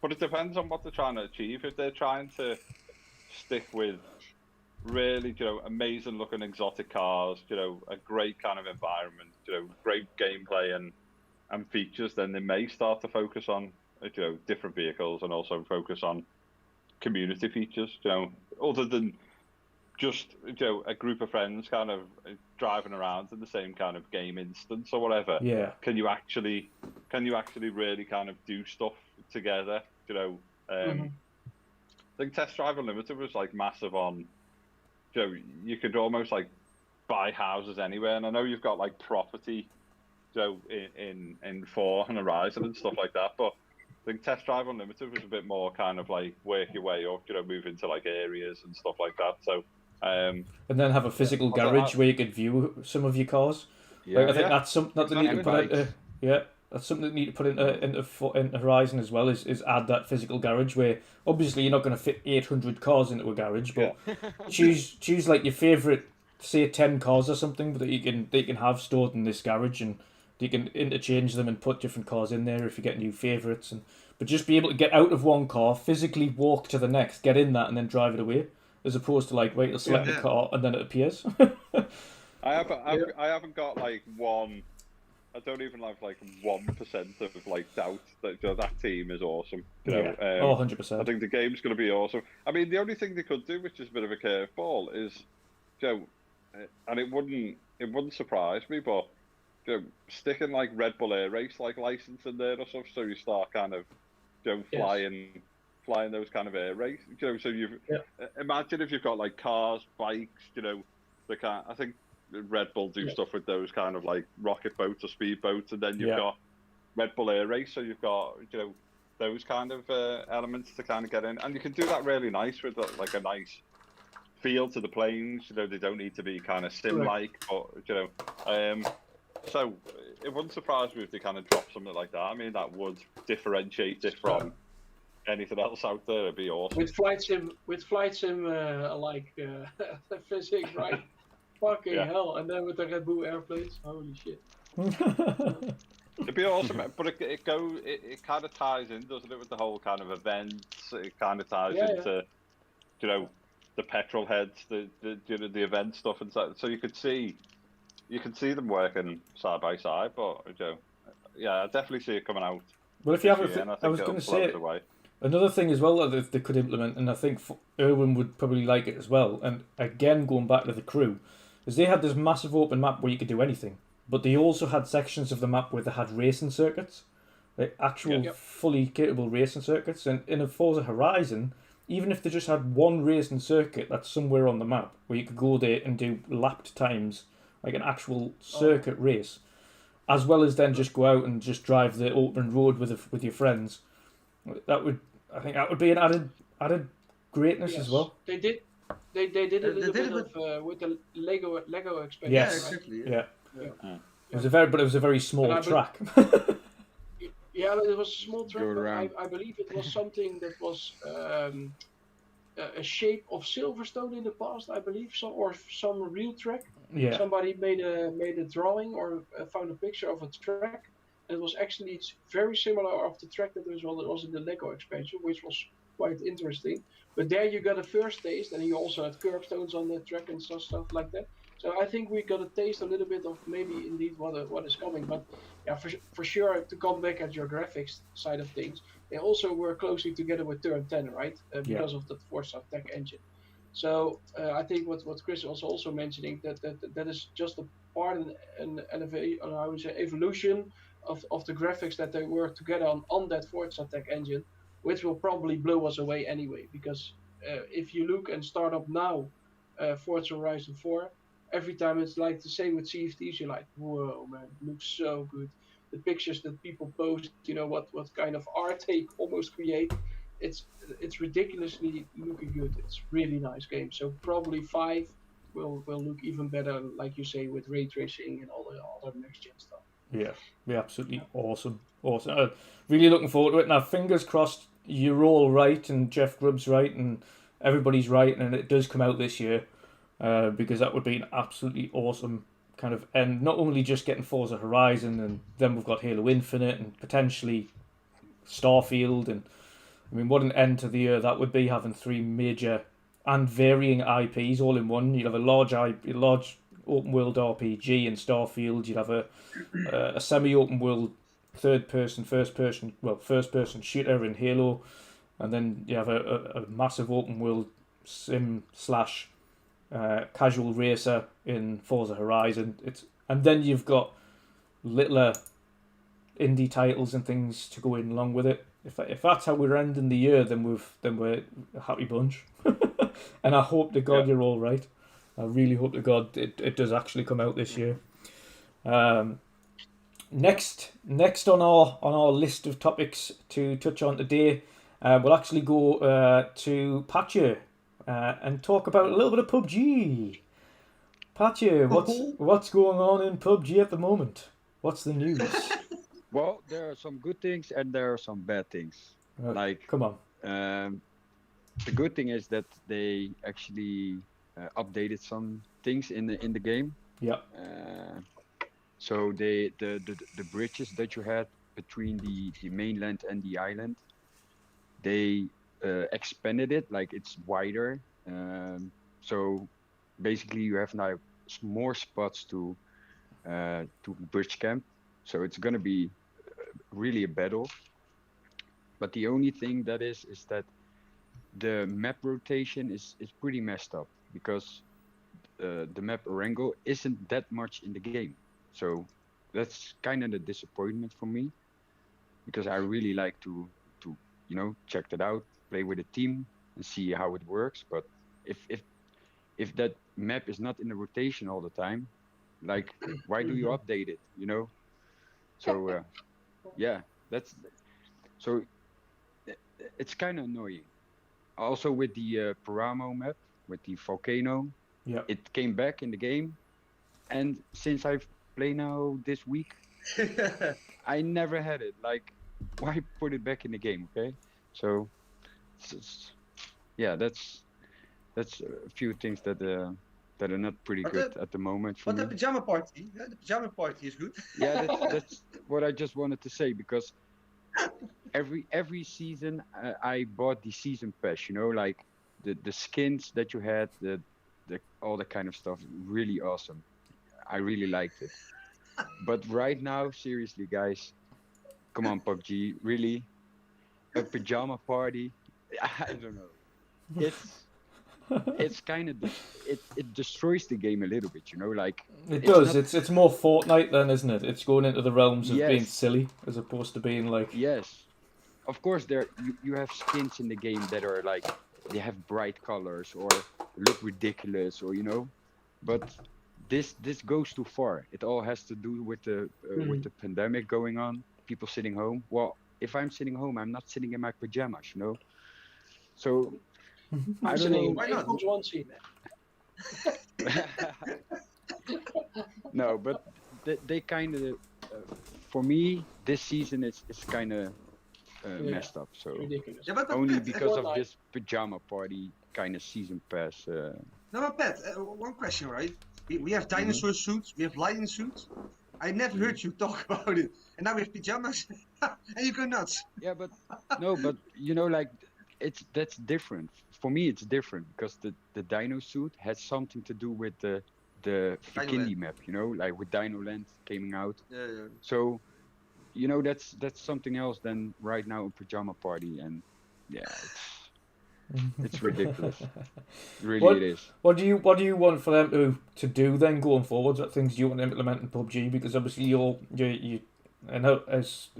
But it depends on what they're trying to achieve. If they're trying to stick with really, amazing looking exotic cars, a great kind of environment, great gameplay and features, then they may start to focus on, different vehicles and also focus on community features, other than just, a group of friends kind of driving around in the same kind of game instance or whatever. Yeah. Can you actually really kind of do stuff together? I think Test Drive Unlimited was like massive on, you could almost like buy houses anywhere, and I know you've got like property, in 4 and Horizon and stuff like that, but I think Test Drive Unlimited was a bit more kind of like work your way up, move into like areas and stuff like that. So and then have a physical garage where you could view some of your cars. Yeah, like, I think that's something that they need to put into. Yeah, that's something that they need to put into Horizon as well. Is add that physical garage where obviously you're not going to fit 800 cars into a garage, but choose like your favorite, say 10 cars or something that they can have stored in this garage, and you can interchange them and put different cars in there if you get new favorites. But just be able to get out of one car, physically walk to the next, get in that, and then drive it away. As opposed to like wait to select the car and then it appears. I haven't got like one I don't even have like 1% of like doubt that that team is awesome. You know, Yeah. Oh, I 100%. think the game's going to be awesome. I mean, the only thing they could do, which is a bit of a curveball, is, you know, and it wouldn't surprise me, but you know, sticking like Red Bull Air Race like license in there or stuff, so you start kind of, you know, flying those kind of air race. You know, so you've imagine if you've got like cars, bikes, you know, I think Red Bull do stuff with those kind of like rocket boats or speed boats, and then you've got Red Bull Air Race, so you've got, you know, those kind of elements to kind of get in, and you can do that really nice with like a nice feel to the planes. You know, they don't need to be kind of sim-like, but you know, so it wouldn't surprise me if they kind of drop something like that. I mean, that would differentiate it from anything else out there. It'd be awesome. With flight sim like physics, right? Fucking hell! And then with the Red Bull airplanes, holy shit! It'd be awesome, but it kind of ties in, doesn't it, with the whole kind of events? It kind of ties into, you know, the petrol heads, the event stuff, and so you can see them working side by side. But you know, I definitely see it coming out. Well, if you have I was going to say another thing as well that they could implement, and I think Erwin would probably like it as well. And again, going back to the crew, is they had this massive open map where you could do anything, but they also had sections of the map where they had racing circuits, like actual fully capable racing circuits. And in a Forza Horizon, even if they just had one racing circuit that's somewhere on the map where you could go there and do lapped times, like an actual circuit race, as well as then just go out and just drive the open road with your friends, I think that would be an added greatness as well. They did a little bit of with the Lego expansion. Yes, exactly. Yeah. It was a very small track. Yeah, it was a small track. I believe it was something that was a shape of Silverstone in the past. I believe some real track. Yeah. Somebody made a drawing or found a picture of a track. It was actually very similar of the track that was in the Lego expansion, which was quite interesting. But there you got a first taste, and you also had curbstones on the track and stuff like that. So I think we got a taste a little bit of maybe indeed what is coming. But yeah, for sure, to come back at your graphics side of things, they also work closely together with Turn 10, right? Because of the Forza Tech engine. So I think what Chris was also mentioning that is just a part and I would say evolution of the graphics that they work together on that Forza Tech engine, which will probably blow us away anyway. Because if you look and start up now, Forza Horizon 4, every time it's like the same with CFTs, you're like, whoa, man, it looks so good. The pictures that people post, you know, what kind of art they almost create, it's ridiculously looking good. It's really nice game. So probably 5 will look even better, like you say, with ray tracing and all the other next gen stuff. Yeah, absolutely awesome. Really looking forward to it. Now, fingers crossed, you're all right, and Jeff Grubb's right, and everybody's right, and it does come out this year, because that would be an absolutely awesome kind of end. Not only just getting Forza Horizon, and then we've got Halo Infinite, and potentially Starfield, and I mean, what an end to the year that would be, having 3 major and varying IPs all in one. You'd have a large open world RPG in Starfield. You'd have a semi-open world first person shooter in Halo, and then you have a massive open world sim / casual racer in Forza Horizon. And then you've got littler indie titles and things to go in along with it. If that's how we're ending the year, then we're a happy bunch. And I hope to God you're all right. I really hope to God it does actually come out this year. Next on our list of topics to touch on today, we'll actually go to Patcher and talk about a little bit of PUBG. Patcher, what's going on in PUBG at the moment? What's the news? Well, there are some good things and there are some bad things. Come on. The good thing is that they actually updated some things in the game. Yeah. So the bridges that you had between the mainland and the island, they expanded it, like it's wider. So basically you have now more spots to bridge camp. So it's gonna be really a battle. But the only thing that is that the map rotation is pretty messed up because the map Orango isn't that much in the game. So that's kind of the disappointment for me because I really like to check that out, play with a team and see how it works. But if that map is not in the rotation all the time, like why do you update it? So yeah, that's so it's kind of annoying. Also with the Paramo map with the volcano, Yeah. it came back in the game, and since I've played now this week, I never had it. Like, why put it back in the game? Okay, so yeah, that's a few things that are not pretty But good at the moment for But the me. pajama party, the pajama party is good. Yeah, that's what I just wanted to say because every season I bought the season pass. Like the skins that you had, the all that kind of stuff. Really awesome. I really liked it. But right now, seriously, guys, come on, PUBG, really, a pajama party? I don't know. It's kind of it destroys the game a little bit. Like It it's does. not- It's more Fortnite then, isn't it? It's going into the realms of being Yes. silly as opposed to being like. Yes, of course you have skins in the game that are like they have bright colors or look ridiculous or but this goes too far. It all has to do with the pandemic going on, people sitting home. Well, if I'm sitting home, I'm not sitting in my pajamas. So I don't know. Why not? Xbox One scene. No, but they kind of for me this season is kind of messed up. So Ridiculous. Yeah, but only Pat, because of Fortnite. this pajama party kind of season pass. No, but Pat, one question, right? We have dinosaur suits, we have lion suits. I never heard you talk about it, and now we have pajamas, and you go nuts. Yeah, but no, but like that's different. For me, it's different because the dino suit has something to do with the Vikindi map. Like with Dino Land coming out. Yeah. So that's something else than right now a pajama party, and yeah, it's ridiculous. Really, it is. What do you want for them to do then going forward? What things do you want to implement in PUBG? Because obviously you I know it's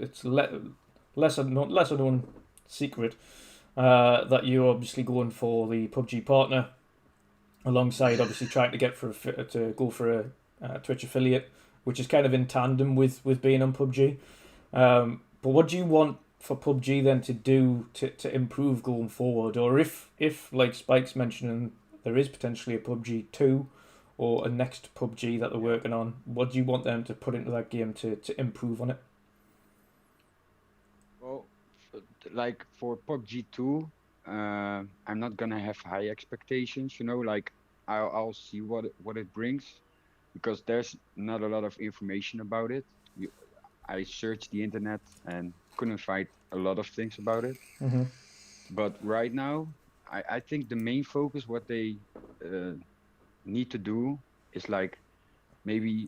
lesser known secret that you're obviously going for the PUBG partner alongside obviously trying to get to go for a Twitch affiliate, which is kind of in tandem with being on PUBG. But what do you want for PUBG then to do to improve going forward? Or if like Spike's mentioning, there is potentially a PUBG 2 or a next PUBG that they're working on, what do you want them to put into that game to improve on it? Well, like for PUBG 2, I'm not gonna have high expectations. Like I'll see what it brings, because there's not a lot of information about it. I searched the internet and couldn't find a lot of things about it. Mm-hmm. But right now, I think the main focus, what they need to do, is like maybe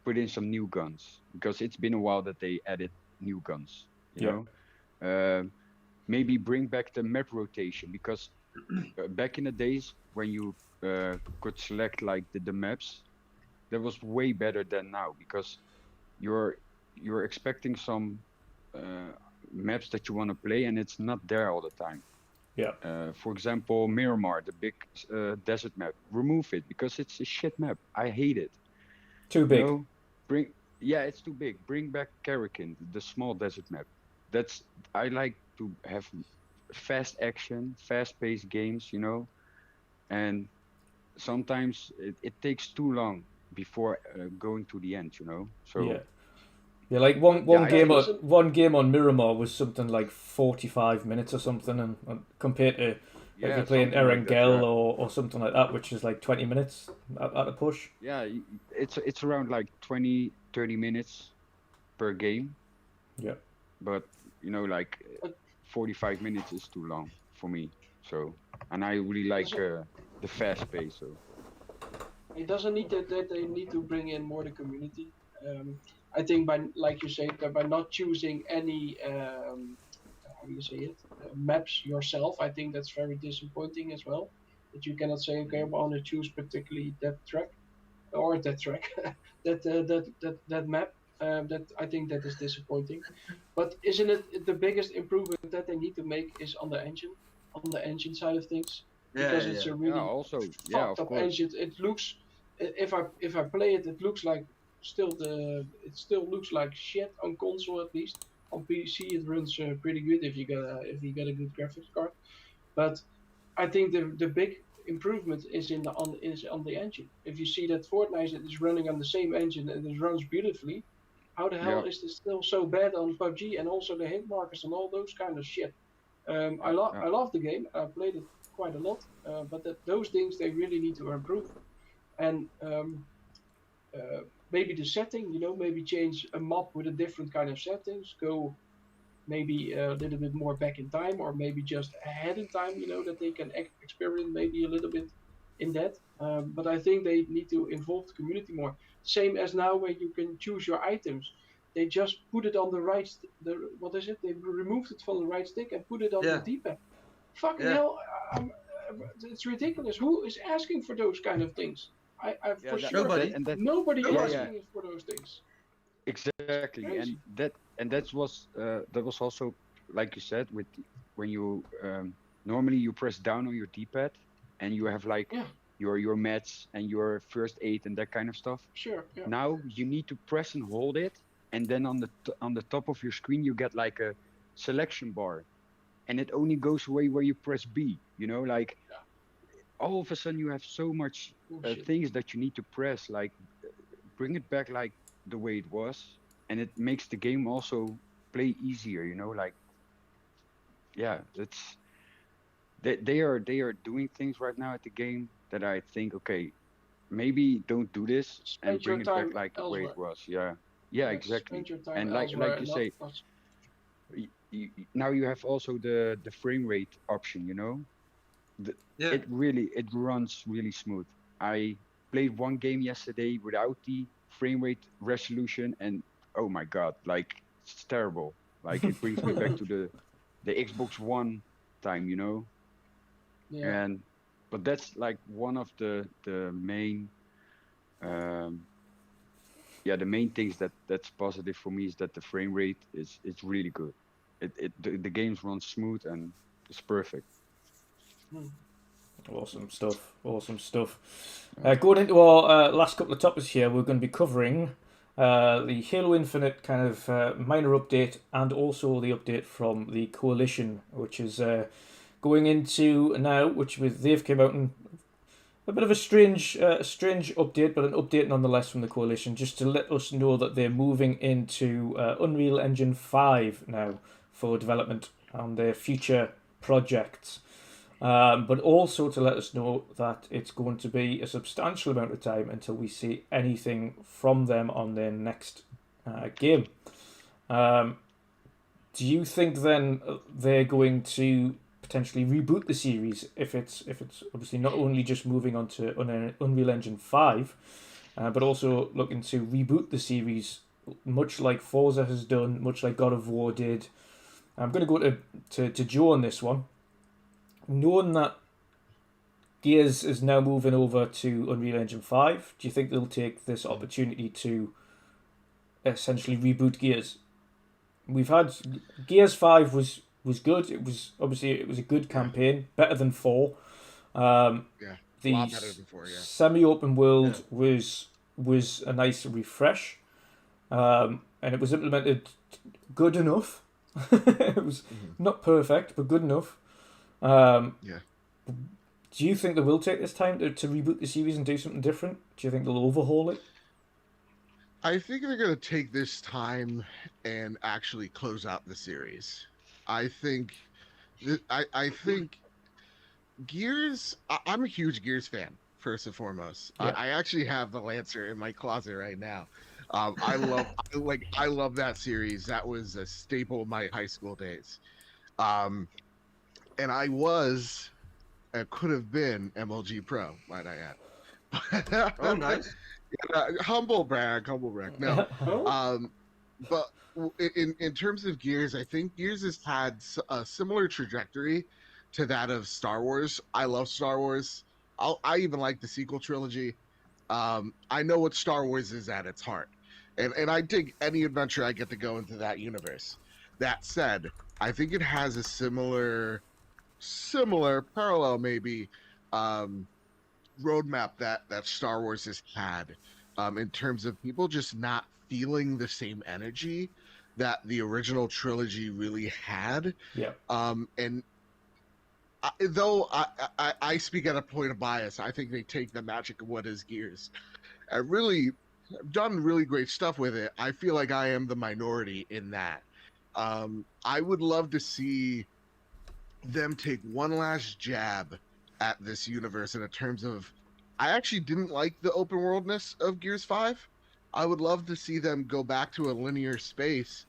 put in some new guns, because it's been a while that they added new guns. You know, maybe bring back the map rotation, because back in the days when you could select like the maps, that was way better than now, because you're expecting some maps that you want to play, and it's not there all the time. Yeah. For example, Miramar, the big desert map, remove it because it's a shit map. I hate it. Too big. It's too big. Bring back Karakin, the small desert map. I like to have fast action, fast-paced games, and sometimes it takes too long before going to the end, So yeah, like one game on Miramar was something like 45 minutes or something, and compared to if you're playing Erangel or something like that, which is like 20 minutes at a push. Yeah, it's around like 20-30 minutes per game. Yeah. But like 45 minutes is too long for me. So, and I really like the fast pace. So It doesn't need that they need to bring in more the community. I think by, like you say, that by not choosing any how do you say it, maps yourself, I think that's very disappointing as well. That you cannot say, okay, I want to choose particularly that track or that track, that map. That I think that is disappointing. But isn't it the biggest improvement that they need to make is on the engine side of things, Yeah, because yeah, it's yeah. a Yeah, really also, yeah, fucked of up course. engine. It looks, if I play it, it looks like it still looks like shit on console at least. On PC it runs pretty good if you got a good graphics card. But I think the big improvement is on the engine. If you see that Fortnite is running on the same engine and it runs beautifully, how the hell Yeah, is this still so bad on PUBG and also the hit markers and all those kind of shit? yeah, yeah. I love the game. I played it quite a lot, but those things they really need to improve. And maybe the setting, maybe change a map with a different kind of settings. Go maybe a little bit more back in time, or maybe just ahead in time. That they can experiment maybe a little bit in that. But I think they need to involve the community more. Same as now, where you can choose your items. They just put it on the right. What is it? They removed it from the right stick and put it on the Yeah, D-pad. Fucking yeah. hell! It's ridiculous. Who is asking for those kind of things? I Yeah, for that, sure Nobody. and that, nobody is yeah, Nobody. yeah, asking for those things. exactly. Crazy. That was also, like you said, with when you normally you press down on your D-pad and you have like Yeah, your meds and your first aid and that kind of stuff. sure. Yeah, Now you need to press and hold it, and then on the top of your screen you get like a selection bar, and it only goes away where you press B. Like all of a sudden you have so much bullshit. things that you need to press. Like bring it back like the way it was, and it makes the game also play easier. Like yeah, they are doing things right now at the game that I think, okay, maybe don't do this and Spend your bring it back time like the way it elsewhere. was. Yeah, yeah, Yes, exactly. spend your time And elsewhere, like you and not say, not. now you have also the frame rate option. The, Yeah. it runs really smooth. I played one game yesterday without the frame rate resolution, and oh my god, like it's terrible. Like it brings me back to the Xbox One time. Yeah, And but that's like one of the main um the main things that's positive for me is that the frame rate is it's really good. The games run smooth and it's perfect. Awesome stuff. Awesome stuff. Yeah. Going into our last couple of topics here, we're going to be covering the Halo Infinite kind of minor update and also the update from the Coalition, which is going into now, they've came out and a bit of a strange update, but an update nonetheless from the Coalition, just to let us know that they're moving into Unreal Engine 5 now for development on their future projects. But also to let us know that it's going to be a substantial amount of time until we see anything from them on their next game. Do you think then they're going to potentially reboot the series if it's obviously not only just moving on to Unreal Engine 5, but also looking to reboot the series, much like Forza has done, much like God of War did? I'm going to go to Joe on this one. Knowing that Gears is now moving over to Unreal Engine 5, do you think they'll take this opportunity to essentially reboot Gears? We've had Gears 5 was good. It was a good campaign, better than 4. Yeah, a The lot better than 4. Yeah. semi-open world Yeah. was a nice refresh, and it was implemented good enough. It was not perfect, but good enough. Yeah. Do you think they will take this time to reboot the series and do something different? Do you think they'll overhaul it? I think they're going to take this time and actually close out the series. I think I think Gears. I'm a huge Gears fan. First and foremost, Yeah. I actually have the Lancer in my closet right now. I love that series. That was a staple of my high school days. And I could have been MLG Pro, might I add. Oh, nice. Humble brag, humble brag. No, Oh, but in terms of Gears, I think Gears has had a similar trajectory to that of Star Wars. I love Star Wars. I even like the sequel trilogy. I know what Star Wars is at its heart, and I dig any adventure I get to go into that universe. That said, I think it has a similar parallel maybe um, roadmap that Star Wars has had in terms of people just not feeling the same energy that the original trilogy really had. Yeah. And though I speak at a point of bias, I think they take the magic of what is Gears and really done really great stuff with it. I feel like I am the minority in that. I would love to see them take one last jab at this universe in terms of I actually didn't like the open worldness of Gears 5. I would love to see them go back to a linear space,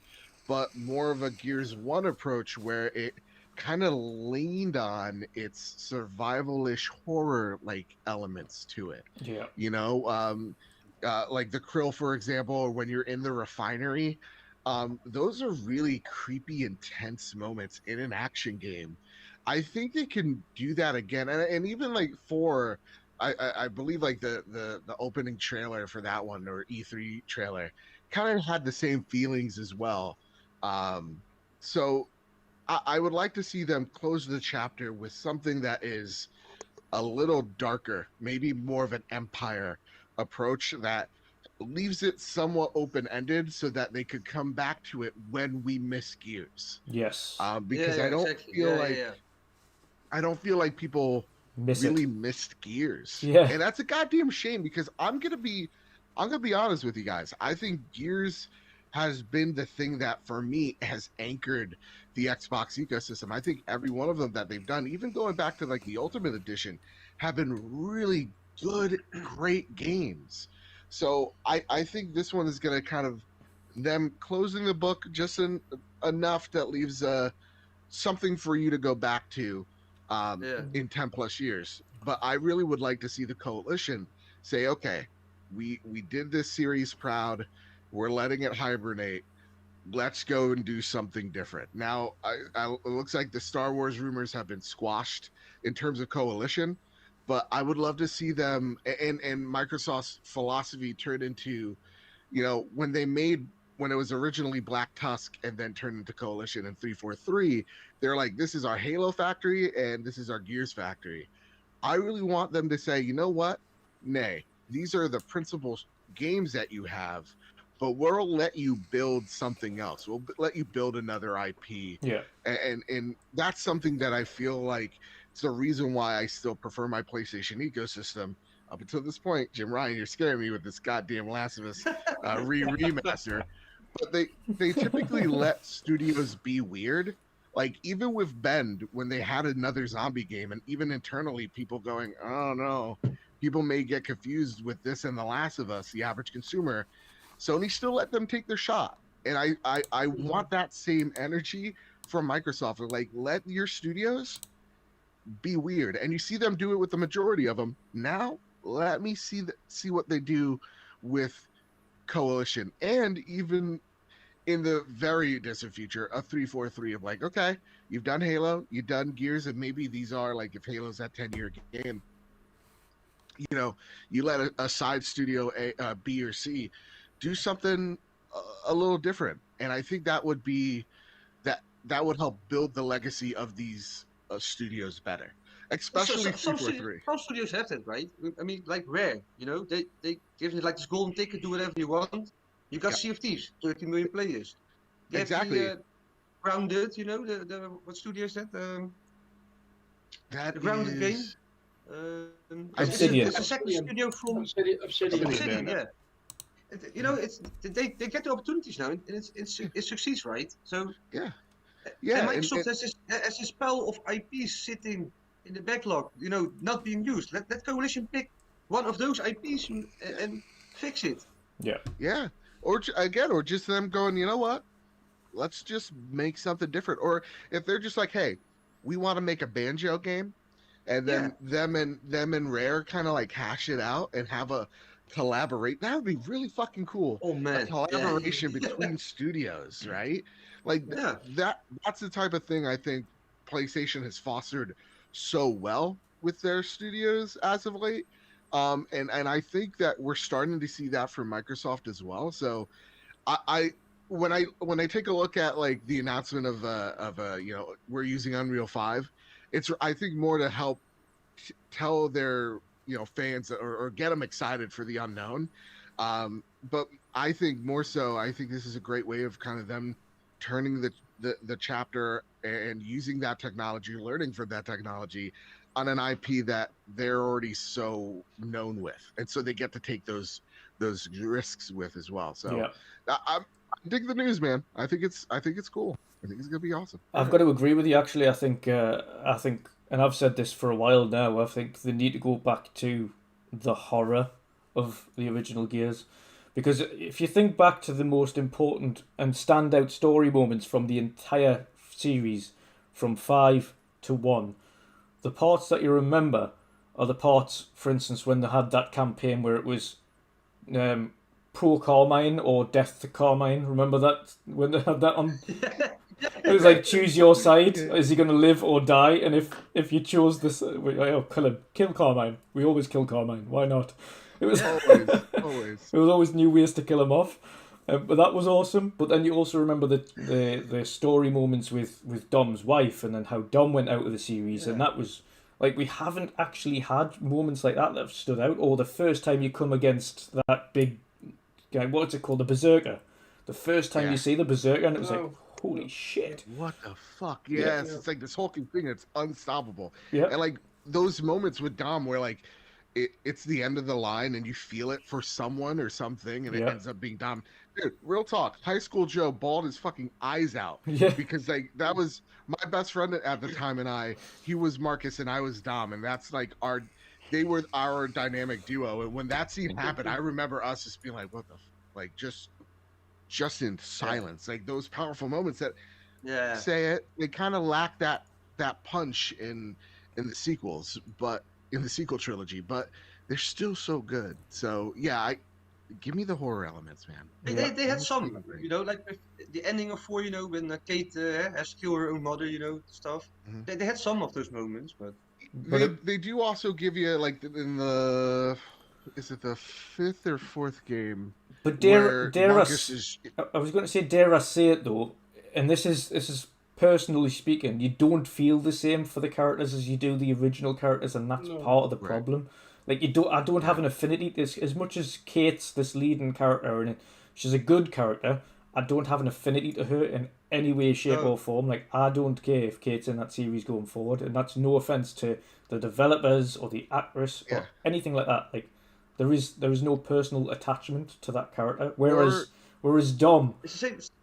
but more of a Gears 1 approach where it kind of leaned on its survival-ish horror like elements to it. Yeah. You know, like the Krill, for example, or when you're in the refinery. Those are really creepy, intense moments in an action game. I think they can do that again, and even like for, I believe like the opening trailer for that one or E3 trailer kind of had the same feelings as well. So I would like to see them close the chapter with something that is a little darker, maybe more of an Empire approach that leaves it somewhat open-ended so that they could come back to it when we miss Gears. Yes. Because Yeah, I don't exactly. feel Yeah, like yeah. I don't feel like people Miss really it. missed Gears. Yeah. And that's a goddamn shame because I'm gonna be honest with you guys. I think Gears has been the thing that for me has anchored the Xbox ecosystem. I think every one of them that they've done, even going back to like the Ultimate Edition, have been really good, great games. So I think this one is gonna kind of them closing the book just enough that leaves something for you to go back to Yeah. in 10 plus years. But I really would like to see the coalition say, okay, we did this series proud. We're letting it hibernate. Let's go and do something different. Now, it looks like the Star Wars rumors have been squashed in terms of coalition, but I would love to see them and Microsoft's philosophy turn into, you know, when it was originally Black Tusk and then turned into Coalition in 343, they're like, this is our Halo factory and this is our Gears factory. I really want them to say, you know what? Nay, these are the principal games that you have, but we'll let you build something else. We'll let you build another IP. Yeah. And that's something that I feel like it's the reason why I still prefer my PlayStation ecosystem. Up until this point, Jim Ryan, you're scaring me with this goddamn Last of Us remaster. But they typically let studios be weird. Like even with Bend, when they had another zombie game, and even internally, people going, "Oh no, people may get confused with this and The Last of Us." The average consumer, Sony still let them take their shot, and I want that same energy from Microsoft. Like let your studios be weird, and you see them do it with the majority of them. Now let me see what they do with Coalition, and even in the very distant future, a 343 of like, okay, you've done Halo, you've done Gears, and maybe these are like if Halo's that 10-year game, you know, you let a side studio B or C do something a little different, and I think that would be that would help build the legacy of these studios better, especially 343. Some studios have that, right? I mean, like Rare, you know, they give you like this golden ticket, do whatever you want. You got Sea of Thieves, 30 million players. They Exactly. have the Grounded, you know, the what studio is that? That The Grounded game. is Obsidian. It's a second studio from Obsidian. yeah. You know, they get the opportunities now, and it succeeds, right? So yeah. and Microsoft has this pile of IPs sitting in the backlog, you know, not being used. Let Coalition pick one of those IPs and fix it. Yeah. Or just them going, you know what? Let's just make something different. Or if they're just like, hey, we want to make a Banjo game, and then them and Rare kind of like hash it out and have a collaborate. That would be really fucking cool. Oh A man, collaboration between studios, right? Like Yeah. that's the type of thing I think PlayStation has fostered so well with their studios as of late. And I think that we're starting to see that from Microsoft as well. So I when I take a look at like the announcement of we're using Unreal 5, it's I think more to help tell their fans or get them excited for the unknown. But I think more so, I think this is a great way of kind of them turning the chapter and using that technology, learning from that technology on an IP that they're already so known with, and so they get to take those risks with as well. So Yeah. I dig the news, man. I think it's cool. I think it's gonna be awesome. I've got to agree with you. Actually, I think, and I've said this for a while now. I think they need to go back to the horror of the original Gears, because if you think back to the most important and standout story moments from the entire series, from 5 to 1, the parts that you remember are the parts, for instance, when they had that campaign where it was Pro Carmine or Death to Carmine. Remember that when they had that on? It was like, choose your side. Is he going to live or die? And if you chose this, kill him. Kill Carmine. We always kill Carmine. Why not? It was always. There was always new ways to kill him off. But that was awesome. But then you also remember the story moments with Dom's wife, and then how Dom went out of the series, and that was like, we haven't actually had moments like that have stood out. Or the first time you come against that big guy, what's it called, the Berserker. The first time you see the Berserker, and it was like, holy shit. What the fuck? Yes, it's like this hulking thing that's unstoppable. Yeah. And like those moments with Dom where like it's the end of the line and you feel it for someone or something, and it ends up being Dom. Dude, real talk. High School Joe bawled his fucking eyes out. Yeah. Because like that was my best friend at the time, and he was Marcus and I was Dom, and that's like they were our dynamic duo. And when that scene happened, I remember us just being like, what the like just in silence. Like those powerful moments that say it, they kind of lack that punch in the sequels, but in the sequel trilogy, but they're still so good. So yeah, give me the horror elements, man. They had some, like with the ending of 4, when Kate has to kill her own mother, stuff. Mm-hmm. They had some of those moments, but they do also give you like in the, is it the 5th or 4th game? But I was going to say, dare I say it though, and this is personally speaking, you don't feel the same for the characters as you do the original characters, and that's part of the problem. Like I don't have an affinity as much as Kate's this leading character, and she's a good character. I don't have an affinity to her in any way, shape, or form. Like, I don't care if Kate's in that series going forward, and that's no offense to the developers or the actress or anything like that. Like, there is no personal attachment to that character. Whereas Dom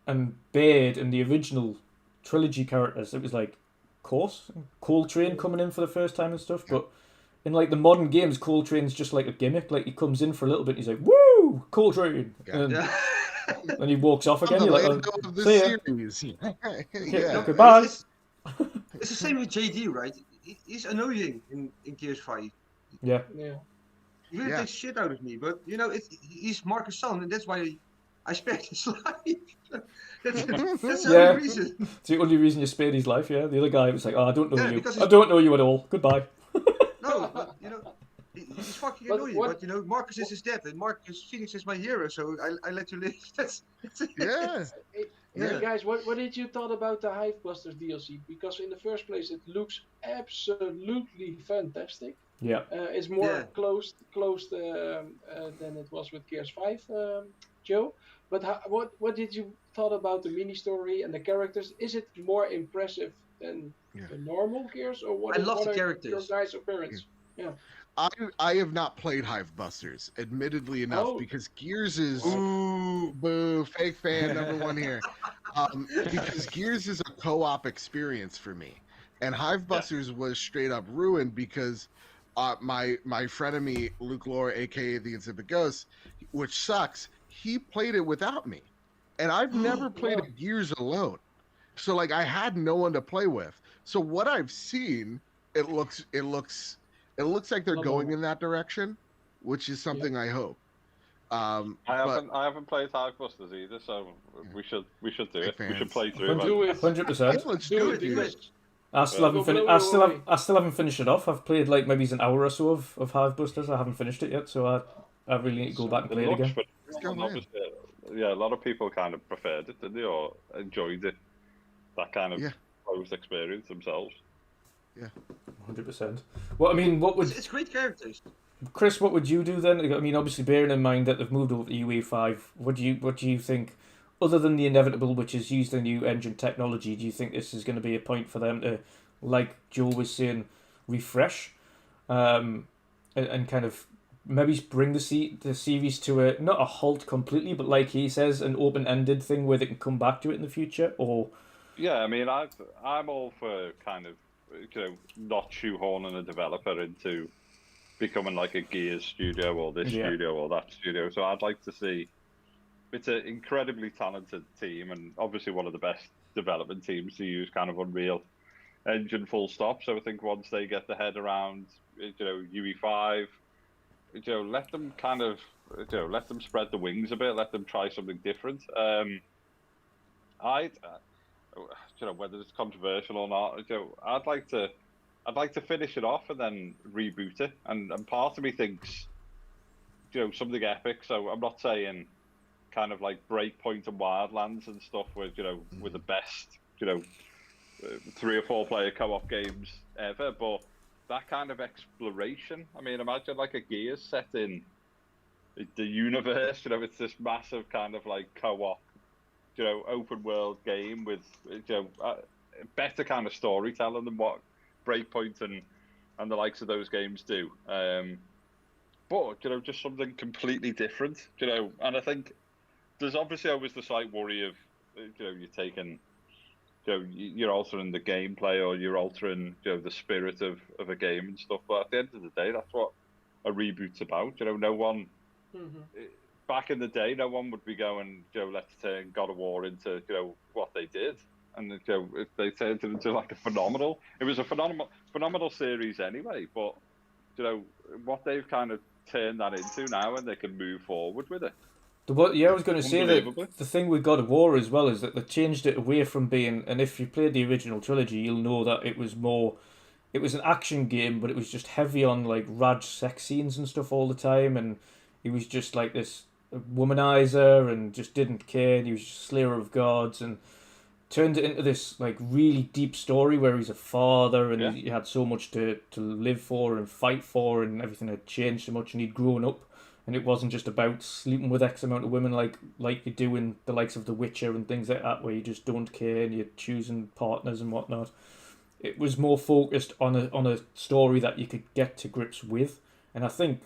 and Baird and the original trilogy characters, it was like, of course, Coltrane coming in for the first time and stuff. But in like the modern games, Coltrane's just like a gimmick. Like, he comes in for a little bit, and he's like, "Woo, Coltrane," and then he walks off again. You're like, "Oh, see ya." Goodbye. It's the same with JD, right? He's annoying in Gears 5. Yeah. He really takes shit out of me, but he's Marcus' son, and that's why I spared his life. that's the only reason. It's the only reason you spared his life. Yeah, the other guy was like, "Oh, I don't know you. I don't know you at all. Goodbye." No, but he's fucking annoying. But Marcus is his dad, and Marcus Phoenix is my hero, so I let you live. That's it. Hey guys, what did you thought about the Hivebusters DLC? Because in the first place, it looks absolutely fantastic. Yeah. It's more closed than it was with Gears 5, Joe. But what did you thought about the mini story and the characters? Is it more impressive than the normal Gears, or what? I love the characters. Your guys' appearance. Yeah. I have not played Hivebusters, admittedly enough, because Gears is boo, fake fan number one here. Because Gears is a co-op experience for me, and Hivebusters was straight up ruined because my frenemy Luke Lore, aka the Insipid Ghost, which sucks, he played it without me, and I've never played a Gears alone, so like I had no one to play with. So what I've seen, it looks like they're going in that direction, which is something I hope. But I haven't played Hive Busters either, so we should do it. We should fans. play through it. Do it. 100%. Let's Do do it it, dude. because I still haven't It'll blow finished. you I still haven't finished it off. I've played like maybe an hour or so of Hive Busters. I haven't finished it yet, so I really need to go back and play it again. Let's go, And man. obviously, yeah, a lot of people kind of preferred it, didn't they, or enjoyed it, that kind of Yeah. closed experience themselves. 100%. Well, I mean, what would It's great characters. Chris? What would you do then? I mean, obviously, bearing in mind that they've moved over to UE5, what do you think? Other than the inevitable, which is use the new engine technology, do you think this is going to be a point for them to, like Joe was saying, refresh, and kind of maybe bring the series to a not a halt completely, but like he says, an open-ended thing where they can come back to it in the future? Or Yeah, I mean, I'm all for kind of, not shoehorning a developer into becoming like a Gears studio or this studio or that studio. So I'd like to see. It's an incredibly talented team, and obviously one of the best development teams to use kind of Unreal Engine full stop. So I think once they get their head around, UE5, let them kind of, let them spread the wings a bit, let them try something different. Whether it's controversial or not, I'd like to finish it off and then reboot it. And part of me thinks, something epic. So I'm not saying kind of like Breakpoint and Wildlands and stuff where, with the best, 3 or 4 player co-op games ever, but that kind of exploration. I mean, imagine like a Gears set in the universe, it's this massive kind of like co-op, open world game with, better kind of storytelling than what Breakpoint and the likes of those games do. But, just something completely different, and I think there's obviously always the slight worry of, you're taking, you're altering the gameplay or you're altering, the spirit of a game and stuff. But at the end of the day, that's what a reboot's about. No one, back in the day, no one would be going, let's turn God of War into, what they did. And, if they turned it into like it was a phenomenal series anyway. But, what they've kind of turned that into now, and they can move forward with it. I was going to say that the thing with God of War as well is that they changed it away from being, and if you played the original trilogy, you'll know that it was an action game, but it was just heavy on like rad sex scenes and stuff all the time, and he was just like this womanizer and just didn't care, and he was just slayer of gods, and turned it into this like really deep story where he's a father and he had so much to live for and fight for, and everything had changed so much, and he'd grown up. And it wasn't just about sleeping with X amount of women like you do in the likes of The Witcher and things like that, where you just don't care and you're choosing partners and whatnot. It was more focused on a story that you could get to grips with. And I think,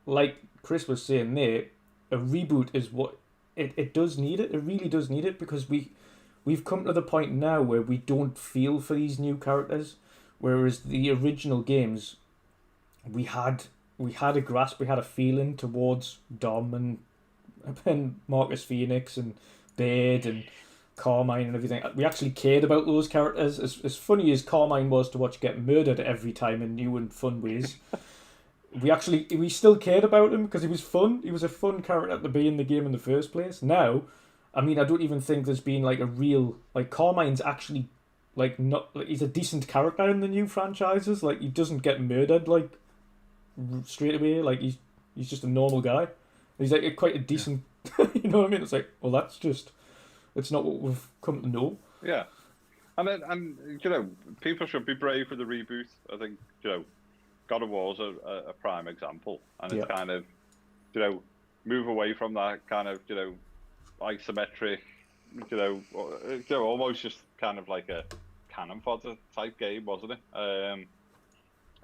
like Chris was saying there, a reboot is what it does need it. It really does need it, because we've come to the point now where we don't feel for these new characters, whereas the original games, we had a grasp, we had a feeling towards Dom and Marcus Phoenix and Baird and Carmine and everything. We actually cared about those characters. As funny as Carmine was to watch get murdered every time in new and fun ways, we still cared about him because he was fun. He was a fun character to be in the game in the first place. Now, I mean, I don't even think there's been like a real, like, Carmine's actually like not like, he's a decent character in the new franchises. Like, he doesn't get murdered like straight away. Like, he's just a normal guy. He's like quite a decent you know what I mean? It's like, well, it's not what we've come to know. Yeah. And people should be brave for the reboot. I think, God of War's a prime example. And it's kind of, move away from that kind of, isometric, almost just kind of like a cannon fodder type game, wasn't it?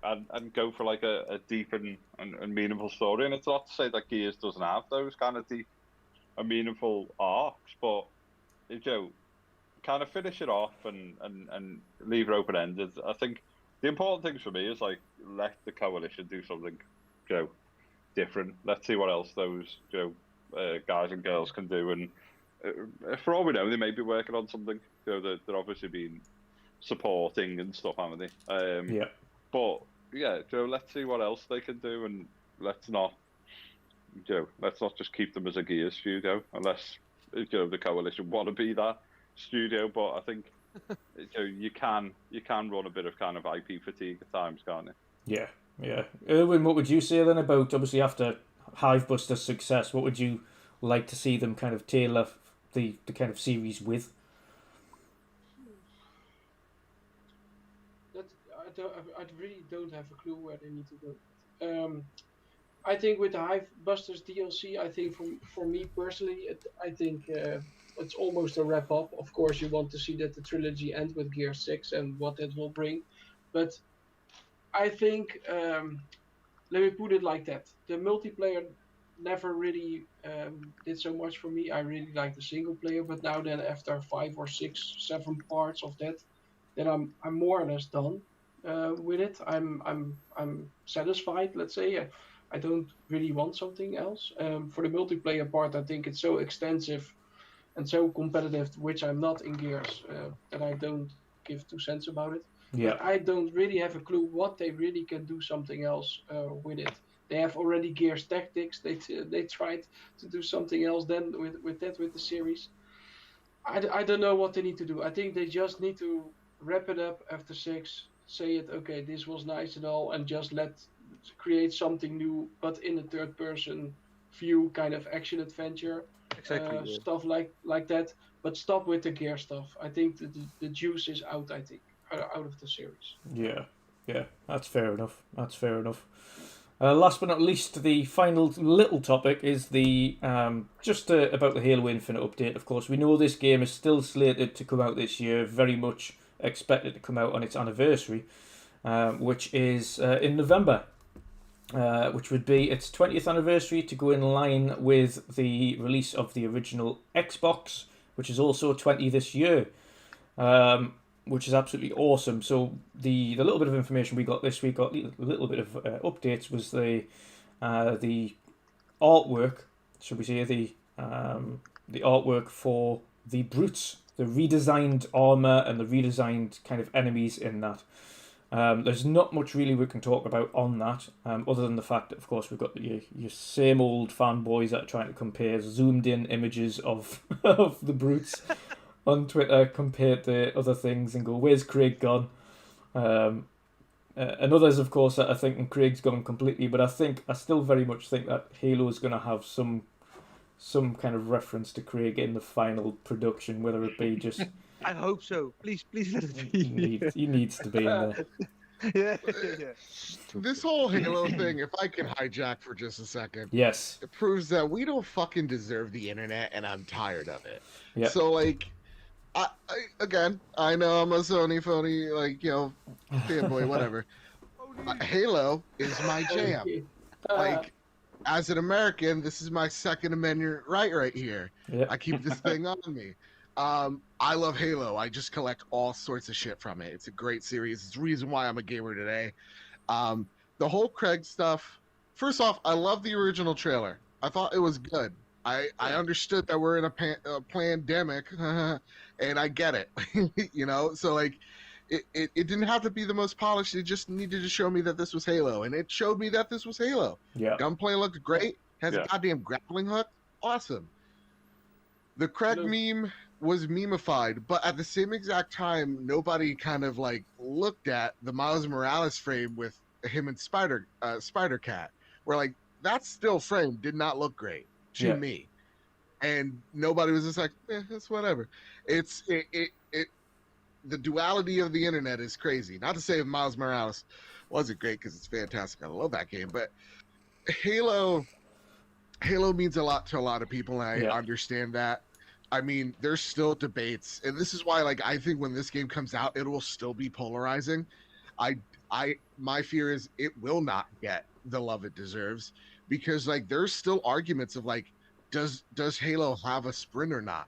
And go for like a deep and meaningful story. And it's not to say that Gears doesn't have those kind of deep and meaningful arcs, but kind of finish it off and leave it open ended. I think the important things for me is like let the coalition do something, different. Let's see what else those guys and girls can do. And for all we know, they may be working on something. They're obviously been supporting and stuff, haven't they? But yeah, let's see what else they can do, and let's not let's not just keep them as a Gears studio, unless the coalition want to be that studio. But I think you can run a bit of kind of IP fatigue at times, can't you? Yeah. Erwin, what would you say then about, obviously after Hivebuster's success, what would you like to see them kind of tailor the kind of series with? I really don't have a clue where they need to go. I think with the Hivebusters DLC, I think for me personally, I think it's almost a wrap up. Of course, you want to see that the trilogy ends with Gear 6 and what that will bring. But I think, let me put it like that. The multiplayer never really did so much for me. I really like the single player, but now then after 5 or 6, 7 parts of that, then I'm more or less done with it. I'm satisfied, let's say. I don't really want something else. For the multiplayer part, I think it's so extensive and so competitive, which I'm not in Gears, that I don't give 2 cents about it. Yeah. But I don't really have a clue what they really can do something else with it. They have already Gears Tactics. They tried to do something else then with the series. I don't know what they need to do. I think they just need to wrap it up after 6. Say it, okay, this was nice and all, and just create something new, but in a third person view kind of action adventure. Exactly. Stuff like that. But stop with the gear stuff. I think the juice is out, out of the series. Yeah, that's fair enough. Last but not least, the final little topic is the about the Halo Infinite update. Of course, we know this game is still slated to come out this year, very much expected to come out on its anniversary, which is in November, which would be its 20th anniversary, to go in line with the release of the original Xbox, which is also 20 this year. Which is absolutely awesome. So the little bit of information we got this week, got a little bit of updates, was the artwork, should we say, the artwork for the brutes, the redesigned armor and the redesigned kind of enemies in that. There's not much really we can talk about on that, other than the fact that, of course, we've got your same old fanboys that are trying to compare zoomed in images of of the brutes on Twitter compared to other things and go, where's Craig gone? And others, of course, that are thinking Craig's gone completely, but I still very much think that Halo is going to have some kind of reference to Craig in the final production, whether it be just... I hope so. Please let it be. He needs to be in there. Yeah. This whole Halo thing, if I can hijack for just a second, Yes. it proves that we don't fucking deserve the internet, and I'm tired of it. Yeah. So, like, I know I'm a Sony phony, fanboy, whatever. Halo is my jam. Like, as an American, this is my Second Amendment right here. Yeah. I keep this thing on me. I love Halo. I just collect all sorts of shit from it. It's a great series. It's the reason why I'm a gamer today. The whole Craig stuff. First off, I love the original trailer. I thought it was good. I understood that we're in a pandemic, and I get it. So like, it didn't have to be the most polished. It just needed to show me that this was Halo, and it showed me that this was Halo. Yeah. Gunplay looked great. Has a goddamn grappling hook. Awesome. The Craig meme was memeified, but at the same exact time, nobody kind of like looked at the Miles Morales frame with him and Spider Cat, where like that still frame did not look great to me, and nobody was just like, it's whatever. The duality of the internet is crazy. Not to say if Miles Morales wasn't great, because it's fantastic. I love that game, but Halo means a lot to a lot of people, and I understand that. I mean, there's still debates, and this is why, like, I think when this game comes out, it will still be polarizing. My fear is it will not get the love it deserves, because like there's still arguments of like, does Halo have a sprint or not?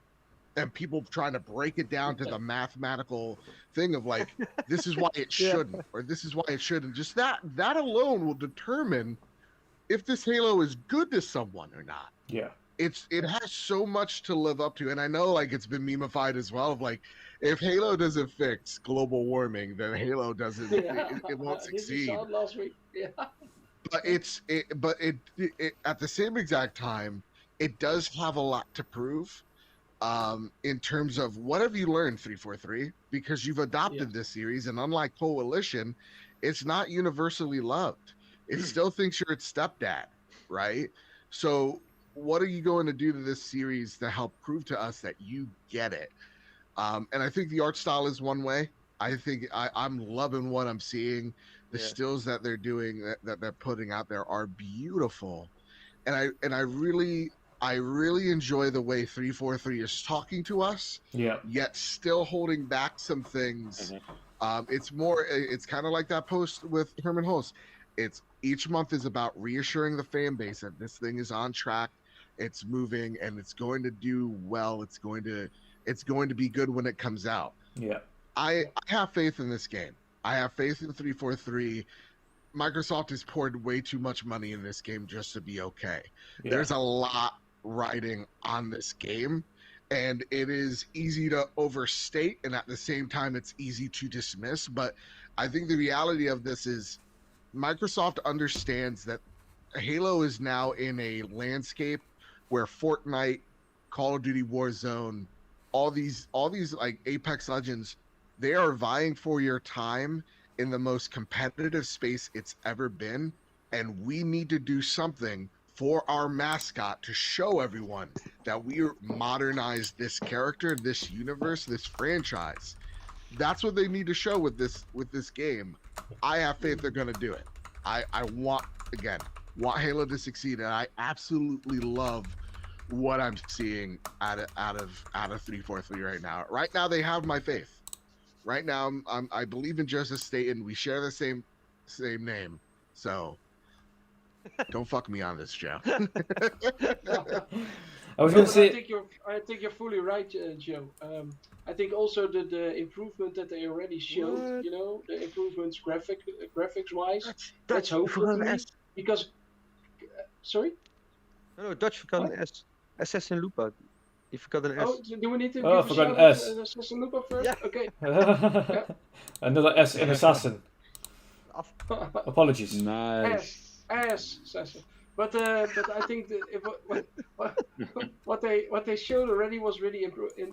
And people trying to break it down to the mathematical thing of like, this is why it shouldn't, or this is why it shouldn't. Just that alone will determine if this Halo is good to someone or not. Yeah. It has so much to live up to, and I know like it's been memeified as well of like, if Halo doesn't fix global warming, then Halo doesn't it won't succeed. Last week. Yeah. but it at the same exact time, it does have a lot to prove. In terms of what have you learned 343, because you've adopted this series, and unlike Coalition, it's not universally loved. It still thinks you're its stepdad, right? So what are you going to do to this series to help prove to us that you get it? And I think the art style is one way. I think I'm loving what I'm seeing. The stills that they're doing, that they're putting out there, are beautiful, and I really enjoy the way 343 is talking to us, yet still holding back some things. It's kind of like that post with Herman Hulse. It's each month is about reassuring the fan base that this thing is on track, it's moving, and it's going to do well. It's going to be good when it comes out. I have faith in this game. I have faith in 343. Microsoft has poured way too much money in this game just to be okay. There's a lot riding on this game, and it is easy to overstate, and at the same time it's easy to dismiss. But I think the reality of this is Microsoft understands that Halo is now in a landscape where Fortnite, Call of Duty Warzone, all these like Apex Legends, they are vying for your time in the most competitive space it's ever been, and we need to do something for our mascot to show everyone that we modernized this character, this universe, this franchise. That's what they need to show with this game. I have faith they're going to do it. I want Halo to succeed, and I absolutely love what I'm seeing out of 343 right now. Right now, they have my faith. Right now, I believe in Joseph Staten. We share the same name, so don't fuck me on this, Joe. I was going to say, I think you're fully right, Joe. I think also the improvement that they already showed, the improvements graphics wise. That's hopeful to me because. Sorry. No, Dutch forgot an S. Assassin Lupa. You forgot an S. Oh, do we need to give I a forgot shout an S. out to Lupa first? Yeah. Okay. Another S in assassin. Apologies. Nice. Assassin. But I think what they showed already was really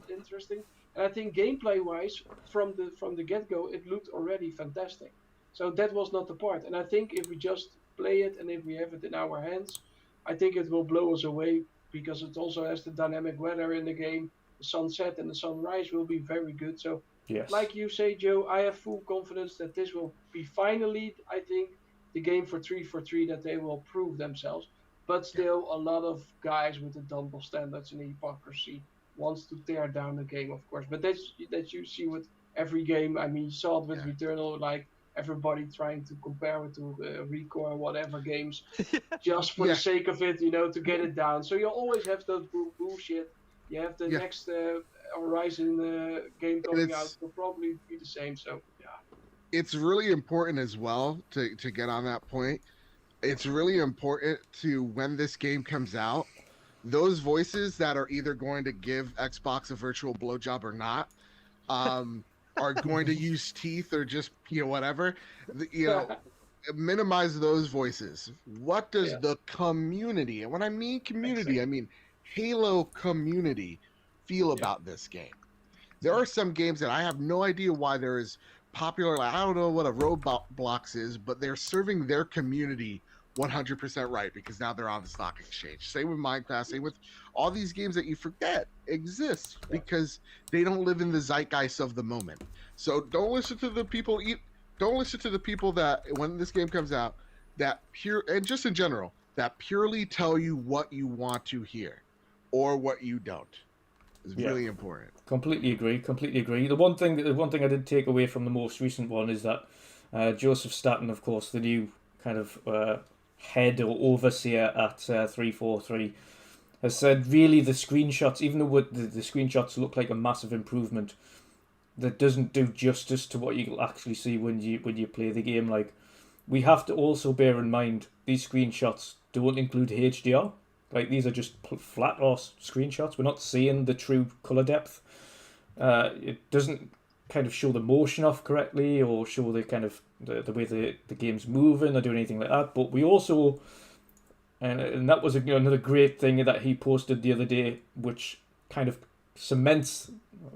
interesting, and I think gameplay wise, from the get go, it looked already fantastic. So that was not the part, and I think if we just play it and if we have it in our hands, I think it will blow us away, because it also has the dynamic weather in the game. The sunset and the sunrise will be very good. So, like you say, Joe, I have full confidence that this will be finally, I think, the game for 343, that they will prove themselves. But still, a lot of guys with the double standards and hypocrisy wants to tear down the game, of course. But that's you see with every game. I mean, you saw it with Returnal, like everybody trying to compare it to Recore or whatever games, just for the sake of it, to get it down. So you always have those bullshit. You have the next Horizon game coming out, will probably be the same. So it's really important as well to get on that point. It's really important to, when this game comes out, those voices that are either going to give Xbox a virtual blowjob or not, are going to use teeth or just whatever, minimize those voices. What does the community, and when I mean community, I mean Halo community, feel about this game? There are some games that I have no idea why they're as popular. I don't know what a Roblox is, but they're serving their community 100% right, because now they're on the stock exchange. Same with Minecraft, same with all these games that you forget exist because they don't live in the zeitgeist of the moment. So don't listen to the people that, when this game comes out, that and just in general, that purely tell you what you want to hear or what you don't. It's really important. Completely agree. The one thing I did take away from the most recent one is that Joseph Staten, of course, the new kind of head or overseer at 343, has said really the screenshots, even though the screenshots look like a massive improvement, that doesn't do justice to what you'll actually see when you play the game. Like, we have to also bear in mind these screenshots don't include HDR. Like, these are just flat or screenshots. We're not seeing the true color depth. It doesn't kind of show the motion off correctly or show the kind of the way the game's moving or do anything like that. But we also, and that was another great thing that he posted the other day, which kind of cements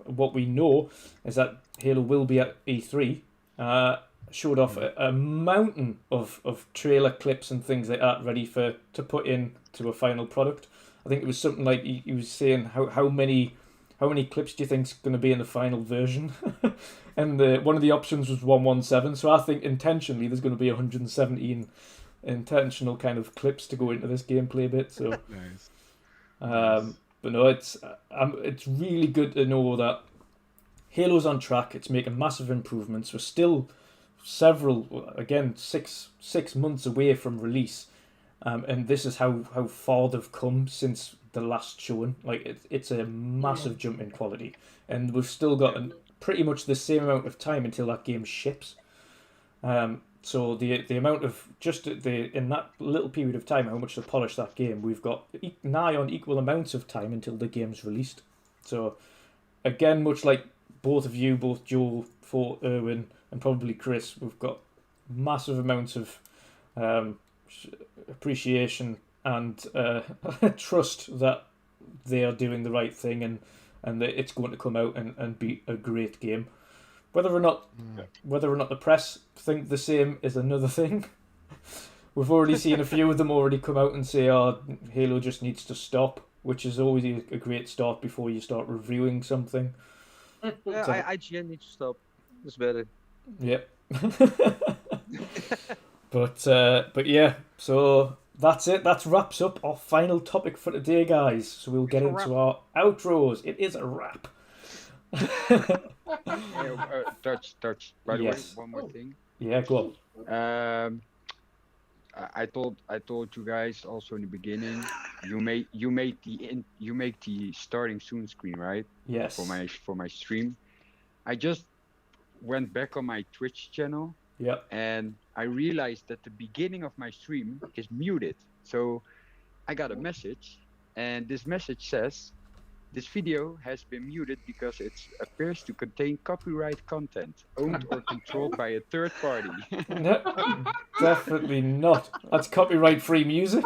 what we know, is that Halo will be at E3. Showed off a mountain of trailer clips and things like that ready to put in to a final product. I think it was something like he was saying how many clips do you think is going to be in the final version? And one of the options was 117. So I think intentionally there's going to be 117 intentional kind of clips to go into this gameplay bit. So Nice. but no, it's really good to know that Halo's on track. It's making massive improvements. We're still six months away from release, and this is how far they've come since the last showing. Like it's a massive jump in quality, and we've still got pretty much the same amount of time until that game ships. So the amount of in that little period of time, how much to polish that game, we've got nigh on equal amounts of time until the game's released. So again, much like both of you, both Joel, Erwin, and probably Chris, we've got massive amounts of appreciation and trust that they are doing the right thing and that it's going to come out and be a great game. Whether or not the press think the same is another thing. We've already seen a few of them already come out and say, "Oh, Halo just needs to stop," which is always a great start before you start reviewing something. Yeah, IGN needs to stop. It's better. Yep. But yeah, so that's it. That wraps up our final topic for today, guys. So we'll get into our outros. It is a wrap. Dutch. By the way, Yes. one more thing. Yeah, go on. I told you guys also in the beginning. You make the starting soon screen, right? Yes. For my stream. I just went back on my Twitch channel. Yep. And I realized that the beginning of my stream is muted. So I got a message, and this message says, "This video has been muted because it appears to contain copyright content owned or controlled by a third party." No, definitely not. That's copyright-free music.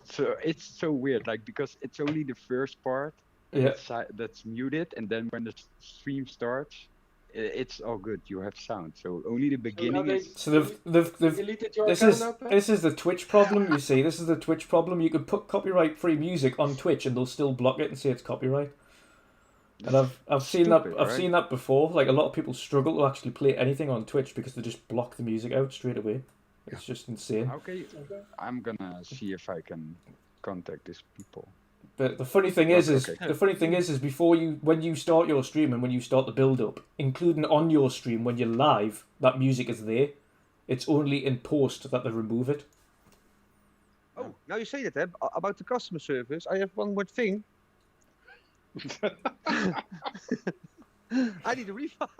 So it's so weird, like, because it's only the first part that's muted, and then when the stream starts, it's all good. You have sound. So only the beginning is. So they've deleted your this account is now, Pat? this is the Twitch problem. You see, this is the Twitch problem. You could put copyright-free music on Twitch, and they'll still block it and say it's copyright. And I've seen Stupid, I've right? seen that before. Like a lot of people struggle to actually play anything on Twitch because they just block the music out straight away. It's just insane. Okay, I'm gonna see if I can contact these people. But the funny thing is Okay. before when you start your stream and when you start the build up, including on your stream when you're live, that music is there. It's only in post that they remove it. Oh, now you say that, about the customer service, I have one more thing. I need a refund.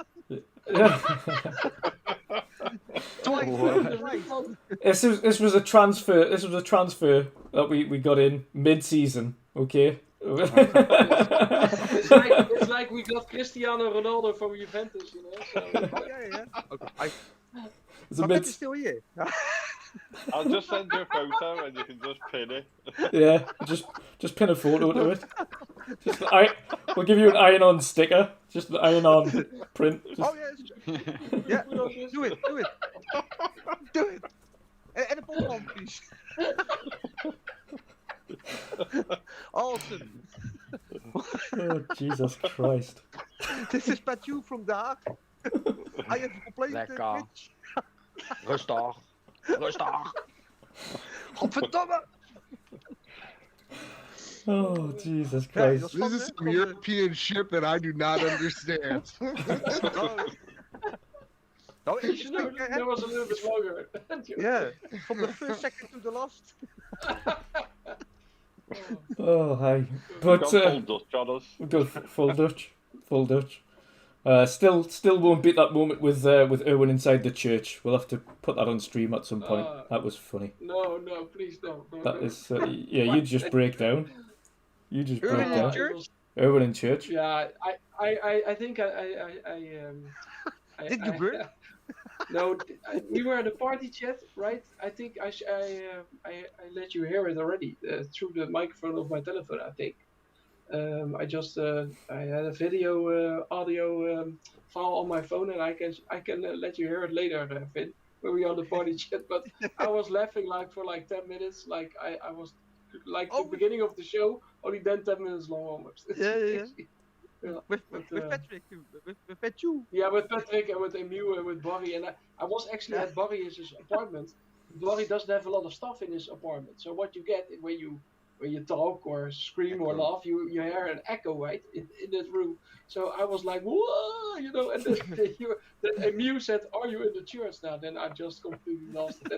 This was a transfer. This was a transfer that we got in mid-season. Okay. It's like we got Cristiano Ronaldo from Juventus, you know. So. Oh, yeah. Okay. It's a My mid. bet is still here. I'll just send you a photo and you can just pin it. Yeah, just pin a photo to it. We'll give you an iron-on sticker. Just an iron-on print. Just, Oh, yeah. Yeah, do it. Do it. And a ball, please. Awesome. oh, Jesus Christ. This is Matthew from The Hague. I have complained Lekker. Twitch. Rustig. Godverdomme. Oh, Jesus Ja, Christ. dat This is some European shit that I do not understand. Oh, You should know that was a little bit longer. yeah, from the first second to the last. Oh, hi. We've But got full Dutch on us. we've got full Dutch. Still won't beat that moment with Erwin inside the church. We'll have to put that on stream at some point. That was funny. No, please don't. That is, yeah. You just break down. You just break Erwin in down. church? Erwin in church. Yeah, I I think Did you burn? no, we were in the party chat, right? I think I let you hear it already through the microphone of my telephone. I think I just I had a video audio file on my phone, and I can let you hear it later, Finn, when we on the party chat. But I was laughing like for like 10 minutes, like I was like the Oh, beginning of the show, only then 10 minutes long almost. Yeah. Yeah, with but, Patrick, with you. yeah, with Patrick and with Emu and with Barry, and I was actually at Barry's apartment. Barry doesn't have a lot of stuff in his apartment, so what you get when you talk or scream or Echo. laugh, you hear an echo, right, in this room. So I was like, whoa, you know, and then Emu said, "Are you in the church now?" Then I just completely lost it.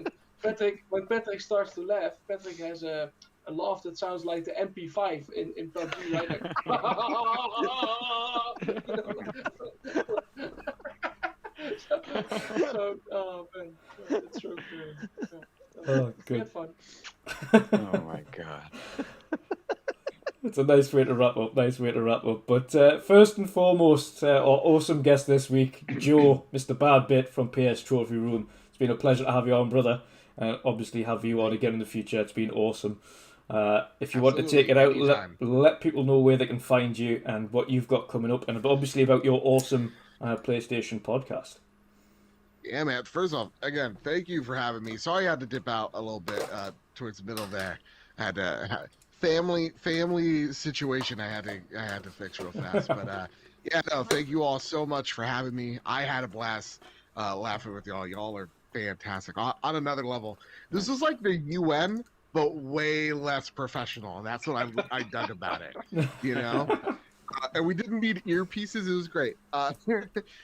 And when Patrick starts to laugh, Patrick has a laugh that sounds like the MP5 in PUBG, right? Like, so, oh man, it's so good. Oh, We good. had fun. Oh my god. It's a nice way to wrap up. Nice way to wrap up. But first and foremost, our awesome guest this week, Joe, MrBadBit from PS Trophy Room. It's been a pleasure to have you on, brother. Obviously, have you on again in the future. It's been awesome. If you want to take it out, let people know where they can find you and what you've got coming up, and obviously about your awesome PlayStation podcast. Yeah, man. First off, again, thank you for having me. Sorry I had to dip out a little bit towards the middle there. I had a family situation I had to fix real fast. But yeah, no, thank you all so much for having me. I had a blast laughing with y'all. Y'all are fantastic. On another level, this is like the UN, but way less professional, and that's what I dug about it. You know. And we didn't need earpieces. It was great.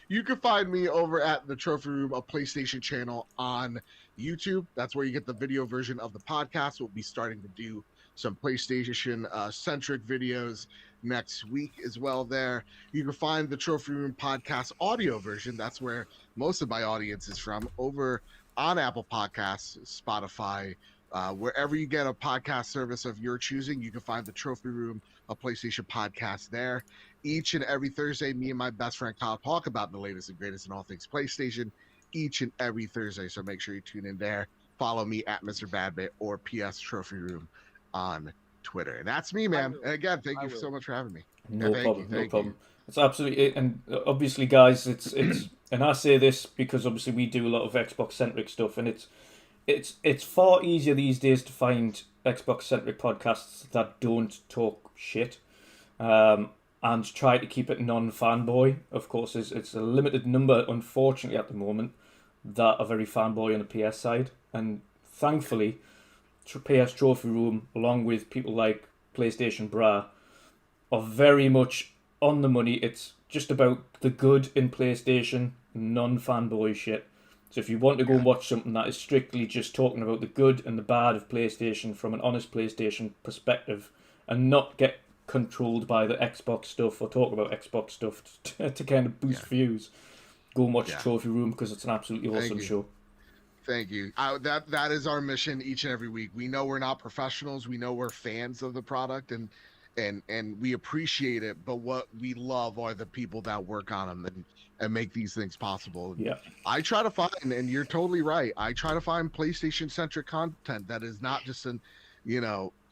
You can find me over at the Trophy Room, a PlayStation channel on YouTube. That's where you get the video version of the podcast. We'll be starting to do some PlayStation centric videos next week as well there. You can find the Trophy Room podcast audio version. That's where most of my audience is from, over on Apple Podcasts, Spotify, wherever you get a podcast service of your choosing. You can find the Trophy Room, a PlayStation podcast there. Each and every Thursday, me and my best friend Kyle talk about the latest and greatest in all things PlayStation each and every Thursday. So make sure you tune in there. Follow me at MrBadBit or PS Trophy Room on Twitter. And that's me, man. And again, thank you so much for having me. No problem. It's absolutely it. And obviously, guys, it's and I say this because obviously we do a lot of Xbox centric stuff, and it's far easier these days to find Xbox centric podcasts that don't talk shit, and try to keep it non-fanboy. Of course, it's a limited number, unfortunately, at the moment, that are very fanboy on the PS side, and thankfully, PS Trophy Room, along with people like PlayStation Bra, are very much on the money. It's just about the good in PlayStation, non-fanboy shit. So if you want to go and watch something that is strictly just talking about the good and the bad of PlayStation from an honest PlayStation perspective, and not get controlled by the Xbox stuff or talk about Xbox stuff to kind of boost views, go and watch Trophy Room, because it's an absolutely awesome show. Thank you. That is our mission each and every week. We know we're not professionals. We know we're fans of the product, and we appreciate it. But what we love are the people that work on them and make these things possible. Yeah. I try to find, and you're totally right, I try to find PlayStation centric content that is not just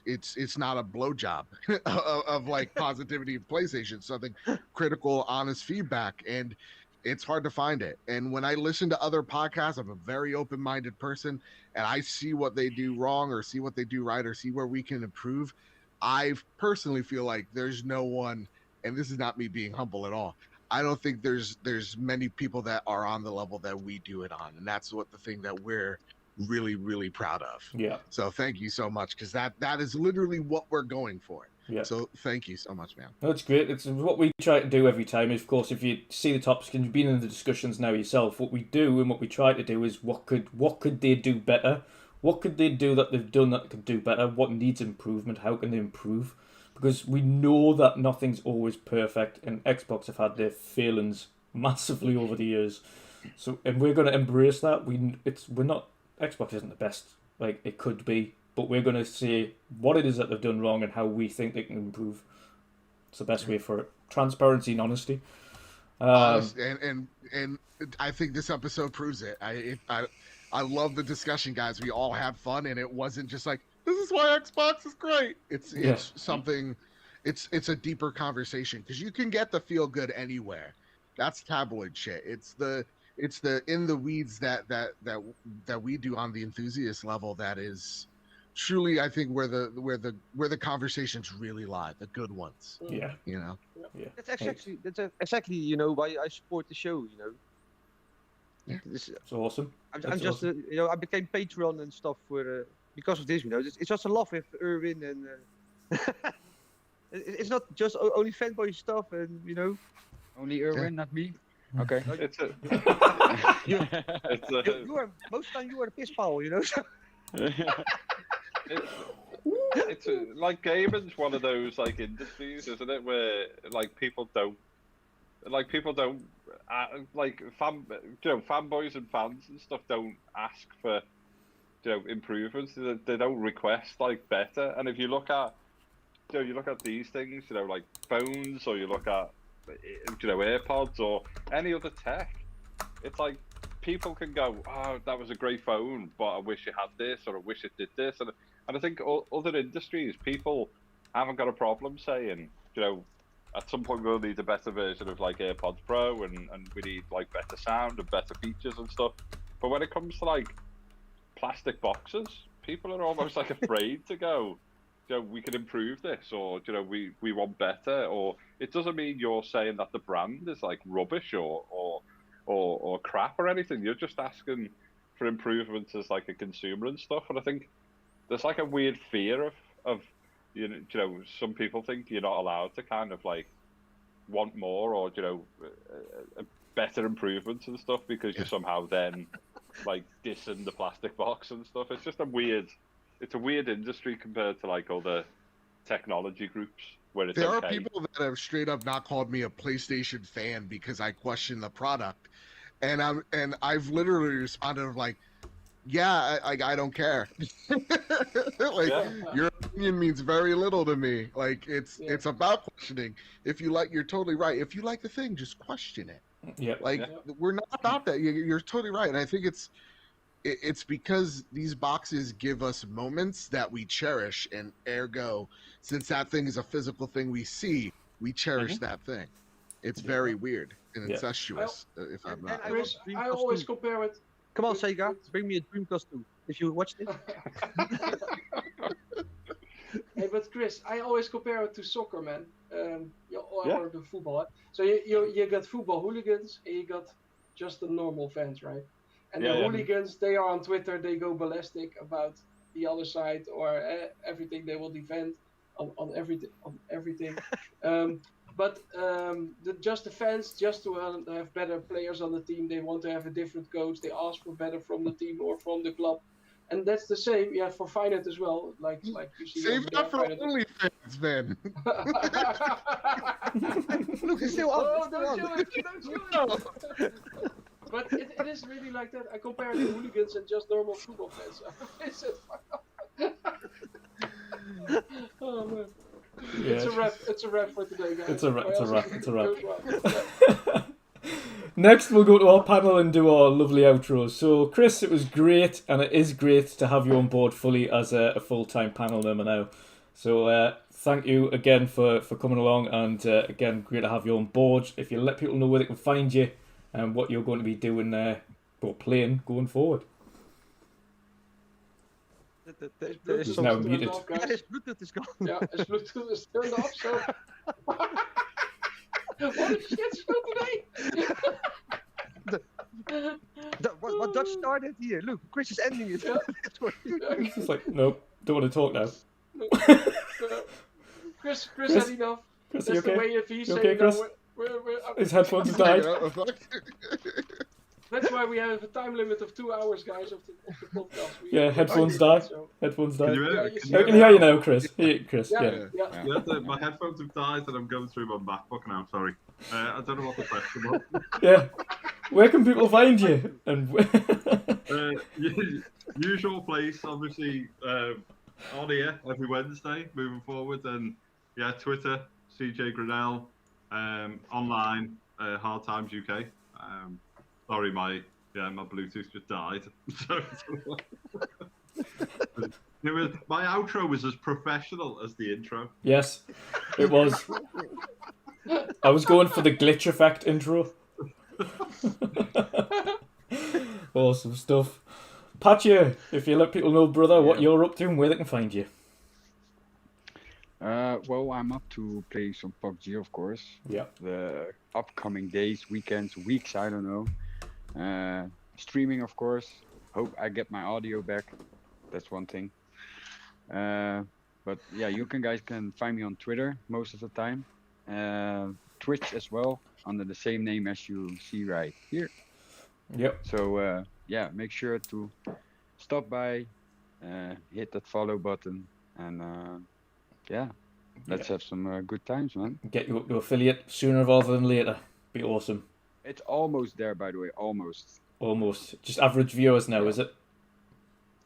it's not a blowjob of like positivity of PlayStation, something critical, honest feedback. And it's hard to find it. And when I listen to other podcasts, I'm a very open-minded person, and I see what they do wrong or see what they do right or see where we can improve. I personally feel like there's no one, and this is not me being humble at all, I don't think there's many people that are on the level that we do it on. And that's what the thing that we're really, really proud of. Yeah. So thank you so much, because that is literally what we're going for. Yeah. So thank you so much, man. That's great. It's what we try to do every time. Of course, if you see the topics and you've been in the discussions now yourself, what we do and what we try to do is what could they do better? What could they do that they've done that could do better? What needs improvement? How can they improve? Because we know that nothing's always perfect, and Xbox have had their failings massively over the years. So, and we're going to embrace that. We're not, Xbox isn't the best like it could be, but we're going to say what it is that they've done wrong and how we think they can improve. It's the best way for it. Transparency and honesty. Honest, and I think this episode proves it. I love the discussion, guys. We all had fun, and it wasn't just like, this is why Xbox is great. It's something. It's a deeper conversation because you can get the feel good anywhere. That's tabloid shit. It's the in the weeds that we do on the enthusiast level that is truly, I think, where the conversations really lie, the good ones. Yeah. You know. Yeah. That's exactly why I support the show. Yeah. It's awesome. I'm just awesome. I became Patreon and stuff for because of this. It's just a love with Erwin and. It's not just only fanboy stuff, and Only Erwin, not me. Okay. It's a, you are most of the time you are the piss pile, so. it's like gaming's one of those like industries, isn't it, where like people don't fanboys and fans and stuff don't ask for improvements. They don't request like better. And if you look at these things, like phones, or you look at AirPods or any other tech, it's like people can go, oh, that was a great phone, but I wish it had this, or I wish it did this. And I think other industries, people haven't got a problem saying, at some point we'll need a better version of like AirPods Pro, and we need like better sound and better features and stuff. But when it comes to like plastic boxes, people are almost like afraid to go, we can improve this, or we want better. Or it doesn't mean you're saying that the brand is like rubbish or crap or anything. You're just asking for improvements as like a consumer and stuff. And I think there's like a weird fear of some people think you're not allowed to kind of like want more, or better improvements and stuff, because you're somehow then like dissing the plastic box and stuff. It's just a weird industry compared to like other technology groups where it's there okay. are people that have straight up not called me a PlayStation fan because I question the product, and I've literally responded like, yeah, I don't care. Your opinion means very little to me. Like it's about questioning. If you like, you're totally right. If you like the thing, just question it. Yeah. We're not about that. You're totally right, and I think it's because these boxes give us moments that we cherish, and ergo, since that thing is a physical thing we see, we cherish that thing. It's very weird and incestuous, if I'm not. Chris, I always compare it. Come on, Sega, bring me a Dreamcast 2. If you watch this. Hey, but Chris, I always compare it to soccer, man. Or the football. So you got football hooligans, and you got just the normal fans, right? And the hooligans, they are on Twitter, they go ballistic about the other side, or everything they will defend on everything. But just the fans, just to have better players on the team, they want to have a different coach, they ask for better from the team or from the club. And that's the same, for Feyenoord as well. Like you see. Save that for OnlyFans, man. Look, it's still on. Don't do it. But it is really like that. I compare the hooligans and just normal football fans. Oh man. Yeah. It's a wrap for today, guys. It's a wrap. Next, we'll go to our panel and do our lovely outros. So, Chris, it was great, and it is great to have you on board fully as a full-time panel member now. So, thank you again for coming along, and again, great to have you on board. If you let people know where they can find you and what you're going to be doing or playing going forward. His now muted. off, guys. His Bluetooth is gone. Yeah, his Bluetooth is turned off, so... What a shit show today! What Dutch started here? Look, Chris is ending it. It's just like, nope, don't want to talk now. Chris had enough. Chris, That's you okay? the way if he's You saying okay, Chris? His headphones have died. That's why we have a time limit of 2 hours, guys, of the podcast. Headphones die. Headphones die. Can you hear me? I can hear you now, Chris. Chris, Yeah. My headphones have died and I'm going through my MacBook now, sorry. I don't know what the question was. Yeah. Where can people find you? And usual place, obviously, on here every Wednesday moving forward. And Twitter, CJ Grinnell, online, Hard Times UK. Sorry, my Bluetooth just died. My outro was as professional as the intro. Yes, it was. I was going for the glitch effect intro. Awesome stuff. Patcha, if you let people know, brother, what you're up to and where they can find you. Well, I'm up to playing some PUBG, of course. Yeah. The upcoming days, weekends, weeks, I don't know. Streaming, of course. Hope I get my audio back. That's one thing. But yeah, you guys can find me on Twitter most of the time. Twitch as well, under the same name as you see right here. Yep. So yeah, make sure to stop by, hit that follow button, and yeah, let's have some good times, man. Get you up to affiliate sooner rather than later. Be awesome. It's almost there, by the way, almost. Almost. Just average viewers now, is it?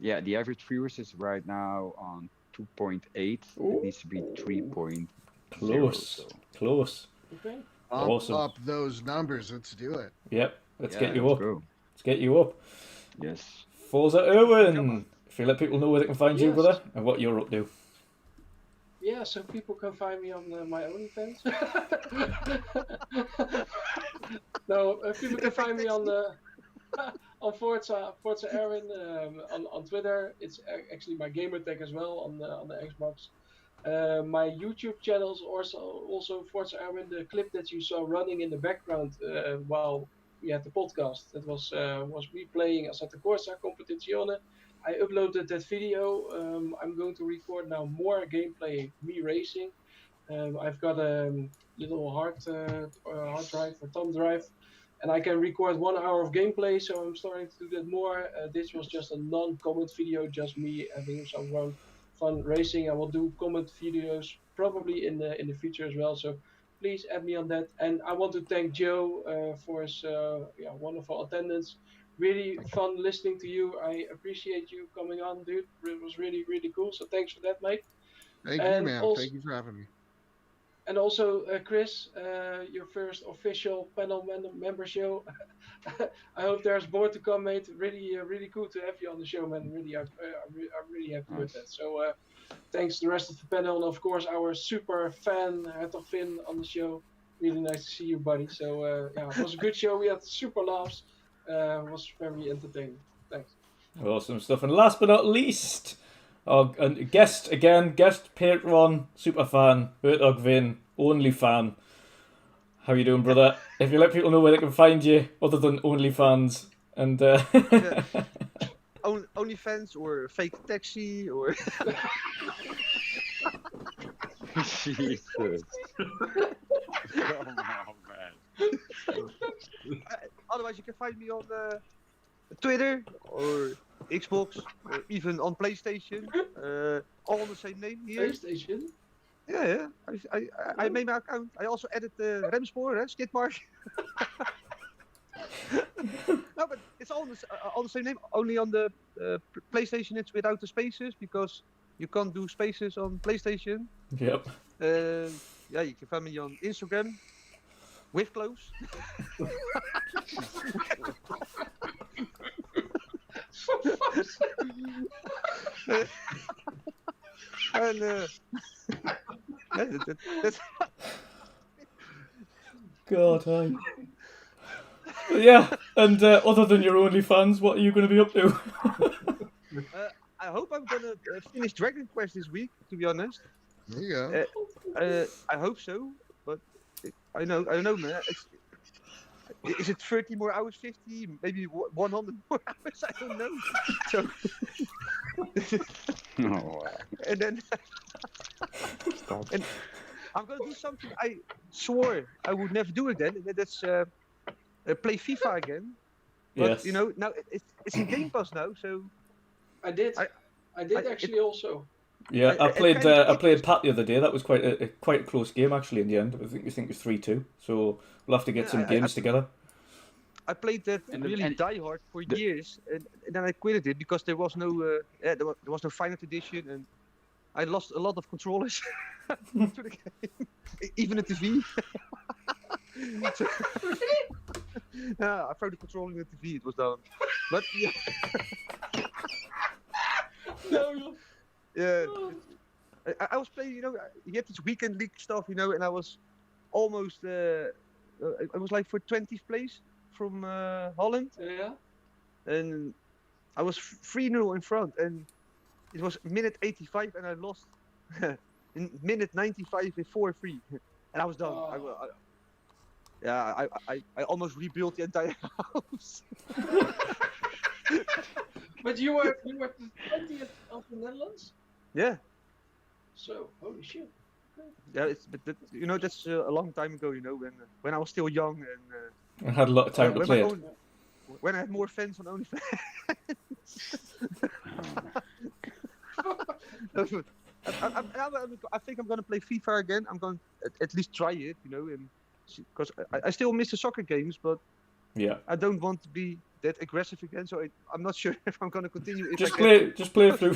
Yeah, the average viewers is right now on 2.8. It needs to be 3.0. Close. So. Close. Okay. Awesome. Up those numbers. Let's do it. Yep. Let's get you up. Go. Let's get you up. Yes. Forza Erwin. If you let people know where they can find you, brother, and what you're up to. Yeah, so people can find me on my OnlyFans. No, people can find me on on Forza Erwin on Twitter. It's actually my gamer tag as well on the Xbox. My YouTube channel is also Forza Erwin. The clip that you saw running in the background while we had the podcast, that was me playing Assetto Corsa Competizione. I uploaded that video. I'm going to record now more gameplay, me racing. I've got a little hard drive, a thumb drive, and I can record 1 hour of gameplay. So I'm starting to do that more. This was just a non-comment video, just me having some fun racing. I will do comment videos probably in the future as well. So please add me on that. And I want to thank Joe for his wonderful attendance. Really fun listening to you. I appreciate you coming on, dude. It was really, really cool. So thanks for that, mate. Thank you, man. Also, Thank you for having me. And also, Chris, your first official panel member show. I hope there's more to come, mate. Really, really cool to have you on the show, man. Really, I'm really happy with that. So thanks to the rest of the panel, and of course our super fan Hertog Finn on the show. Really nice to see you, buddy. So yeah, it was a good show. We had super laughs. It was very entertaining. Thanks. Awesome stuff. And last but not least, our guest patron, super fan, Hertog Finn, only fan. How you doing, brother? If you let people know where they can find you, other than OnlyFans and OnlyFans or fake taxi or. Jesus. Come on, man. Otherwise, you can find me on Twitter or Xbox or even on PlayStation. All on the same name here. PlayStation? Yeah. I made my account. I also added the Remspoor, Skidmark. No, but it's all the same name. Only on the PlayStation, it's without the spaces because you can't do spaces on PlayStation. Yep. Yeah, you can find me on Instagram with clothes. And that's God, hi. Yeah, and other than your OnlyFans, what are you going to be up to? I hope I'm gonna finish Dragon Quest this week. To be honest. There you go. I hope so, but I don't know, man. Is it 30 more hours, 50, maybe 100 more hours? I don't know. So, and then, and I'm gonna do something I swore I would never do again. And that's play FIFA again. But Yes. you know, now it's in Game Pass now, so. I did actually also. Yeah, I played Pat the other day. That was quite a close game actually. In the end, I think it was 3-2. So we'll have to get some games together. I played that really diehard for years, and then I quitted it because there was no there was no final edition, and I lost a lot of controllers to the game, even the TV. So, yeah, I threw the controller in the TV. It was down. But yeah, No, yeah. I was playing. You had this weekend league stuff, and I was almost. I was like for 20th place from Holland, yeah. and I was 3-0 in front, and it was minute 85, and I lost in minute 95 with 4-3, and I was done. Oh. I almost rebuilt the entire house. But you were the 20th of the Netherlands. Yeah, So holy shit. yeah. That's a long time ago. When I was still young and I had a lot of time to when, play my it. own, when I had more fans on OnlyFans. I think I'm gonna play FIFA again. I'm going to at least try it, and because I still miss the soccer games, but Yeah. I don't want to be that aggressive again. So I'm not sure if I'm gonna continue. If Just I play a few,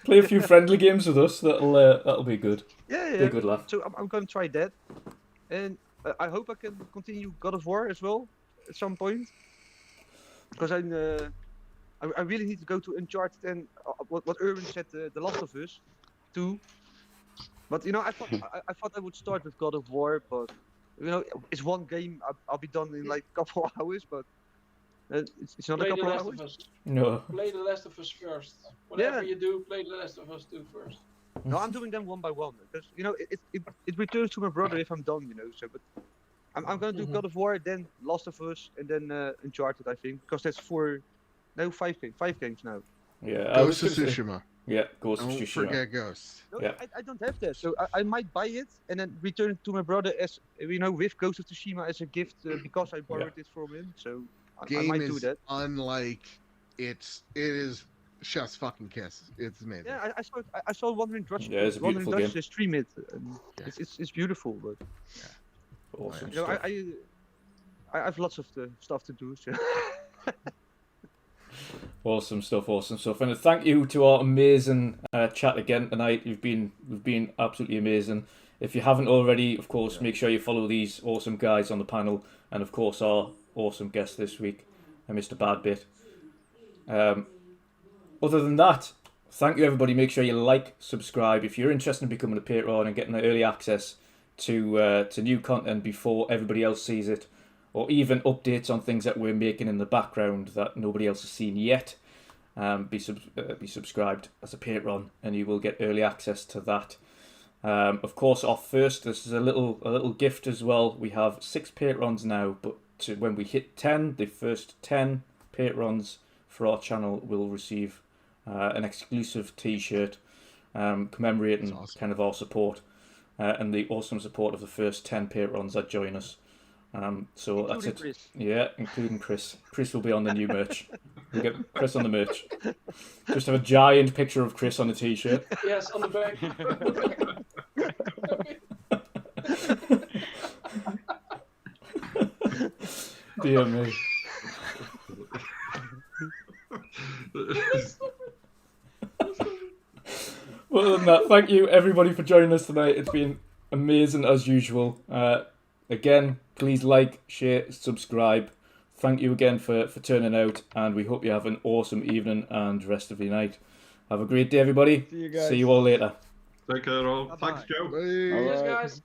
play a few friendly games with us. That'll be good. Yeah. Be a good laugh. So I'm gonna try that, and I hope I can continue God of War as well at some point, because I really need to go to Uncharted and what Erwin said, The Last of Us 2. But I thought I would start with God of War, but it's one game. I'll be done in like a couple of hours, but it's not Play a The couple of Last hours. of Us. No. Play The Last of Us first. Whatever Yeah. you do, play The Last of Us 2 first. No, I'm doing them one by one because it returns to my brother if I'm done. So, but I'm gonna do God of War, then Last of Us, and then Uncharted. I think because that's 5 games now. Yeah. Ghost of Tsushima. Yeah. Ghost of Don't Tsushima. forget Ghost. No, Yeah. I don't have that, so I might buy it and then return it to my brother as with Ghost of Tsushima as a gift because I borrowed it from him. So I Game might is do that. unlike it is chef's fucking kiss. It's amazing. Yeah, I saw WandrinDutch. Yeah, it's a beautiful game. Stream it. And Yeah. it's beautiful, but Awesome you know, stuff. I have lots of stuff to do. So. Awesome stuff. And thank you to our amazing chat again tonight. You've been absolutely amazing. If you haven't already, of course, make sure you follow these awesome guys on the panel, and of course our awesome guest this week, MrBadBit. Other than that, thank you everybody. Make sure you like, subscribe if you're interested in becoming a patron and getting early access to new content before everybody else sees it, or even updates on things that we're making in the background that nobody else has seen yet. Be subscribed as a patron, and you will get early access to that. Of course, this is a little gift as well. We have 6 patrons now, but when we hit 10, the first 10 patrons for our channel will receive an exclusive T-shirt commemorating awesome. kind of our support and the awesome support of the first 10 patrons that join us. So Including that's it. Chris. Yeah, including Chris. Chris will be on the new merch. We'll get Chris on the merch. Just have a giant picture of Chris on the T-shirt. Yes, on the back. Dear me. Well, other than that, thank you everybody for joining us tonight. It's been amazing as usual. Again, please like, share, subscribe. Thank you again for turning out, and we hope you have an awesome evening and rest of the night. Have a great day, everybody. See you guys. See you all later. Take care, all. Bye-bye. Thanks, Joe. Bye. Yes, guys.